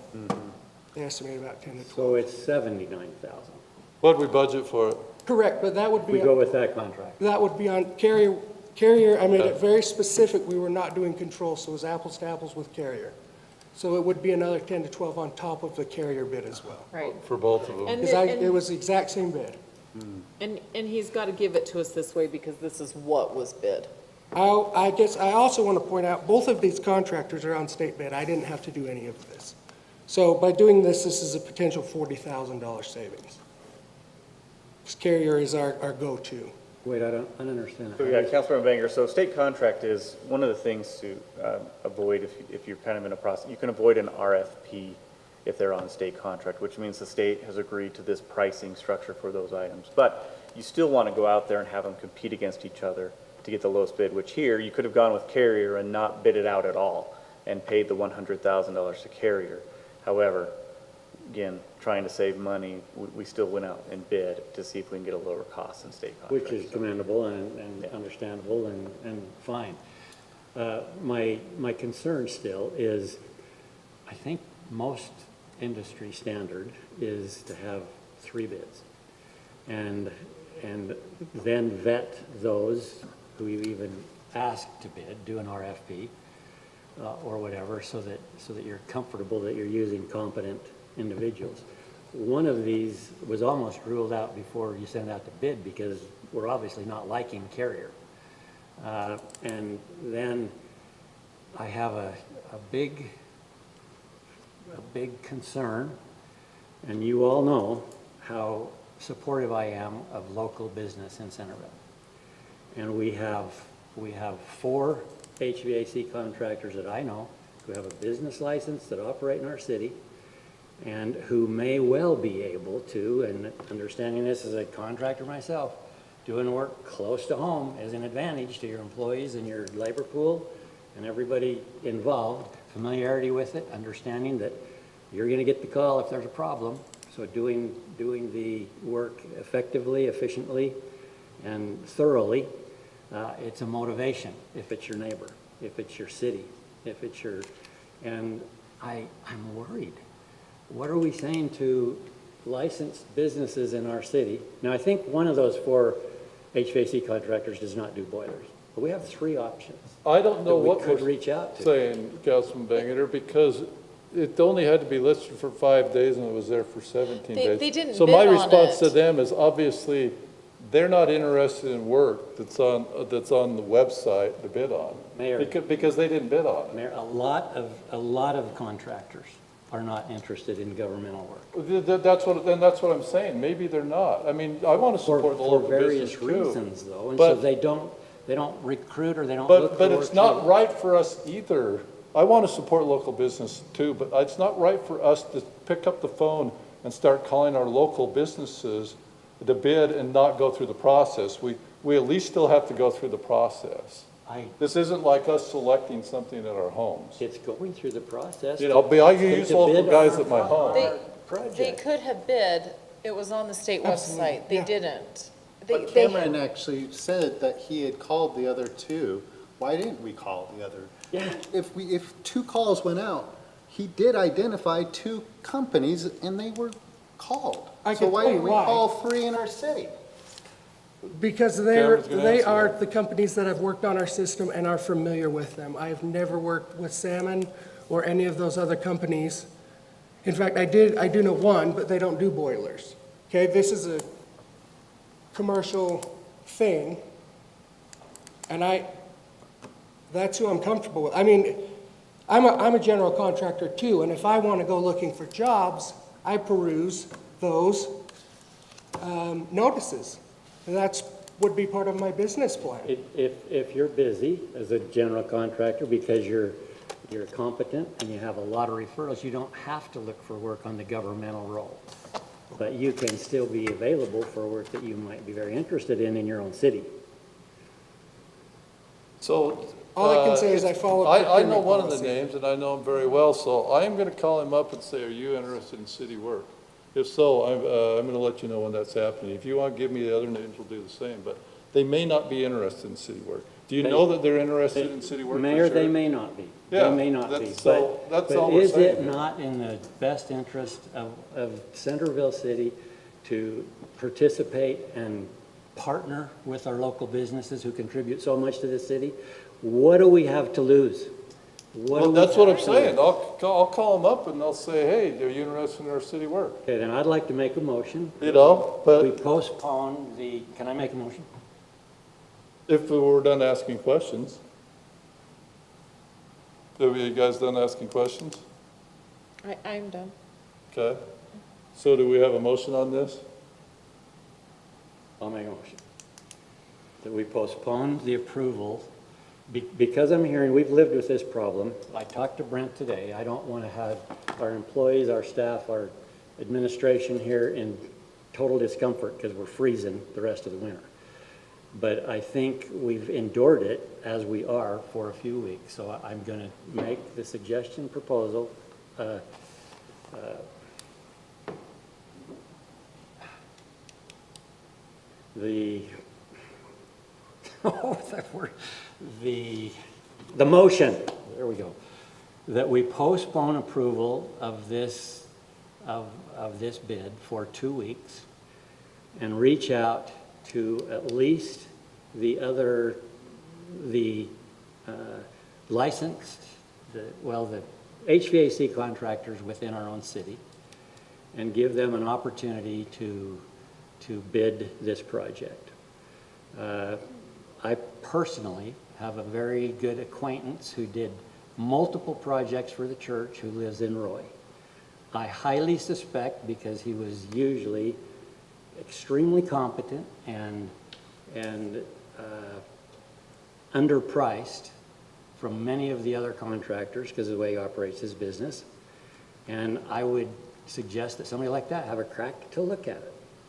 they estimate about 10 to 12. So it's 79,000. What'd we budget for it? Correct, but that would We be, go with that contract. that would be on Carrier, I made it very specific, we were not doing control, so it was apples to apples with Carrier. So it would be another 10 to 12 on top of the Carrier bid as well. Right. For both of them? And Because the- it was the exact same bid. And he's got to give it to us this way because this is what was bid. I guess I also want to point out, both of these contractors are on state bid. I didn't have to do any of this. So by doing this, this is a potential $40,000 savings. Because Carrier is our go-to. Wait, I don't understand. So yeah, Councilmember Banger, so state contract is one of the things to avoid if you're kind of in a process. You can avoid an RFP if they're on state contract, which means the state has agreed to this pricing structure for those items. But you still want to go out there and have them compete against each other to get the lowest bid, which here, you could have gone with Carrier and not bid it out at all and paid the $100,000 to Carrier. However, again, trying to save money, we still went out and bid to see if we can get a lower cost in state contract. Which is commendable and understandable and fine. My concern still is, I think most industry standard is to have 3 bids. And then vet those who you even ask to bid, do an RFP or whatever, so that you're comfortable that you're using competent individuals. One of these was almost ruled out before you sent out the bid because we're obviously not liking Carrier. And then I have a big concern, and you all know how supportive I am of local business in Centerville. And we have 4 HVAC contractors that I know who have a business license that operate in our city and who may well be able to, and understanding this as a contractor myself, doing work close to home is an advantage to your employees and your labor pool and everybody involved. Familiarity with it, understanding that you're going to get the call if there's a problem. So doing the work effectively, efficiently, and thoroughly, it's a motivation if it's your neighbor, if it's your city, if it's your, and I'm worried. What are we saying to licensed businesses in our city? Now, I think one of those 4 HVAC contractors does not do boilers, but we have 3 options. I don't know that we what could we're reach out to. saying, Councilman Banger, because it only had to be listed for 5 days and it was there for 17 days. They didn't So bid my on response it. to them is obviously, they're not interested in work that's on the website to bid on. Mayor. Because they didn't bid on it. Mayor, a lot of contractors are not interested in governmental work. That's what I'm saying. Maybe they're not. I mean, I want to support the local business too. For various reasons, though, and so But- they don't recruit or they don't look for But work. it's not right for us either. I want to support local business too, but it's not right for us to pick up the phone and start calling our local businesses to bid and not go through the process. We at least still have to go through the process. This isn't like us selecting something at our homes. It's going through the process. You know, but I use to local bid guys on at my home. They could have bid, it was on the state website, they didn't. But Cameron actually said that he had called the other two. Why didn't we call the other? Yeah. If two calls went out, he did identify two companies and they were called. I So can why tell you didn't we why. call three in our city? Because Cameron's gonna they answer are that. the companies that have worked on our system and are familiar with them. I have never worked with Salmon or any of those other companies. In fact, I do know one, but they don't do boilers. Okay, this is a commercial thing, and that's who I'm comfortable with. I mean, I'm a general contractor too, and if I want to go looking for jobs, I peruse those notices. And that's, would be part of my business plan. If you're busy as a general contractor because you're competent and you have a lot of referrals, you don't have to look for work on the governmental role. But you can still be available for work that you might be very interested in your own city. So. All I can say is I follow I know procurement one of the policy. names and I know him very well, so I am going to call him up and say, are you interested in city work? If so, I'm going to let you know when that's happening. If you want to give me the other names, we'll do the same, but they may not be interested in city work. Do you know that they're interested in city work? for Mayor, they sure? may not be. Yeah, They may not be. that's all But we're is it saying. not in the best interest of Centerville City to participate and partner with our local businesses who contribute so much to the city? What do we have to lose? Well, that's what I'm saying. I'll call them up and they'll say, hey, are you interested in our city work? Okay, then I'd like to make a motion. You know, We but postpone can I make a motion? if we were done asking questions. Are you guys done asking questions? I'm done. Okay. So do we have a motion on this? I'll make a motion. That we postpone the approval, because I'm hearing, we've lived with this problem. I talked to Brent today. I don't want to have our employees, our staff, our administration here in total discomfort because we're freezing the rest of the winter. But I think we've endured it as we are for a few weeks. So I'm going to make the suggestion proposal. The motion, there we go, that we postpone approval of this bid for 2 weeks and reach out to at least the licensed, the HVAC contractors within our own city and give them an opportunity to bid this project. I personally have a very good acquaintance who did multiple projects for the church who lives in Roy. I highly suspect, because he was usually extremely competent and underpriced from many of the other contractors because of the way he operates his business. And I would suggest that somebody like that have a crack to look at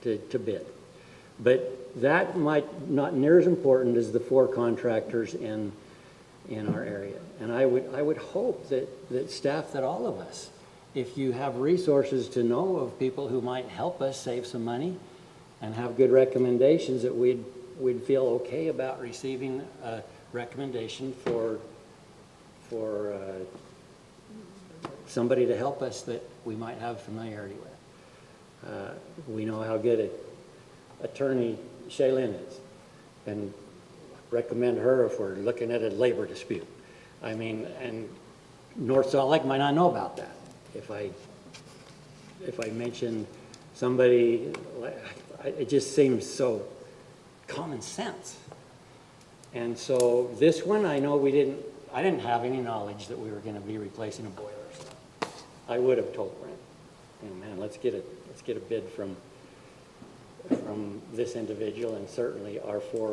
it, to bid. But that might not near as important as the 4 contractors in our area. And I would hope that staff, that all of us, if you have resources to know of people who might help us save some money and have good recommendations, that we'd feel okay about receiving a recommendation for somebody to help us that we might have familiarity with. We know how good Attorney Shaylin is, and recommend her if we're looking at a labor dispute. I mean, and North Salt Lake might not know about that. If I mention somebody, it just seems so common sense. And so this one, I know I didn't have any knowledge that we were going to be replacing a boiler. I would have told Brent, man, let's get a bid from this individual and certainly our four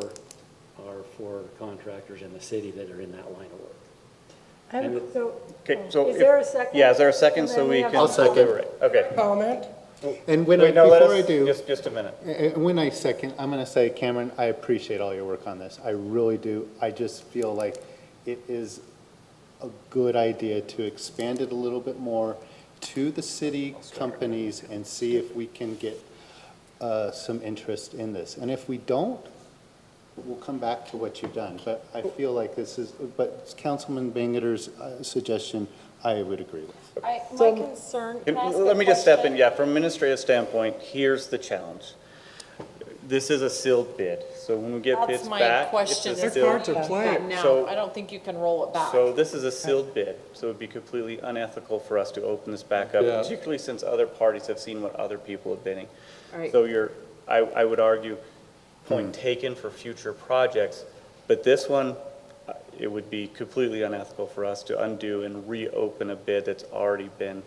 contractors in the city that are in that line of work. Okay, so Is there a second? Yeah, is there a second And so then we have can I'll second. deliberate? Okay. Comment? And when Wait, no, let before us- I do, Just a minute. and when I second, I'm going to say, Cameron, I appreciate all your work on this. I really do. I just feel like it is a good idea to expand it a little bit more to the city companies and see if we can get some interest in this. And if we don't, we'll come back to what you've done. But I feel like this is, but Councilman Bangerter's suggestion, I would agree with. My concern, can I ask a Let me just step in, question? yeah, from an administrative standpoint, here's the challenge. This is a sealed bid, so when we get bids That's my back, it's question. a is sealed. hard to play. Now, So- I don't think you can roll it back. So this is a sealed bid, so it'd be completely unethical for us to open this back up, Yeah. particularly since other parties have seen what other people are bidding. Right. So I would argue, point taken for future projects, but this one, it would be completely unethical for us to undo and reopen a bid that's already been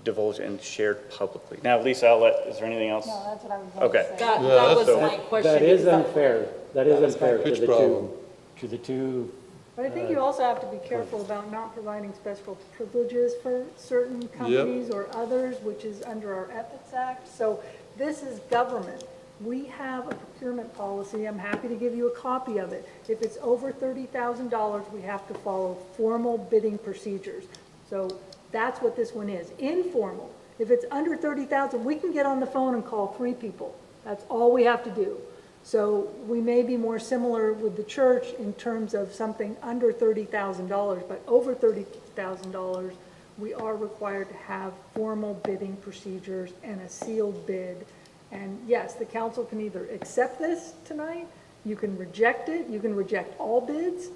divulged and shared publicly. Now, Lisa, is there anything else? No, that's what I was going to Okay. say. That Yeah, was so- my question. That is because unfair. That is unfair Which problem? to the two. But I think you also have to be careful about not providing special privileges for certain companies or others, which is under our Ethics Act. So this is government. We have a procurement policy. I'm happy to give you a copy of it. If it's over $30,000, we have to follow formal bidding procedures. So that's what this one is, informal. If it's under 30,000, we can get on the phone and call 3 people. That's all we have to do. So we may be more similar with the church in terms of something under $30,000, but over $30,000, we are required to have formal bidding procedures and a sealed bid. And yes, the council can either accept this tonight, you can reject it, you can reject all bids,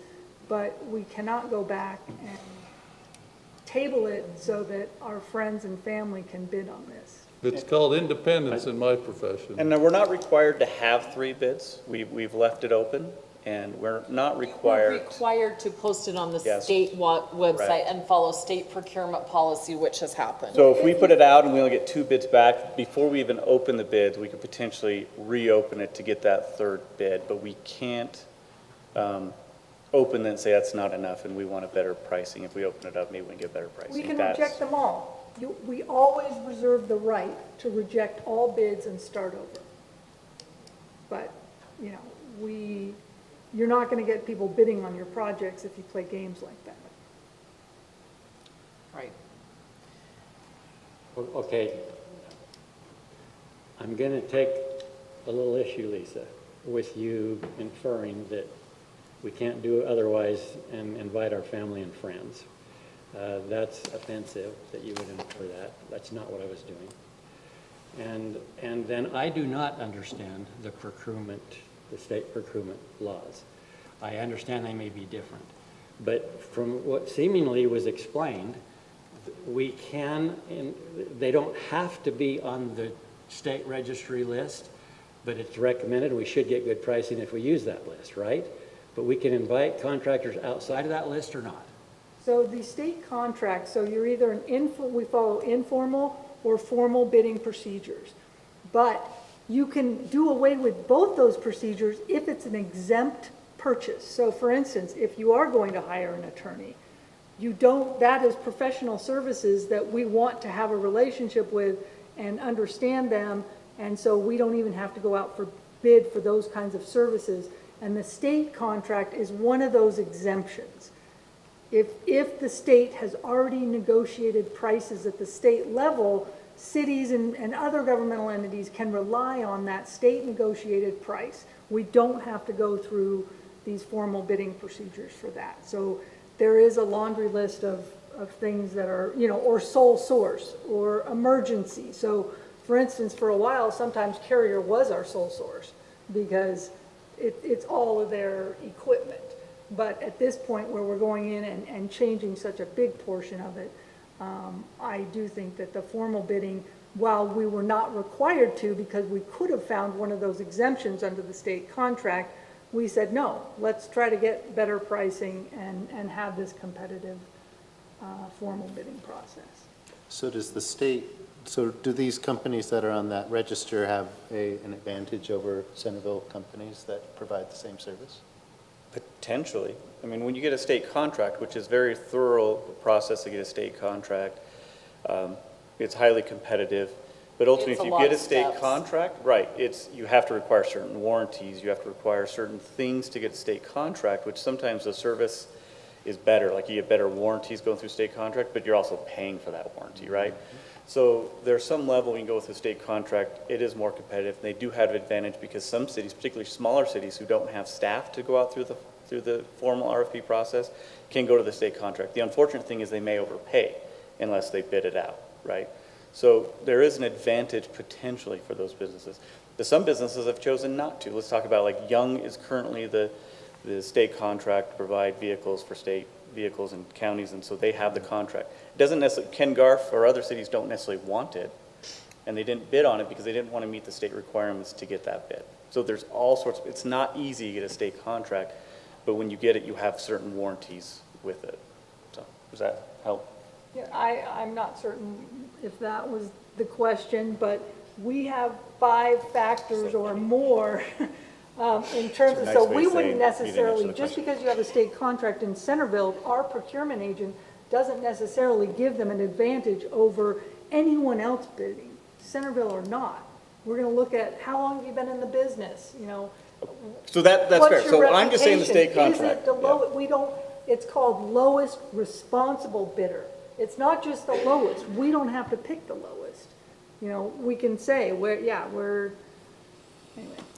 but we cannot go back and table it so that our friends and family can bid on this. It's called independence in my profession. And we're not required to have 3 bids. We've left it open, and we're not We're required. required to post it on the Yes. state website Right. and follow state procurement policy, which has happened. So if we put it out and we only get 2 bids back, before we even open the bids, we could potentially reopen it to get that 3rd bid, but we can't open it and say that's not enough and we want a better pricing. If we open it up, maybe we can get better pricing. We can That's- reject them all. We always reserve the right to reject all bids and start over. But, you know, you're not going to get people bidding on your projects if you play games like that. Right. Okay. I'm going to take a little issue, Lisa, with you inferring that we can't do otherwise and invite our family and friends. That's offensive that you would infer that. That's not what I was doing. And then I do not understand the state procurement laws. I understand they may be different. But from what seemingly was explained, we can, they don't have to be on the state registry list, but it's recommended we should get good pricing if we use that list, right? But we can invite contractors outside of that list or not. So the state contract, so you're either we follow informal or formal bidding procedures. But you can do away with both those procedures if it's an exempt purchase. So for instance, if you are going to hire an attorney, that is professional services that we want to have a relationship with and understand them, and so we don't even have to go out for bid for those kinds of services. And the state contract is one of those exemptions. If the state has already negotiated prices at the state level, cities and other governmental entities can rely on that state negotiated price. We don't have to go through these formal bidding procedures for that. So there is a laundry list of things that are, or sole source or emergency. So for instance, for a while, sometimes Carrier was our sole source because it's all of their equipment. But at this point where we're going in and changing such a big portion of it, I do think that the formal bidding, while we were not required to because we could have found one of those exemptions under the state contract, we said, no, let's try to get better pricing and have this competitive formal bidding process. So does the state, so do these companies that are on that register have an advantage over Centerville companies that provide the same service? Potentially. I mean, when you get a state contract, which is very thorough process to get a state contract, it's highly competitive. But ultimately, It's if a you lot get a of state steps. contract, right, you have to require certain warranties, you have to require certain things to get a state contract, which sometimes the service is better, like you get better warranties going through state contract, but you're also paying for that warranty, right? So there's some level you can go with a state contract, it is more competitive. They do have an advantage because some cities, particularly smaller cities who don't have staff to go out through the formal RFP process, can go to the state contract. The unfortunate thing is they may overpay unless they bid it out, right? So there is an advantage potentially for those businesses. But some businesses have chosen not to. Let's talk about, like, Young is currently the state contract to provide vehicles for state vehicles and counties, and so they have the contract. It doesn't necessarily, Ken Garf or other cities don't necessarily want it, and they didn't bid on it because they didn't want to meet the state requirements to get that bid. So there's all sorts of, it's not easy to get a state contract, but when you get it, you have certain warranties with it. So does that help? Yeah, I'm not certain if that was the question, but we have 5 factors or more in terms of, Nice so way we of saying wouldn't you didn't answer necessarily, the just question. because you have a state contract in Centerville, our procurement agent doesn't necessarily give them an advantage over anyone else bidding, Centerville or not. We're gonna look at how long have you been in the business, you know? So that's What's fair. your So I'm just saying the state reputation? contract. Is it the low, we don't, it's called lowest responsible bidder. It's not just the lowest. We don't have to pick the lowest. You know, we can say, anyway.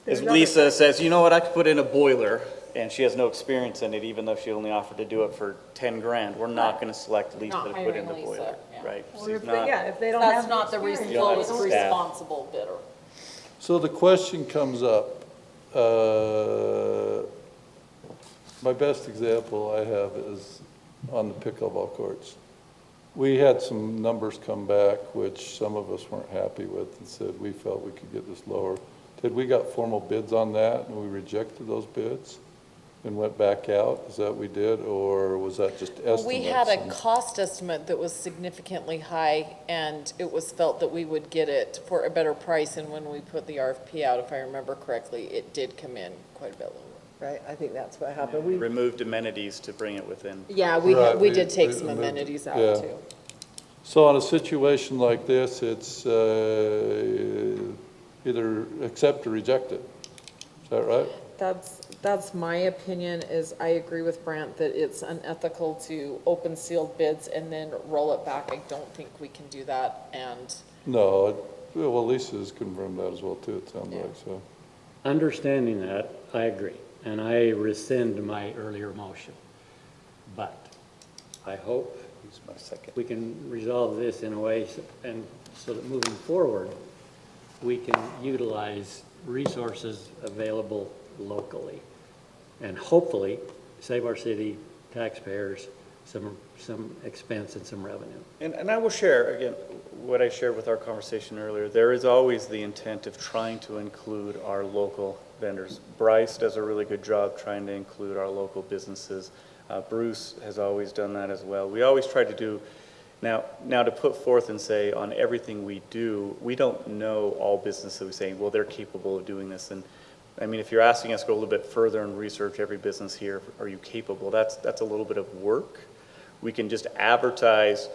As there's other Lisa says, you know what, I could put in a boiler, and she has no experience in it, even though she only offered to do it for 10 grand. We're not gonna select Lisa Not to put in hiring the Lisa, boiler, yeah. right? Or She's if they, not, yeah, if they don't have That's not the experience, You don't have lowest staff. responsible bidder. So the question comes up, my best example I have is on the pickleball courts. We had some numbers come back, which some of us weren't happy with, and said we felt we could get this lower. Did we got formal bids on that, and we rejected those bids and went back out? Is that what we did, or was that just estimates? We had a and- cost estimate that was significantly high, and it was felt that we would get it for a better price, and when we put the RFP out, if I remember correctly, it did come in quite a bit lower. Right, I think that's what happened. We, removed amenities to bring it within. Yeah, Right, we did take some removed- amenities yeah. out too. So on a situation like this, it's either accept or reject it. Is that right? That's my opinion, is I agree with Brant that it's unethical to open sealed bids and then roll it back. I don't think we can do that, and No, well, Lisa's confirmed that as well too, it sounds like, so. Understanding that, I agree, and I rescind my earlier motion. But I hope Use my second. we can resolve this in a way so that moving forward, we can utilize resources available locally and hopefully save our city taxpayers some expense and some revenue. And I will share, again, what I shared with our conversation earlier. There is always the intent of trying to include our local vendors. Bryce does a really good job trying to include our local businesses. Bruce has always done that as well. We always try to do, now to put forth and say on everything we do, we don't know all businesses. We say, well, they're capable of doing this. And I mean, if you're asking us to go a little bit further and research every business here, are you capable? That's a little bit of work. We can just advertise.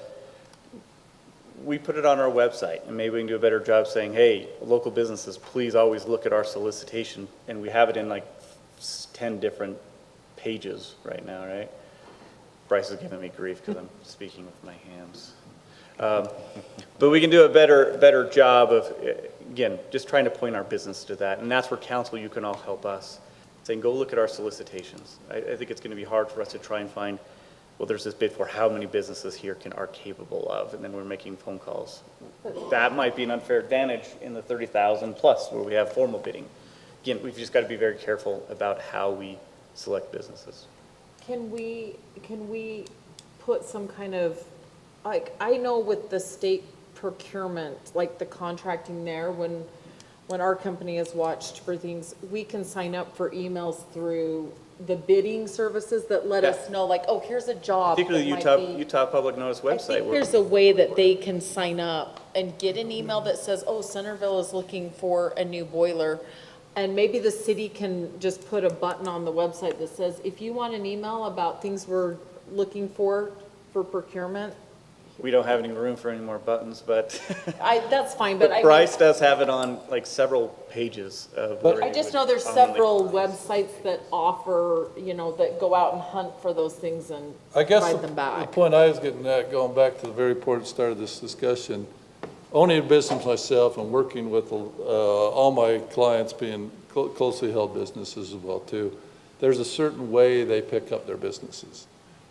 We put it on our website, and maybe we can do a better job saying, hey, local businesses, please always look at our solicitation. And we have it in like 10 different pages right now, right? Bryce is giving me grief because I'm speaking with my hands. But we can do a better job of, again, just trying to point our business to that. And that's where council, you can all help us. Saying, go look at our solicitations. I think it's going to be hard for us to try and find, well, there's this bid for how many businesses here are capable of, and then we're making phone calls. That might be an unfair advantage in the 30,000 plus where we have formal bidding. Again, we've just got to be very careful about how we select businesses. Can we put some kind of, like, I know with the state procurement, like the contracting there, when our company has watched for things, we can sign up for emails through the bidding services that let us know, like, oh, here's a job. Particularly that might be- Utah Public Notice I website. think where- there's a way that they can sign up and get an email that says, oh, Centerville is looking for a new boiler. And maybe the city can just put a button on the website that says, if you want an email about things we're looking for procurement, We don't have any room for any more buttons, but that's fine, but I mean, Bryce does have it on like several pages of. where I he just would know there's commonly- several websites that offer, that go out and hunt for those things and I guess provide them the back. point I was getting at, going back to the very important start of this discussion, owning a business myself and working with all my clients being closely held businesses as well too, there's a certain way they pick up their businesses.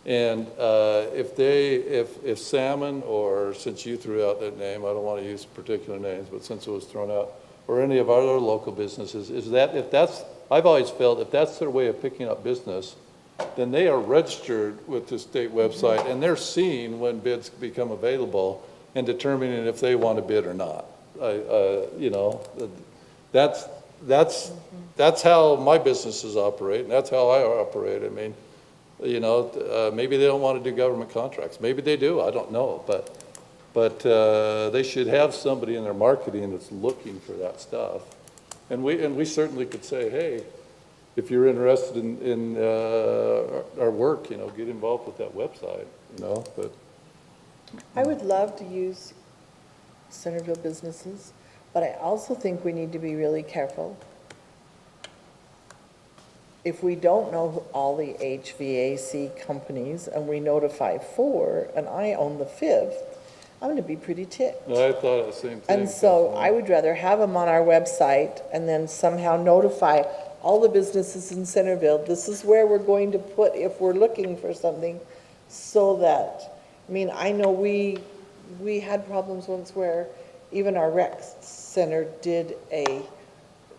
And if Salmon, or since you threw out that name, I don't want to use particular names, but since it was thrown out, or any of our other local businesses, is that if that's, I've always felt if that's their way of picking up business, then they are registered with the state website and they're seeing when bids become available and determining if they want to bid or not. That's how my businesses operate, and that's how I operate. I mean, maybe they don't want to do government contracts. Maybe they do, I don't know. But they should have somebody in their marketing that's looking for that stuff. And we certainly could say, hey, if you're interested in our work, get involved with that website, but. I would love to use Centerville businesses, but I also think we need to be really careful. If we don't know all the HVAC companies and we notify 4 and I own the 5th, I'm going to be pretty ticked. I thought the same thing. And so I would rather have them on our website and then somehow notify all the businesses in Centerville, this is where we're going to put if we're looking for something, so that, I know we had problems once where even our rec center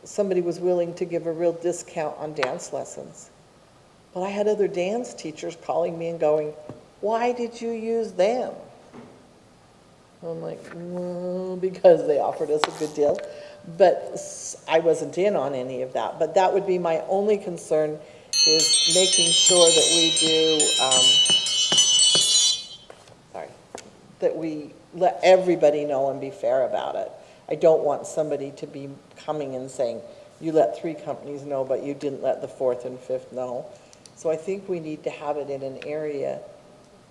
somebody was willing to give a real discount on dance lessons. But I had other dance teachers calling me and going, why did you use them? I'm like, well, because they offered us a good deal. But I wasn't in on any of that. But that would be my only concern, is making sure that we do, that we let everybody know and be fair about it. I don't want somebody to be coming and saying, you let 3 companies know, but you didn't let the 4th and 5th know. So I think we need to have it in an area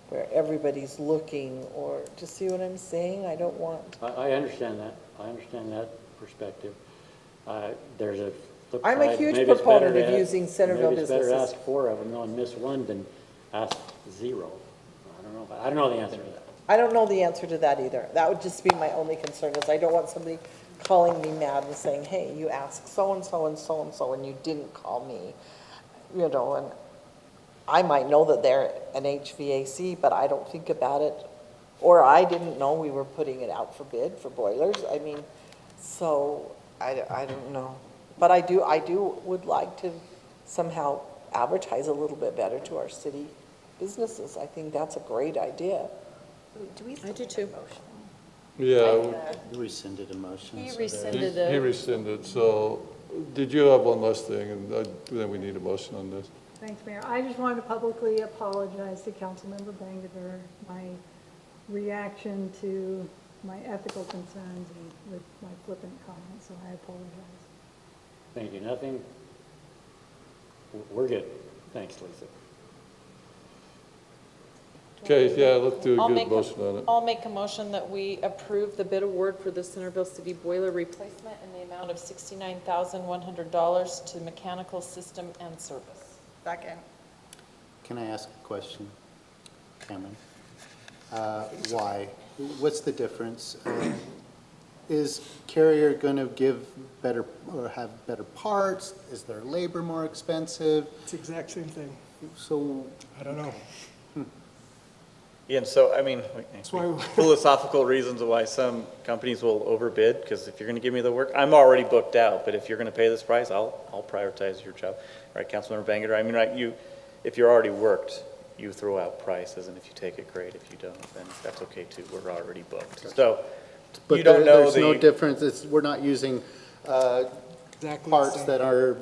where everybody's looking, or, do you see what I'm saying? I don't want. I understand that. I understand that perspective. There's a flip I'm a side. huge Maybe it's proponent better of to using Centerville Maybe it's better to businesses. ask 4 of them, and miss one, than ask 0. I don't know the answer to that. I don't know the answer to that either. That would just be my only concern, is I don't want somebody calling me mad and saying, hey, you asked so-and-so and so-and-so and you didn't call me, and I might know that they're an HVAC, but I don't think about it. Or I didn't know we were putting it out for bid for boilers. So I don't know. But I would like to somehow advertise a little bit better to our city businesses. I think that's a great idea. I do too. Yeah, We rescinded a motion. He so rescinded he it. rescinded, so did you have one last thing, and then we need a motion on this? Thanks, Mayor. I just wanted to publicly apologize to Councilmember Bangader, my reaction to my ethical concerns and with my flippant comments, so I apologize. Thank you. Nothing? We're good. Thanks, Lisa. Okay, yeah, let's do a I'll good make motion on it. I'll make a motion that we approve the bid award for the Centerville City boiler replacement in the amount of $69,100 to Mechanical System and Service. Second. Can I ask a question, Cameron? Why? What's the difference? Is Carrier going to give better, or have better parts? Is their labor more expensive? It's the exact same thing. So, I don't know. Yeah, and so, why- philosophical reasons why some companies will overbid, because if you're gonna give me the work, I'm already booked out, but if you're gonna pay this price, I'll prioritize your job. Right, Councilmember Bangader, if you're already worked, you throw out prices, and if you take it, great. If you don't, then that's okay too. We're already booked. So, but you don't know there's no difference. We're not using Exactly the parts same. that are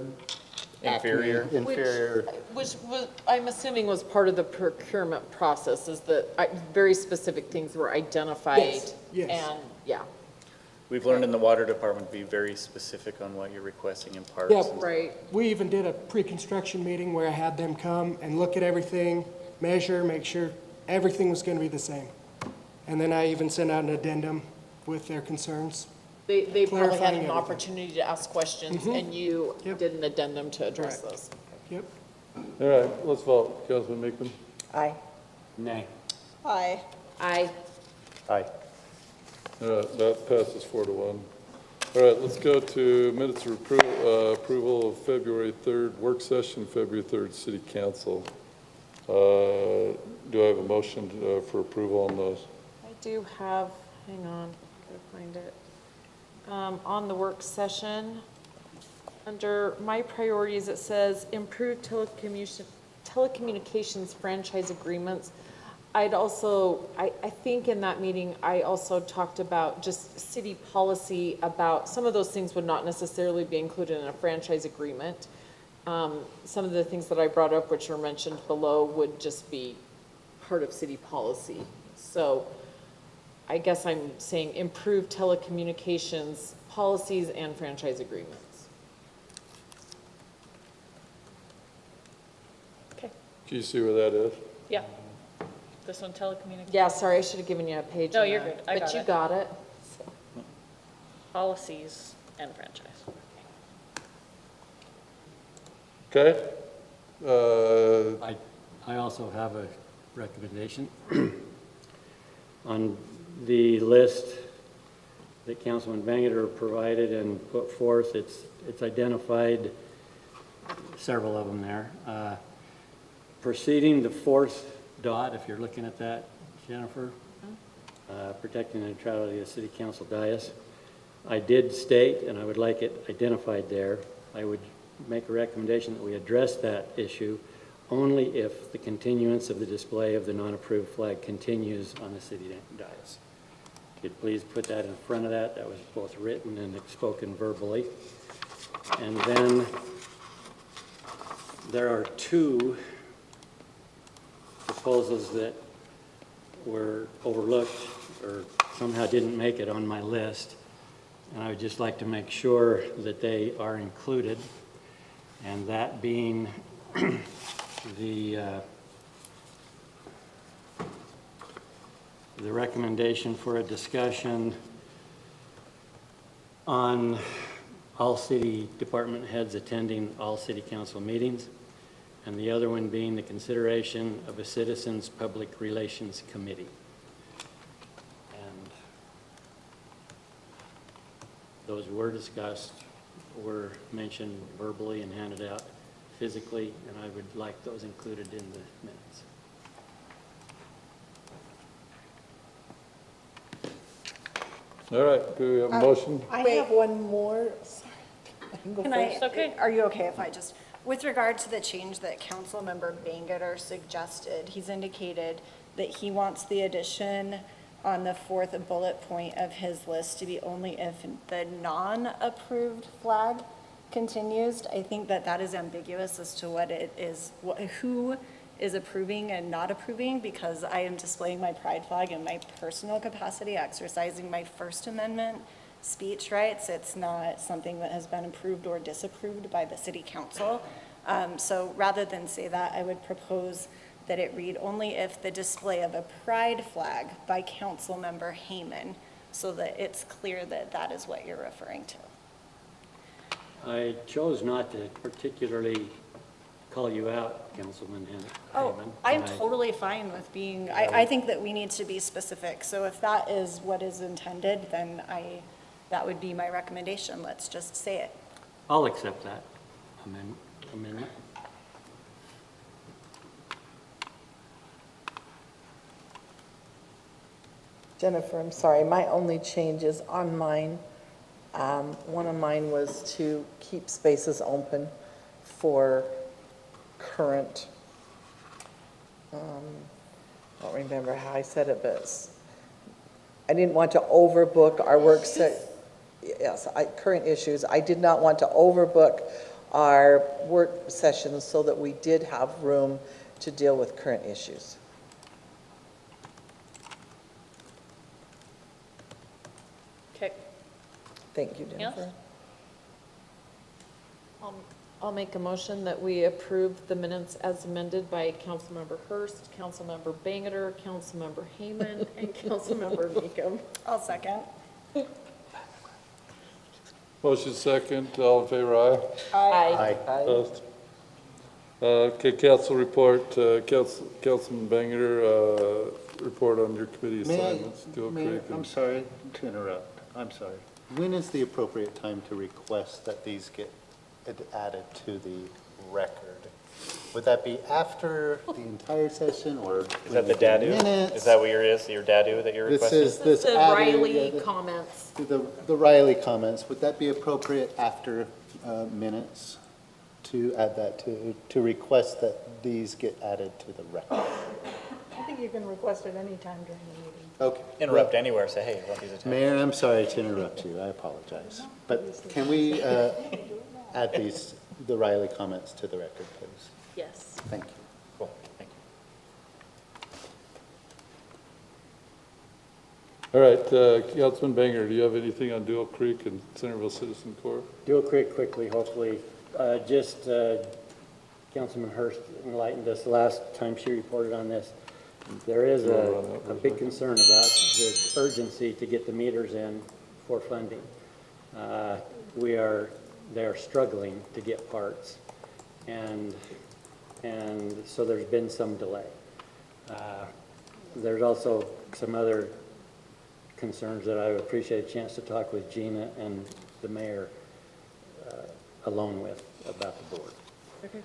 Inferior? Inferior. Which was, I'm assuming was part of the procurement process, is that very specific things were identified. Yes, yes. And, yeah, We've learned in the water department to be very specific on what you're requesting in parts. Yep. and- right. We even did a pre-construction meeting where I had them come and look at everything, measure, make sure everything was going to be the same. And then I even sent out an addendum with their concerns. They probably had Clarifying an everything. opportunity to ask questions, and you Yep. did an addendum to address Correct. those. Yep. All right, let's vote. Councilman Meekman? Aye. Nay. Aye. Aye. Aye. All right, that passes 4-1. All right, let's go to minutes of approval of February 3rd, work session, February 3rd, city council. Do I have a motion for approval on those? I do have, hang on, gotta find it. On the work session, under my priorities, it says improve telecommunications franchise agreements. I'd also, I think in that meeting, I also talked about just city policy about, some of those things would not necessarily be included in a franchise agreement. Some of the things that I brought up, which are mentioned below, would just be part of city policy. So I guess I'm saying improve telecommunications policies and franchise agreements. Okay, Can you see where that is? yeah. This one, telecommunications. Yeah, sorry, I should have given you a page. No, on you're that, good. I But got you it. got it. Policies and franchise. Okay? I also have a recommendation. On the list that Councilman Bangeter provided and put forth, it's identified several of them there. Preceding the fourth dot, if you're looking at that, Jennifer, protecting the neutrality of the city council dais, I did state, and I would like it identified there, I would make a recommendation that we address that issue only if the continuance of the display of the non-approved flag continues on the city dais. If you'd please put that in front of that. That was both written and spoken verbally. And then there are two proposals that were overlooked or somehow didn't make it on my list. And I would just like to make sure that they are included. And that being the recommendation for a discussion on all city department heads attending all city council meetings, and the other one being the consideration of a citizens' public relations committee. And those were discussed, were mentioned verbally and handed out physically, and I would like those included in the minutes. All right, do we have a motion? I Wait. have one more, sorry. Can It's okay. Are you okay if I just, with regard to the change that Councilmember Bangeter suggested, he's indicated that he wants the addition on the fourth bullet point of his list to be only if the non-approved flag continues. I think that that is ambiguous as to what it is, who is approving and not approving, because I am displaying my pride flag in my personal capacity, exercising my First Amendment speech rights. It's not something that has been approved or disapproved by the city council. So rather than say that, I would propose that it read only if the display of a pride flag by Councilmember Hayman, so that it's clear that that is what you're referring to. I chose not to particularly call you out, Councilman Hayman. Oh, I'm totally fine with being, I think that we need to be specific. So if that is what is intended, then that would be my recommendation. Let's just say it. I'll accept that amendment. Jennifer, I'm sorry, my only change is on mine. One of mine was to keep spaces open for current, I don't remember how I said it, but I didn't want to overbook our work set. Yes, current issues. I did not want to overbook our work sessions so that we did have room to deal with current issues. Okay. Thank you, Anything else? Jennifer. I'll make a motion that we approve the minutes as amended by Councilmember Hurst, Councilmember Bangeter, Councilmember Hayman, and Councilmember Meekum. I'll second. Motion second, all in favor, aye? Aye. Opposed? Okay, council report, Councilman Banger, report on your committee assignments. Dual Mayor, Creek I'm and- sorry to interrupt. I'm sorry. When is the appropriate time to request that these get added to the record? Would that be after the entire session, or? Is that the DADU? Minutes? Is that what your DADU that you're This requesting? is, this The added- Riley yeah, comments. The Riley comments, would that be appropriate after minutes to add that to request that these get added to the record? I think you can request it anytime during the meeting. Okay. Interrupt anywhere, say, hey, want these attached? Mayor, I'm sorry to interrupt you, I apologize. But can we add the Riley comments to the record, please? Yes. Thank you. Cool, thank you. All right, Councilman Banger, do you have anything on Dual Creek and Centerville Citizen Corps? Dual Creek quickly, hopefully. Councilman Hurst enlightened us last time she reported on this. There is a big concern about the urgency to get the meters in for funding. They're struggling to get parts, and so there's been some delay. There's also some other concerns that I would appreciate a chance to talk with Gina and the mayor alone with about the board. Okay.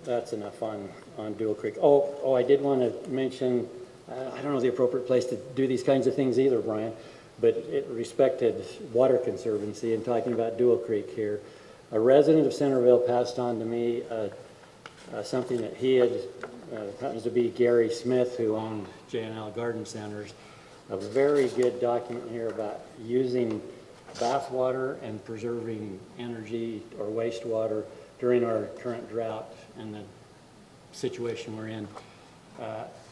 That's enough on Dual Creek. Oh, I did want to mention, I don't know the appropriate place to do these kinds of things either, Brian, but it respected Water Conservancy and talking about Dual Creek here. A resident of Centerville passed on to me something that he had, happens to be Gary Smith, who owned J&L Garden Centers, a very good document here about using bath water and preserving energy or wastewater during our current drought and the situation we're in.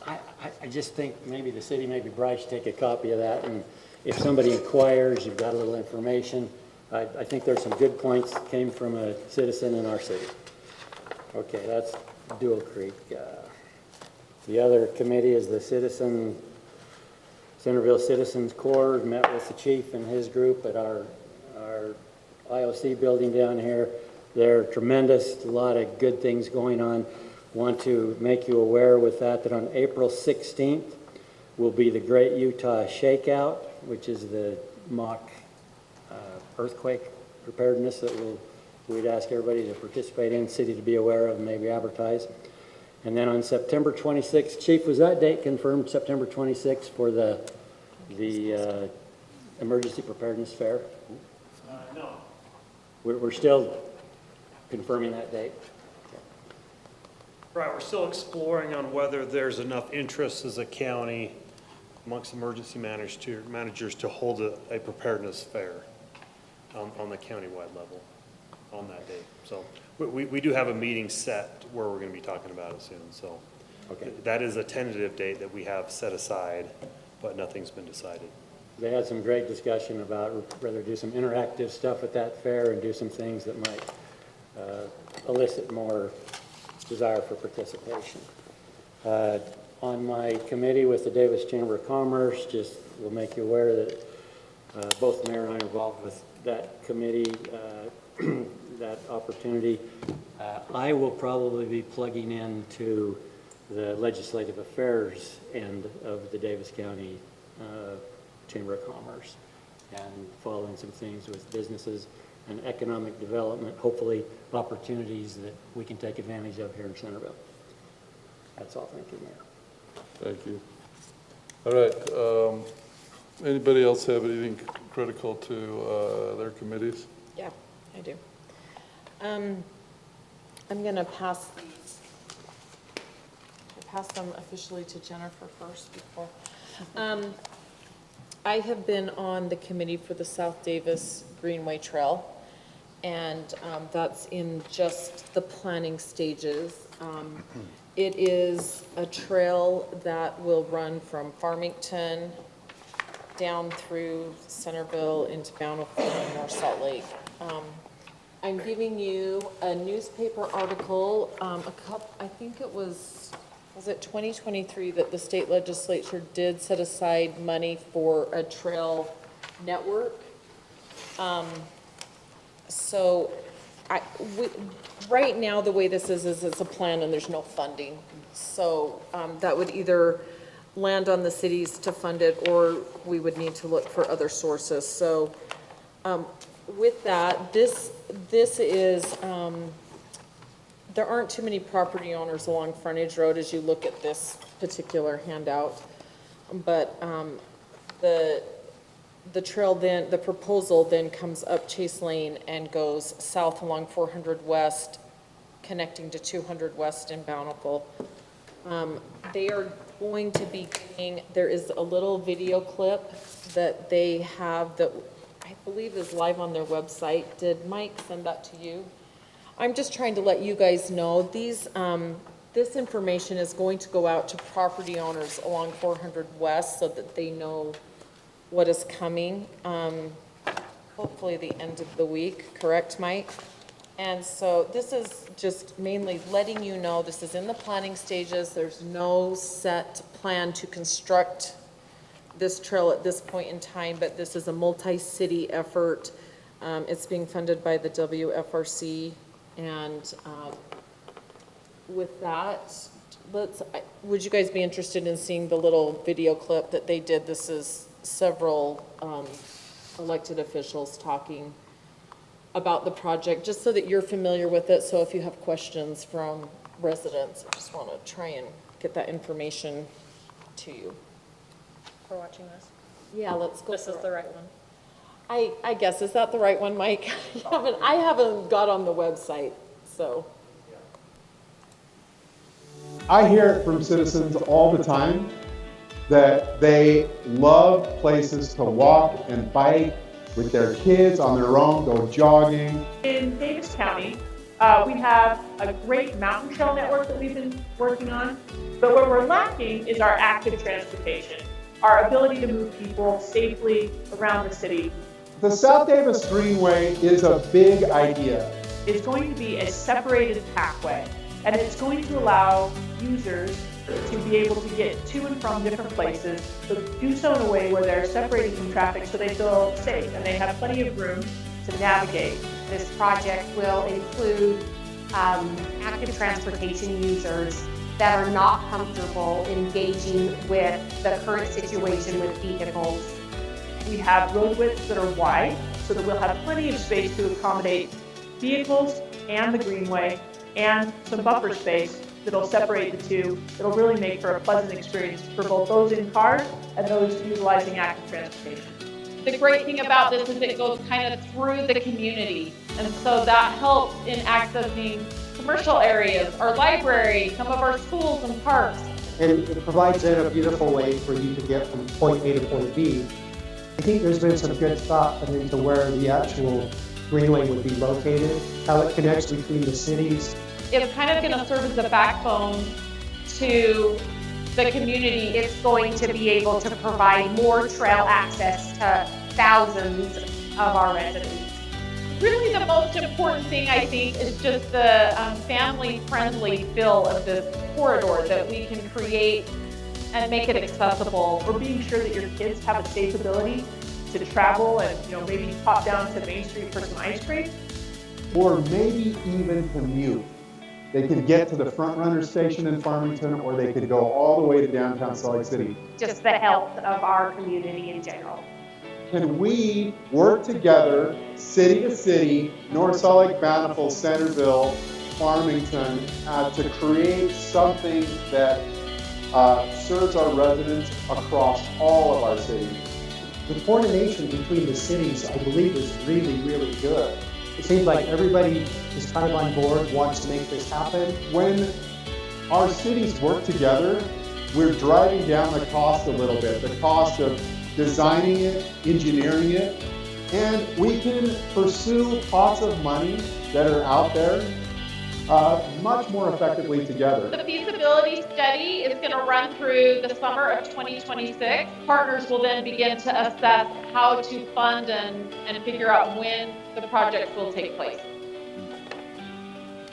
I just think maybe the city, maybe Bryce, take a copy of that, and if somebody inquires, you've got a little information. I think there's some good points that came from a citizen in our city. Okay, that's Dual Creek. The other committee is the Centerville Citizens Corps. Met with the chief and his group at our IOC building down here. They're tremendous, a lot of good things going on. Want to make you aware with that on April 16th will be the Great Utah Shakeout, which is the mock earthquake preparedness that we'd ask everybody to participate in, city to be aware of, and maybe advertise. And then on September 26th, Chief, was that date confirmed, September 26th, for the Emergency Preparedness Fair? No. We're still confirming that date? Right, we're still exploring on whether there's enough interest as a county amongst emergency managers to hold a preparedness fair on the countywide level on that date. So we do have a meeting set where we're going to be talking about it soon. So that is a tentative date that we have set aside, but nothing's been decided. They had some great discussion about whether do some interactive stuff at that fair and do some things that might elicit more desire for participation. On my committee with the Davis Chamber of Commerce, just will make you aware that both the mayor and I are involved with that committee, that opportunity. I will probably be plugging into the legislative affairs end of the Davis County Chamber of Commerce and following some things with businesses and economic development, hopefully opportunities that we can take advantage of here in Centerville. That's all. Thank you, Mayor. Thank you. All right. Anybody else have anything critical to their committees? Yeah, I do. I'm going to pass them officially to Jennifer first before. I have been on the committee for the South Davis Greenway Trail, and that's in just the planning stages. It is a trail that will run from Farmington down through Centerville into Bountiful and North Salt Lake. I'm giving you a newspaper article, I think it was it 2023 that the state legislature did set aside money for a trail network. So right now, the way this is it's a plan and there's no funding. So that would either land on the cities to fund it, or we would need to look for other sources. So with that, this is, there aren't too many property owners along Frontage Road as you look at this particular handout. But the trail then, the proposal then comes up Chase Lane and goes south along 400 West, connecting to 200 West in Bountiful. They are going to be doing, there is a little video clip that they have that I believe is live on their website. Did Mike send that to you? I'm just trying to let you guys know these, this information is going to go out to property owners along 400 West so that they know what is coming, hopefully the end of the week, correct, Mike? And so this is just mainly letting you know this is in the planning stages. There's no set plan to construct this trail at this point in time, but this is a multi-city effort. It's being funded by the WFRC, and with that, would you guys be interested in seeing the little video clip that they did? This is several elected officials talking about the project, just so that you're familiar with it. So if you have questions from residents, I just want to try and get that information to you. For watching this? Yeah, let's go. This is the right one. I guess, is that the right one, Mike? I haven't got on the website, so. I hear it from citizens all the time that they love places to walk and bike with their kids on their own, go jogging. In Davis County, we have a great mountain trail network that we've been working on, but what we're lacking is our active transportation, our ability to move people safely around the city. The South Davis Greenway is a big idea. It's going to be a separated pathway, and it's going to allow users to be able to get to and from different places, but do so in a way where they're separated from traffic so they feel safe and they have plenty of room to navigate. This project will include active transportation users that are not comfortable engaging with the current situation with vehicles. We have road widths that are wide, so that we'll have plenty of space to accommodate vehicles and the greenway, and some buffer space that'll separate the two. It'll really make for a pleasant experience for both those in cars and those utilizing active transportation. The great thing about this is it goes kind of through the community, and so that helps in accessing commercial areas, our library, some of our schools and parks. And it provides then a beautiful way for you to get from point A to point B. I think there's been some good thought put into where the actual greenway would be located, how it connects between the cities. It's kind of going to serve as a backbone to the community. It's going to be able to provide more trail access to thousands of our residents. Really the most important thing, I think, is just the family-friendly feel of this corridor that we can create and make it accessible. Or being sure that your kids have a safe ability to travel and maybe pop down to Main Street for some ice cream. Or maybe even commute. They could get to the Front Runner station in Farmington, or they could go all the way to downtown Salt Lake City. Just the health of our community in general. Can we work together, city to city, North Salt Lake, Bountiful, Centerville, Farmington, to create something that serves our residents across all of our cities? The coordination between the cities, I believe, is really, really good. It seems like everybody is kind of on board, wants to make this happen. When our cities work together, we're driving down the cost a little bit, the cost of designing it, engineering it, And we can pursue pots of money that are out there much more effectively together. The feasibility study is going to run through the summer of 2026. Partners will then begin to assess how to fund and figure out when the projects will take place.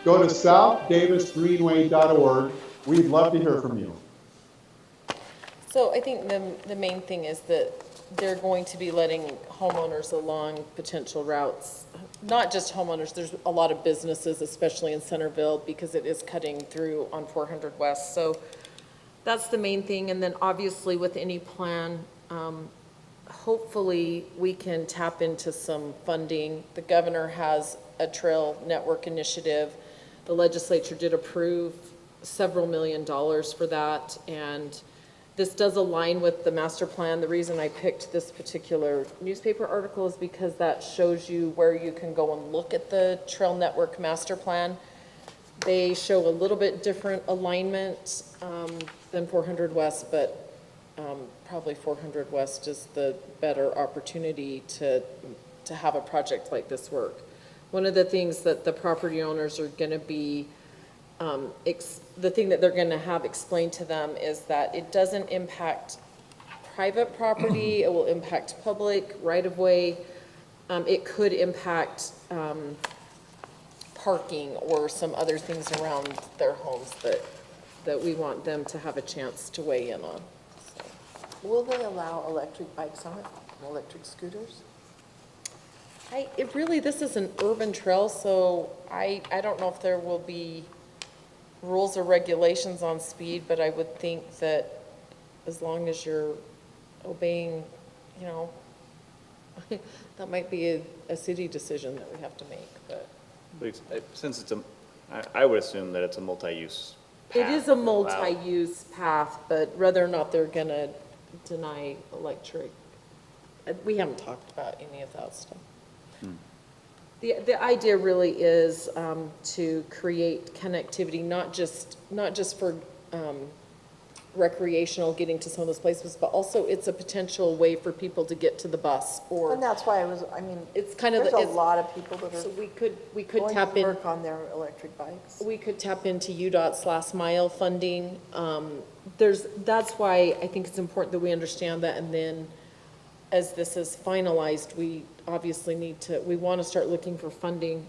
Go to southdavisgreenway.org. We'd love to hear from you. So I think the main thing is that they're going to be letting homeowners along potential routes, not just homeowners, there's a lot of businesses, especially in Centerville, because it is cutting through on 400 West. So that's the main thing. And then obviously with any plan, hopefully we can tap into some funding. The governor has a trail network initiative. The legislature did approve several $1 million for that, and this does align with the master plan. The reason I picked this particular newspaper article is because that shows you where you can go and look at the trail network master plan. They show a little bit different alignment than 400 West, but probably 400 West is the better opportunity to have a project like this work. One of the things that the property owners are going to be the thing that they're going to have explained to them is that it doesn't impact private property, it will impact public right-of-way. It could impact parking or some other things around their homes that we want them to have a chance to weigh in on. So. Will they allow electric bikes on it, electric scooters? This is an urban trail, so I don't know if there will be rules or regulations on speed, but I would think that as long as you're obeying, that might be a city decision that we have to make, but. Since it's I would assume that it's a multi-use path. It is a multi-use path, but whether or not they're gonna deny electric, we haven't talked about any of that stuff. The idea really is to create connectivity, not just for recreational, getting to some of those places, but also it's a potential way for people to get to the bus or. And that's why it's kind of, there's a lot of people that are. So we could going tap to in. work on their electric bikes. We could tap into UDOT's last mile funding. That's why I think it's important that we understand that, and then as this is finalized, we obviously we want to start looking for funding.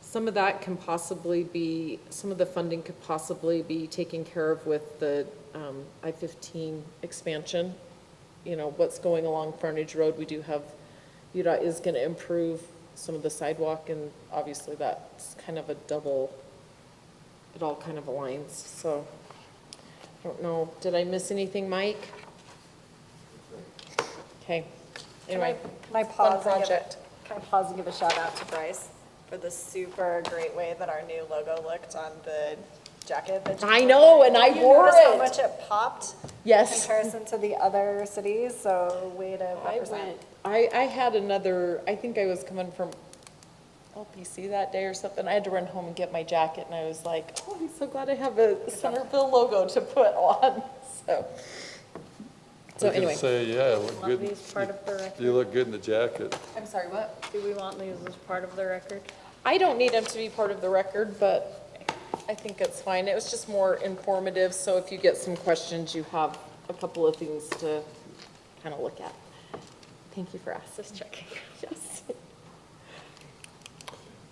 Some of that can possibly be, some of the funding could possibly be taken care of with the I-15 expansion. What's going along Frontage Road, we do have, UDOT is going to improve some of the sidewalk, and obviously that's kind of a double, it all kind of aligns. So, I don't know, did I miss anything, Mike? Okay, anyway. Can I pause and give a shout out to Bryce for the super great way that our new logo looked on the jacket that I know, and I wore it. How much it popped. Yes. In comparison to the other cities, so way to represent. I had another, I think I was coming from LPC that day or something. I had to run home and get my jacket, and I was like, oh, I'm so glad I have a Centerville logo to put on, So I was gonna anyway. say, yeah, it looked Want good. these part of the record? You look good in the jacket. I'm sorry, what? Do we want these as part of the record? I don't need them to be part of the record, but I think it's fine. It was just more informative, so if you get some questions, you have a couple of things to kind of look at. Thank you for asking. Just checking. Yes.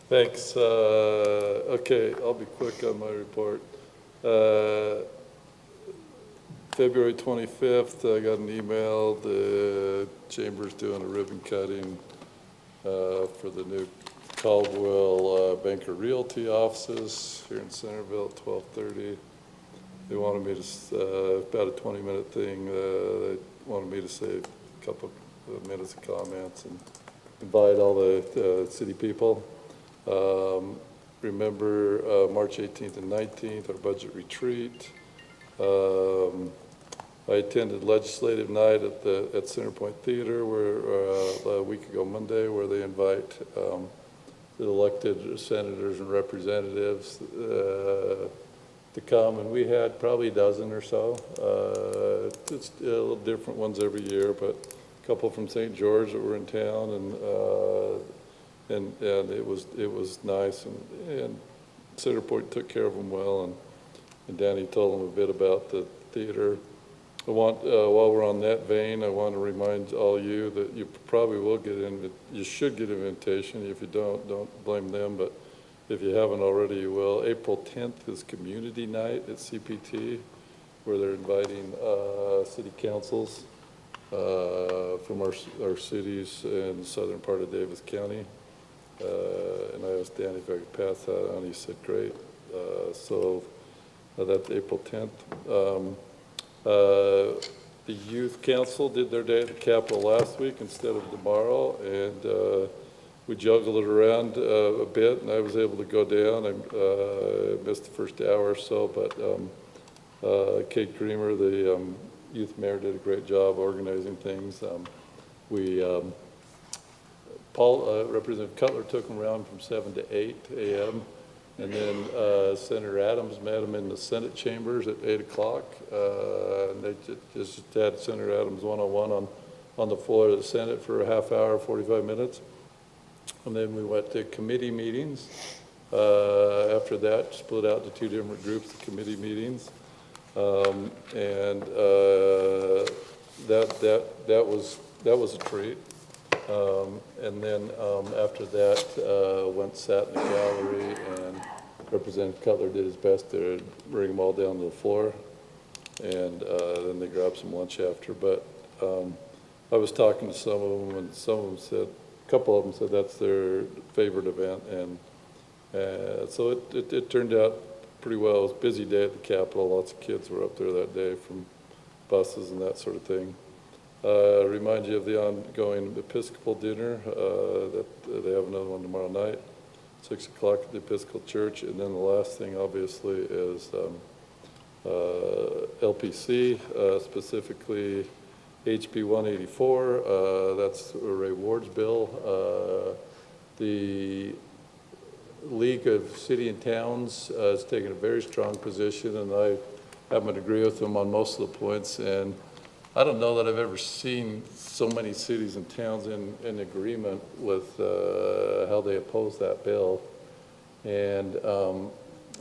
Thanks. Okay, I'll be quick on my report. February 25th, I got an email, the Chamber's doing a ribbon cutting for the new Caldwell Banker Realty offices here in Centerville at 12:30. They wanted me to, about a 20-minute thing, they wanted me to say a couple of minutes of comments and invite all the city people. Remember March 18th and 19th, our budget retreat. I attended legislative night at Centerpoint Theater where a week ago Monday, where they invite the elected senators and representatives to come, and we had probably a dozen or so. It's a little different ones every year, but couple from St. George that were in town, and it was nice, and Cedar Point took care of them well, and Danny told them a bit about the theater. I want, while we're on that vein, I want to remind all you that you probably will get you should get an invitation. If you don't blame them, but if you haven't already, you will. April 10th is community night at CPT, where they're inviting city councils from our cities in the southern part of Davis County. And I asked Danny if I could pass that on. He said, great. So that's April 10th. The youth council did their day at the Capitol last week instead of tomorrow, and we juggled it around a bit, and I was able to go down. I missed the first hour or so, but Kate Creamer, the youth mayor, did a great job organizing things. Representative Cutler took them around from 7 to 8 a.m., and then Senator Adams met him in the Senate chambers at 8 o'clock. And they just had Senator Adams one-on-one on the floor of the Senate for a half hour, 45 minutes. And then we went to committee meetings. After that, split out to two different groups of committee meetings. And that was a treat. And then after that, went sat in the gallery, and Representative Cutler did his best to bring them all down to the floor. And then they grabbed some lunch after. But I was talking to some of them, and some of them said, a couple of them said that's their favorite event. And so it turned out pretty well. It was a busy day at the Capitol. Lots of kids were up there that day from buses and that sort of thing. Remind you of the ongoing Episcopal dinner, that they have another one tomorrow night, 6 o'clock at the Episcopal Church. And then the last thing, obviously, is LPC, specifically HB 184. That's Ray Ward's bill. The League of City and Towns has taken a very strong position, and I happen to agree with them on most of the points. And I don't know that I've ever seen so many cities and towns in agreement with how they oppose that bill. And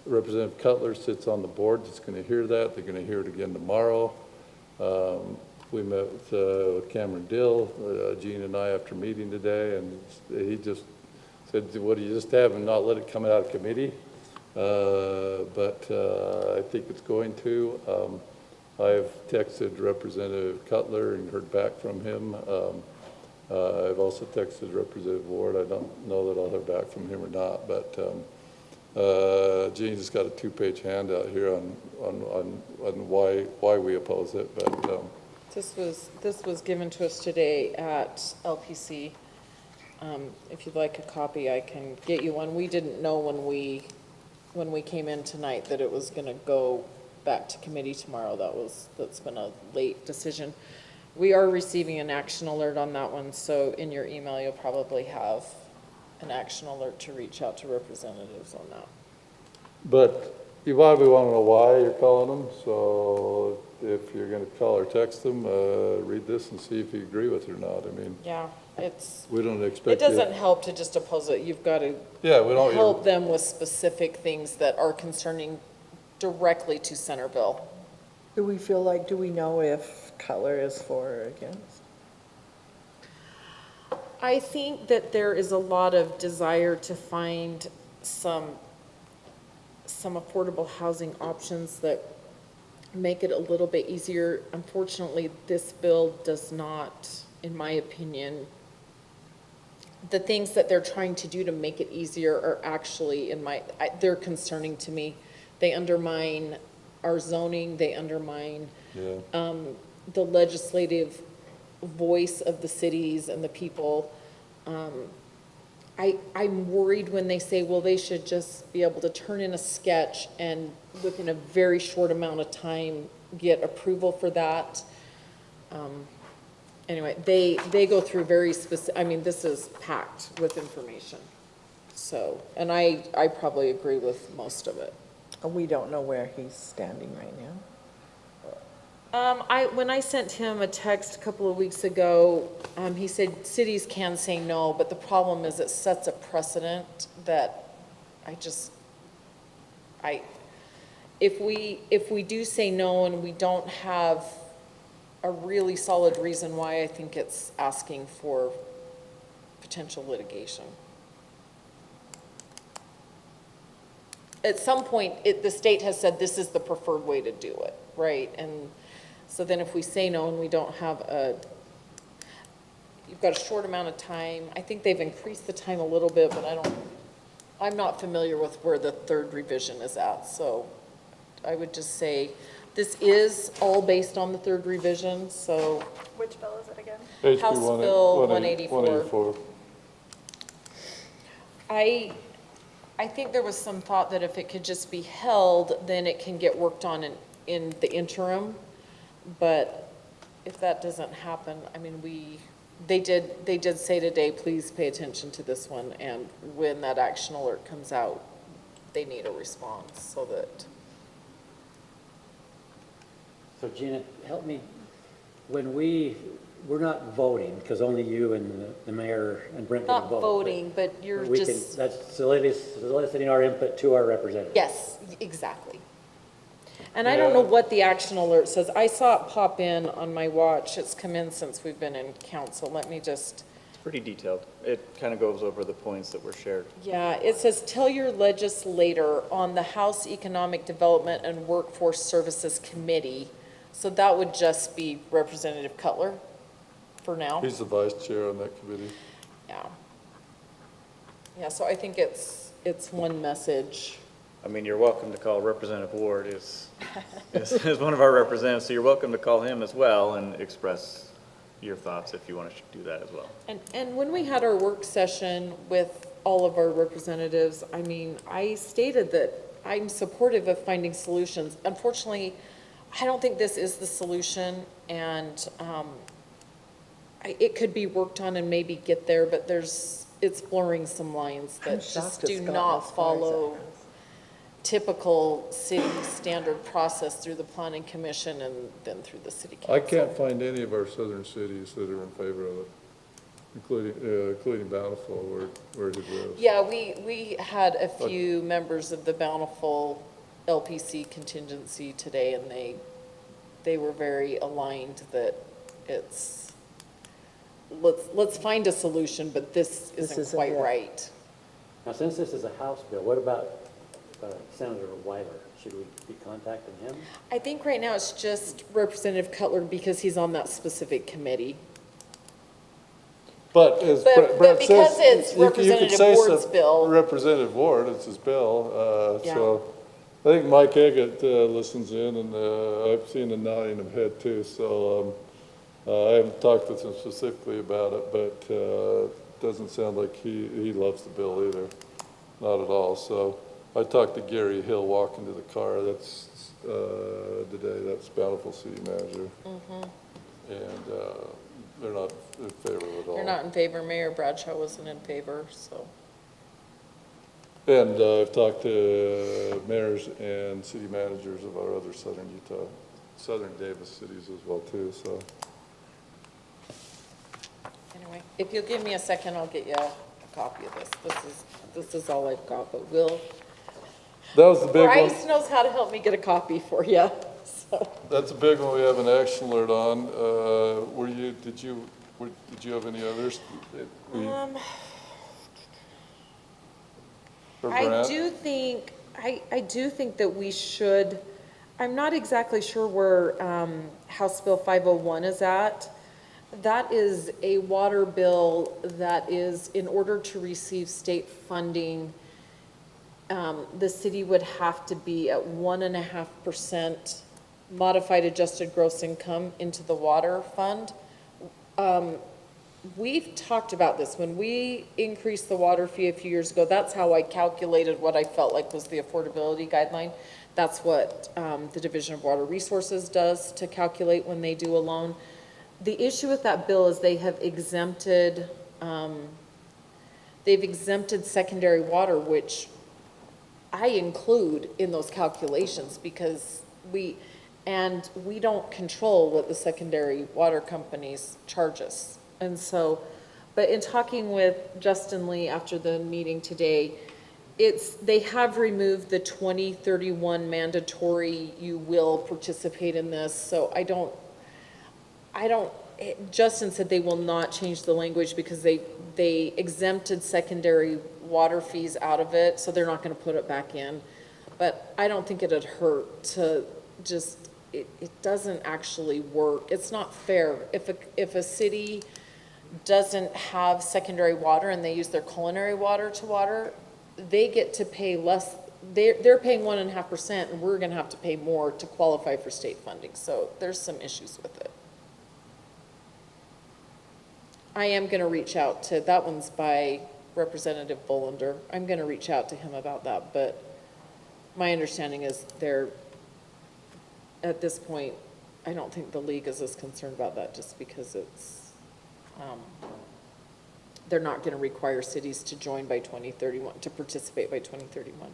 Representative Cutler sits on the board that's going to hear that. They're going to hear it again tomorrow. We met with Cameron Dill, Gene and I, after meeting today, and he just said, what do you just have and not let it come out of committee? But I think it's going to. I've texted Representative Cutler and heard back from him. I've also texted Representative Ward. I don't know that I'll hear back from him or not, but Gene's got a 2-page handout here on why we oppose it. But this was given to us today at LPC. If you'd like a copy, I can get you one. We didn't know when we came in tonight that it was going to go back to committee tomorrow. That's been a late decision. We are receiving an action alert on that one, so in your email you'll probably have an action alert to reach out to representatives on that. But you probably want to know why you're calling them, so if you're going to call or text them, read this and see if you agree with it or not. I mean, yeah, we don't expect it doesn't help to just oppose it. You've got to we don't help them with specific things that are concerning directly to Centerville. Do we know if Cutler is for or against? I think that there is a lot of desire to find some affordable housing options that make it a little bit easier. Unfortunately, this bill does not, in my opinion, the things that they're trying to do to make it easier are actually, they're concerning to me. They undermine our zoning, they undermine the legislative voice of the cities and the people. I'm worried when they say, well, they should just be able to turn in a sketch and within a very short amount of time get approval for that. Anyway, they go through very specific, this is packed with information. So, and I probably agree with most of it. We don't know where he's standing right now. When I sent him a text a couple of weeks ago, he said cities can say no, but the problem is it sets a precedent that if we do say no and we don't have a really solid reason why, I think it's asking for potential litigation. At some point, the state has said this is the preferred way to do it, right? And so then if we say no and we don't have you've got a short amount of time. I think they've increased the time a little bit, but I'm not familiar with where the third revision is at. So I would just say this is all based on the third revision, so. Which bill is it again? HB House Bill 184. 184. I think there was some thought that if it could just be held, then it can get worked on in the interim. But if that doesn't happen, I mean, they did say today, please pay attention to this one. And when that action alert comes out, they need a response so that. So Gina, help me, when we're not voting, because only you and the mayor and Brent can vote. Not voting, but you're just. That's soliciting our input to our representatives. Yes, exactly. And I don't know what the action alert says. I saw it pop in on my watch. It's come in since we've been in council. Let me just. It's pretty detailed. It kind of goes over the points that were shared. Yeah, it says, tell your legislator on the House Economic Development and Workforce Services Committee. So that would just be Representative Cutler for now. He's the vice chair on that committee. Yeah. Yeah, so I think it's one message. I mean, you're welcome to call Representative Ward is one of our representatives, so you're welcome to call him as well and express your thoughts if you want to do that as well. And when we had our work session with all of our representatives, I mean, I stated that I'm supportive of finding solutions. Unfortunately, I don't think this is the solution, and it could be worked on and maybe get there, but it's blurring some lines that just do not follow typical city standard process through the planning commission and then through the city council. I can't find any of our southern cities that are in favor of it, including Bountiful, where it lives. Yeah, we had a few members of the Bountiful LPC contingency today, and they were very aligned that it's, let's find a solution, but this isn't quite right. Now, since this is a House bill, what about Senator Weiler? Should we be contacting him? I think right now it's just Representative Cutler because he's on that specific committee. But as But Brett because says, it's you could Representative say Ward's bill. Representative Ward, it's his bill. Yeah. So I think Mike Eggett listens in, and I've seen a nodding of head too. So I haven't talked with him specifically about it, but doesn't sound like he loves the bill either, not at all. So I talked to Gary Hill walking to the car. That's today. That's Bountiful City Manager, and they're not in favor of it all. They're not in favor. Mayor Bradshaw wasn't in favor, so. And I've talked to mayors and city managers of our other southern Davis cities as well too, so. Anyway, if you'll give me a second, I'll get you a copy of this. This is all I've got, but That was the big one. Bryce knows how to help me get a copy for you, so. That's a big one we have an action alert on. Did you have any others? I do think that we should, I'm not exactly sure where House Bill 501 is at. That is a water bill that is, in order to receive state funding, the city would have to be at 1.5% modified adjusted gross income into the water fund. We've talked about this. When we increased the water fee a few years ago, that's how I calculated what I felt like was the affordability guideline. That's what the Division of Water Resources does to calculate when they do a loan. The issue with that bill is they have exempted, secondary water, which I include in those calculations because And we don't control what the secondary water companies charge us. And so, but in talking with Justin Lee after the meeting today, they have removed the 2031 mandatory, you will participate in this. So Justin said they will not change the language because they exempted secondary water fees out of it, so they're not gonna put it back in. But I don't think it'd hurt to just, it doesn't actually work. It's not fair. If a city doesn't have secondary water and they use their culinary water to water, they get to pay less. They're paying 1.5%, and we're gonna have to pay more to qualify for state funding. So there's some issues with it. I am gonna reach out to, that one's by Representative Bolander. I'm gonna reach out to him about that, but my understanding is at this point, I don't think the league is as concerned about that just because it's, they're not gonna require cities to join by 2031, to participate by 2031.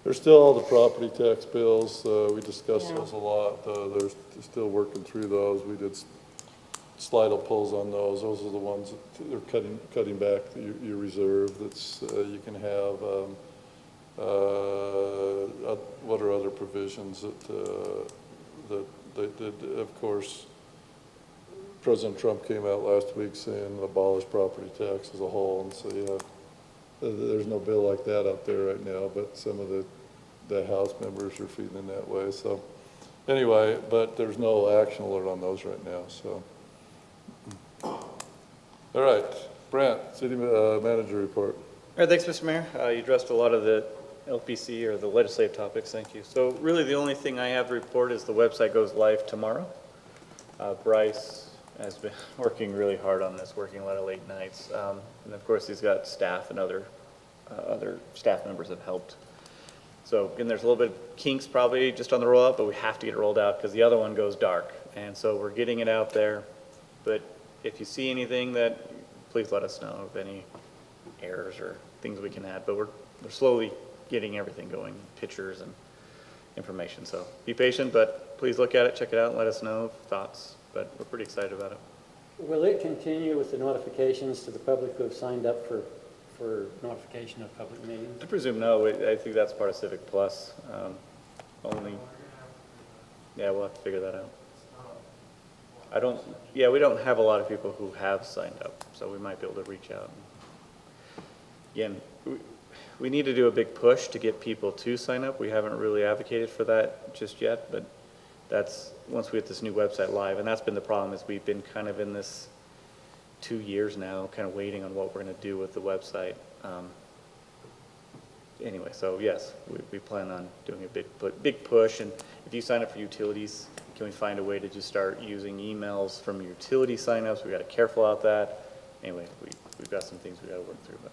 There's still all the property tax bills. We discussed those a lot. They're still working through those. We did slidle pulls on those. Those are the ones that they're cutting back your reserve. That's, you can have, what are other provisions that they did? Of course, President Trump came out last week saying abolish property tax as a whole, and so yeah, there's no bill like that out there right now, but some of the House members are feeling that way. So anyway, but there's no action alert on those right now. So all right, Brent, City Manager report. All right, thanks, Mr. Mayor. You addressed a lot of the LPC or the legislative topics, thank you. So really the only thing I have to report is the website goes live tomorrow. Bryce has been working really hard on this, working a lot of late nights. And of course he's got staff and other staff members have helped. So again, there's a little bit of kinks probably just on the rollout, but we have to get it rolled out because the other one goes dark. And so we're getting it out there. But if you see anything that, please let us know of any errors or things we can add. But we're slowly getting everything going, pictures and information. So be patient, but please look at it, check it out, and let us know thoughts. But we're pretty excited about it. Will it continue with the notifications to the public who have signed up for notification of public meetings? I presume no. I think that's part of Civic Plus. Yeah, we'll have to figure that out. We don't have a lot of people who have signed up, so we might be able to reach out. Again, we need to do a big push to get people to sign up. We haven't really advocated for that just yet, but that's once we get this new website live, and that's been the problem is we've been kind of in this 2 years now, kind of waiting on what we're going to do with the website. Anyway, so yes, we plan on doing a big push, and if you sign up for utilities, can we find a way to just start using emails from utility signups? We got to be careful about that. Anyway, we've got some things we got to work through, but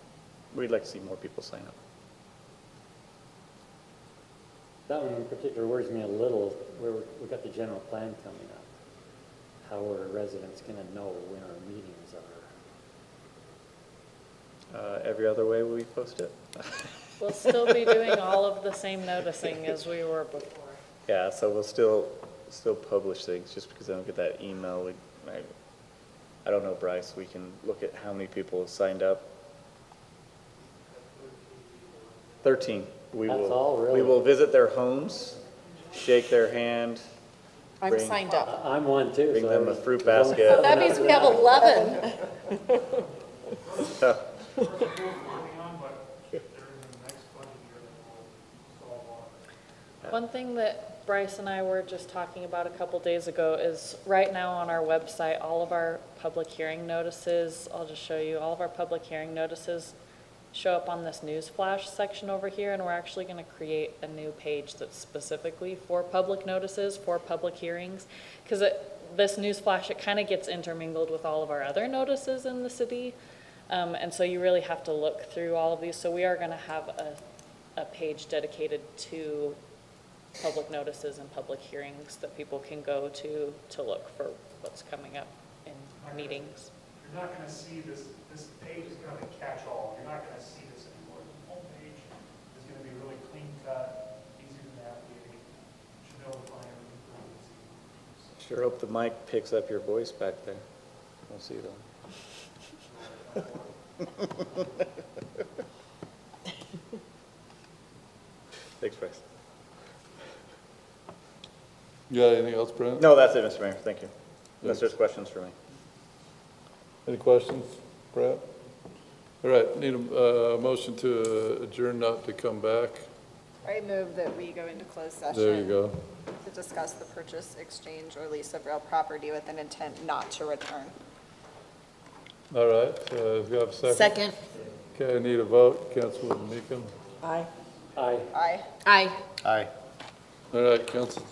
we'd like to see more people sign up. That one in particular worries me a little. We've got the general plan coming up. How are residents going to know when our meetings are? Every other way we post it. We'll still be doing all of the same noticing as we were before. Yeah, so we'll still publish things just because I don't get that email. I don't know, Bryce. We can look at how many people have signed up. 13. We will visit their homes, shake their hand. I'm signed up. I'm one too. Bring them a fruit basket. That means we have 11. One thing that Bryce and I were just talking about a couple days ago is right now on our website, all of our public hearing notices, I'll just show you, all of our public hearing notices show up on this news flash section over here, and we're actually going to create a new page that's specifically for public notices, for public hearings, because this news flash, it kind of gets intermingled with all of our other notices in the city, and so you really have to look through all of these. So we are going to have a page dedicated to public notices and public hearings that people can go to look for what's coming up in meetings. You're not going to see this page is going to catch all. You're not going to see this anymore. The home page is going to be really clean cut, easy to navigate, should be able to find everything. Sure hope the mic picks up your voice back there. We'll see though. Thanks, Bryce. You got anything else, Brent? No, that's it, Mr. Mayor. Thank you. Unless there's questions for me. Any questions, Brett? All right, need a motion to adjourn, not to come back. I move that we go into closed session. There you go. To discuss the purchase, exchange, or lease of real property with an intent not to return. All right, do you have a second? Second. Okay, I need a vote. Councilwoman Meekum? Aye. Aye. Aye. Aye. Aye. All right, Council.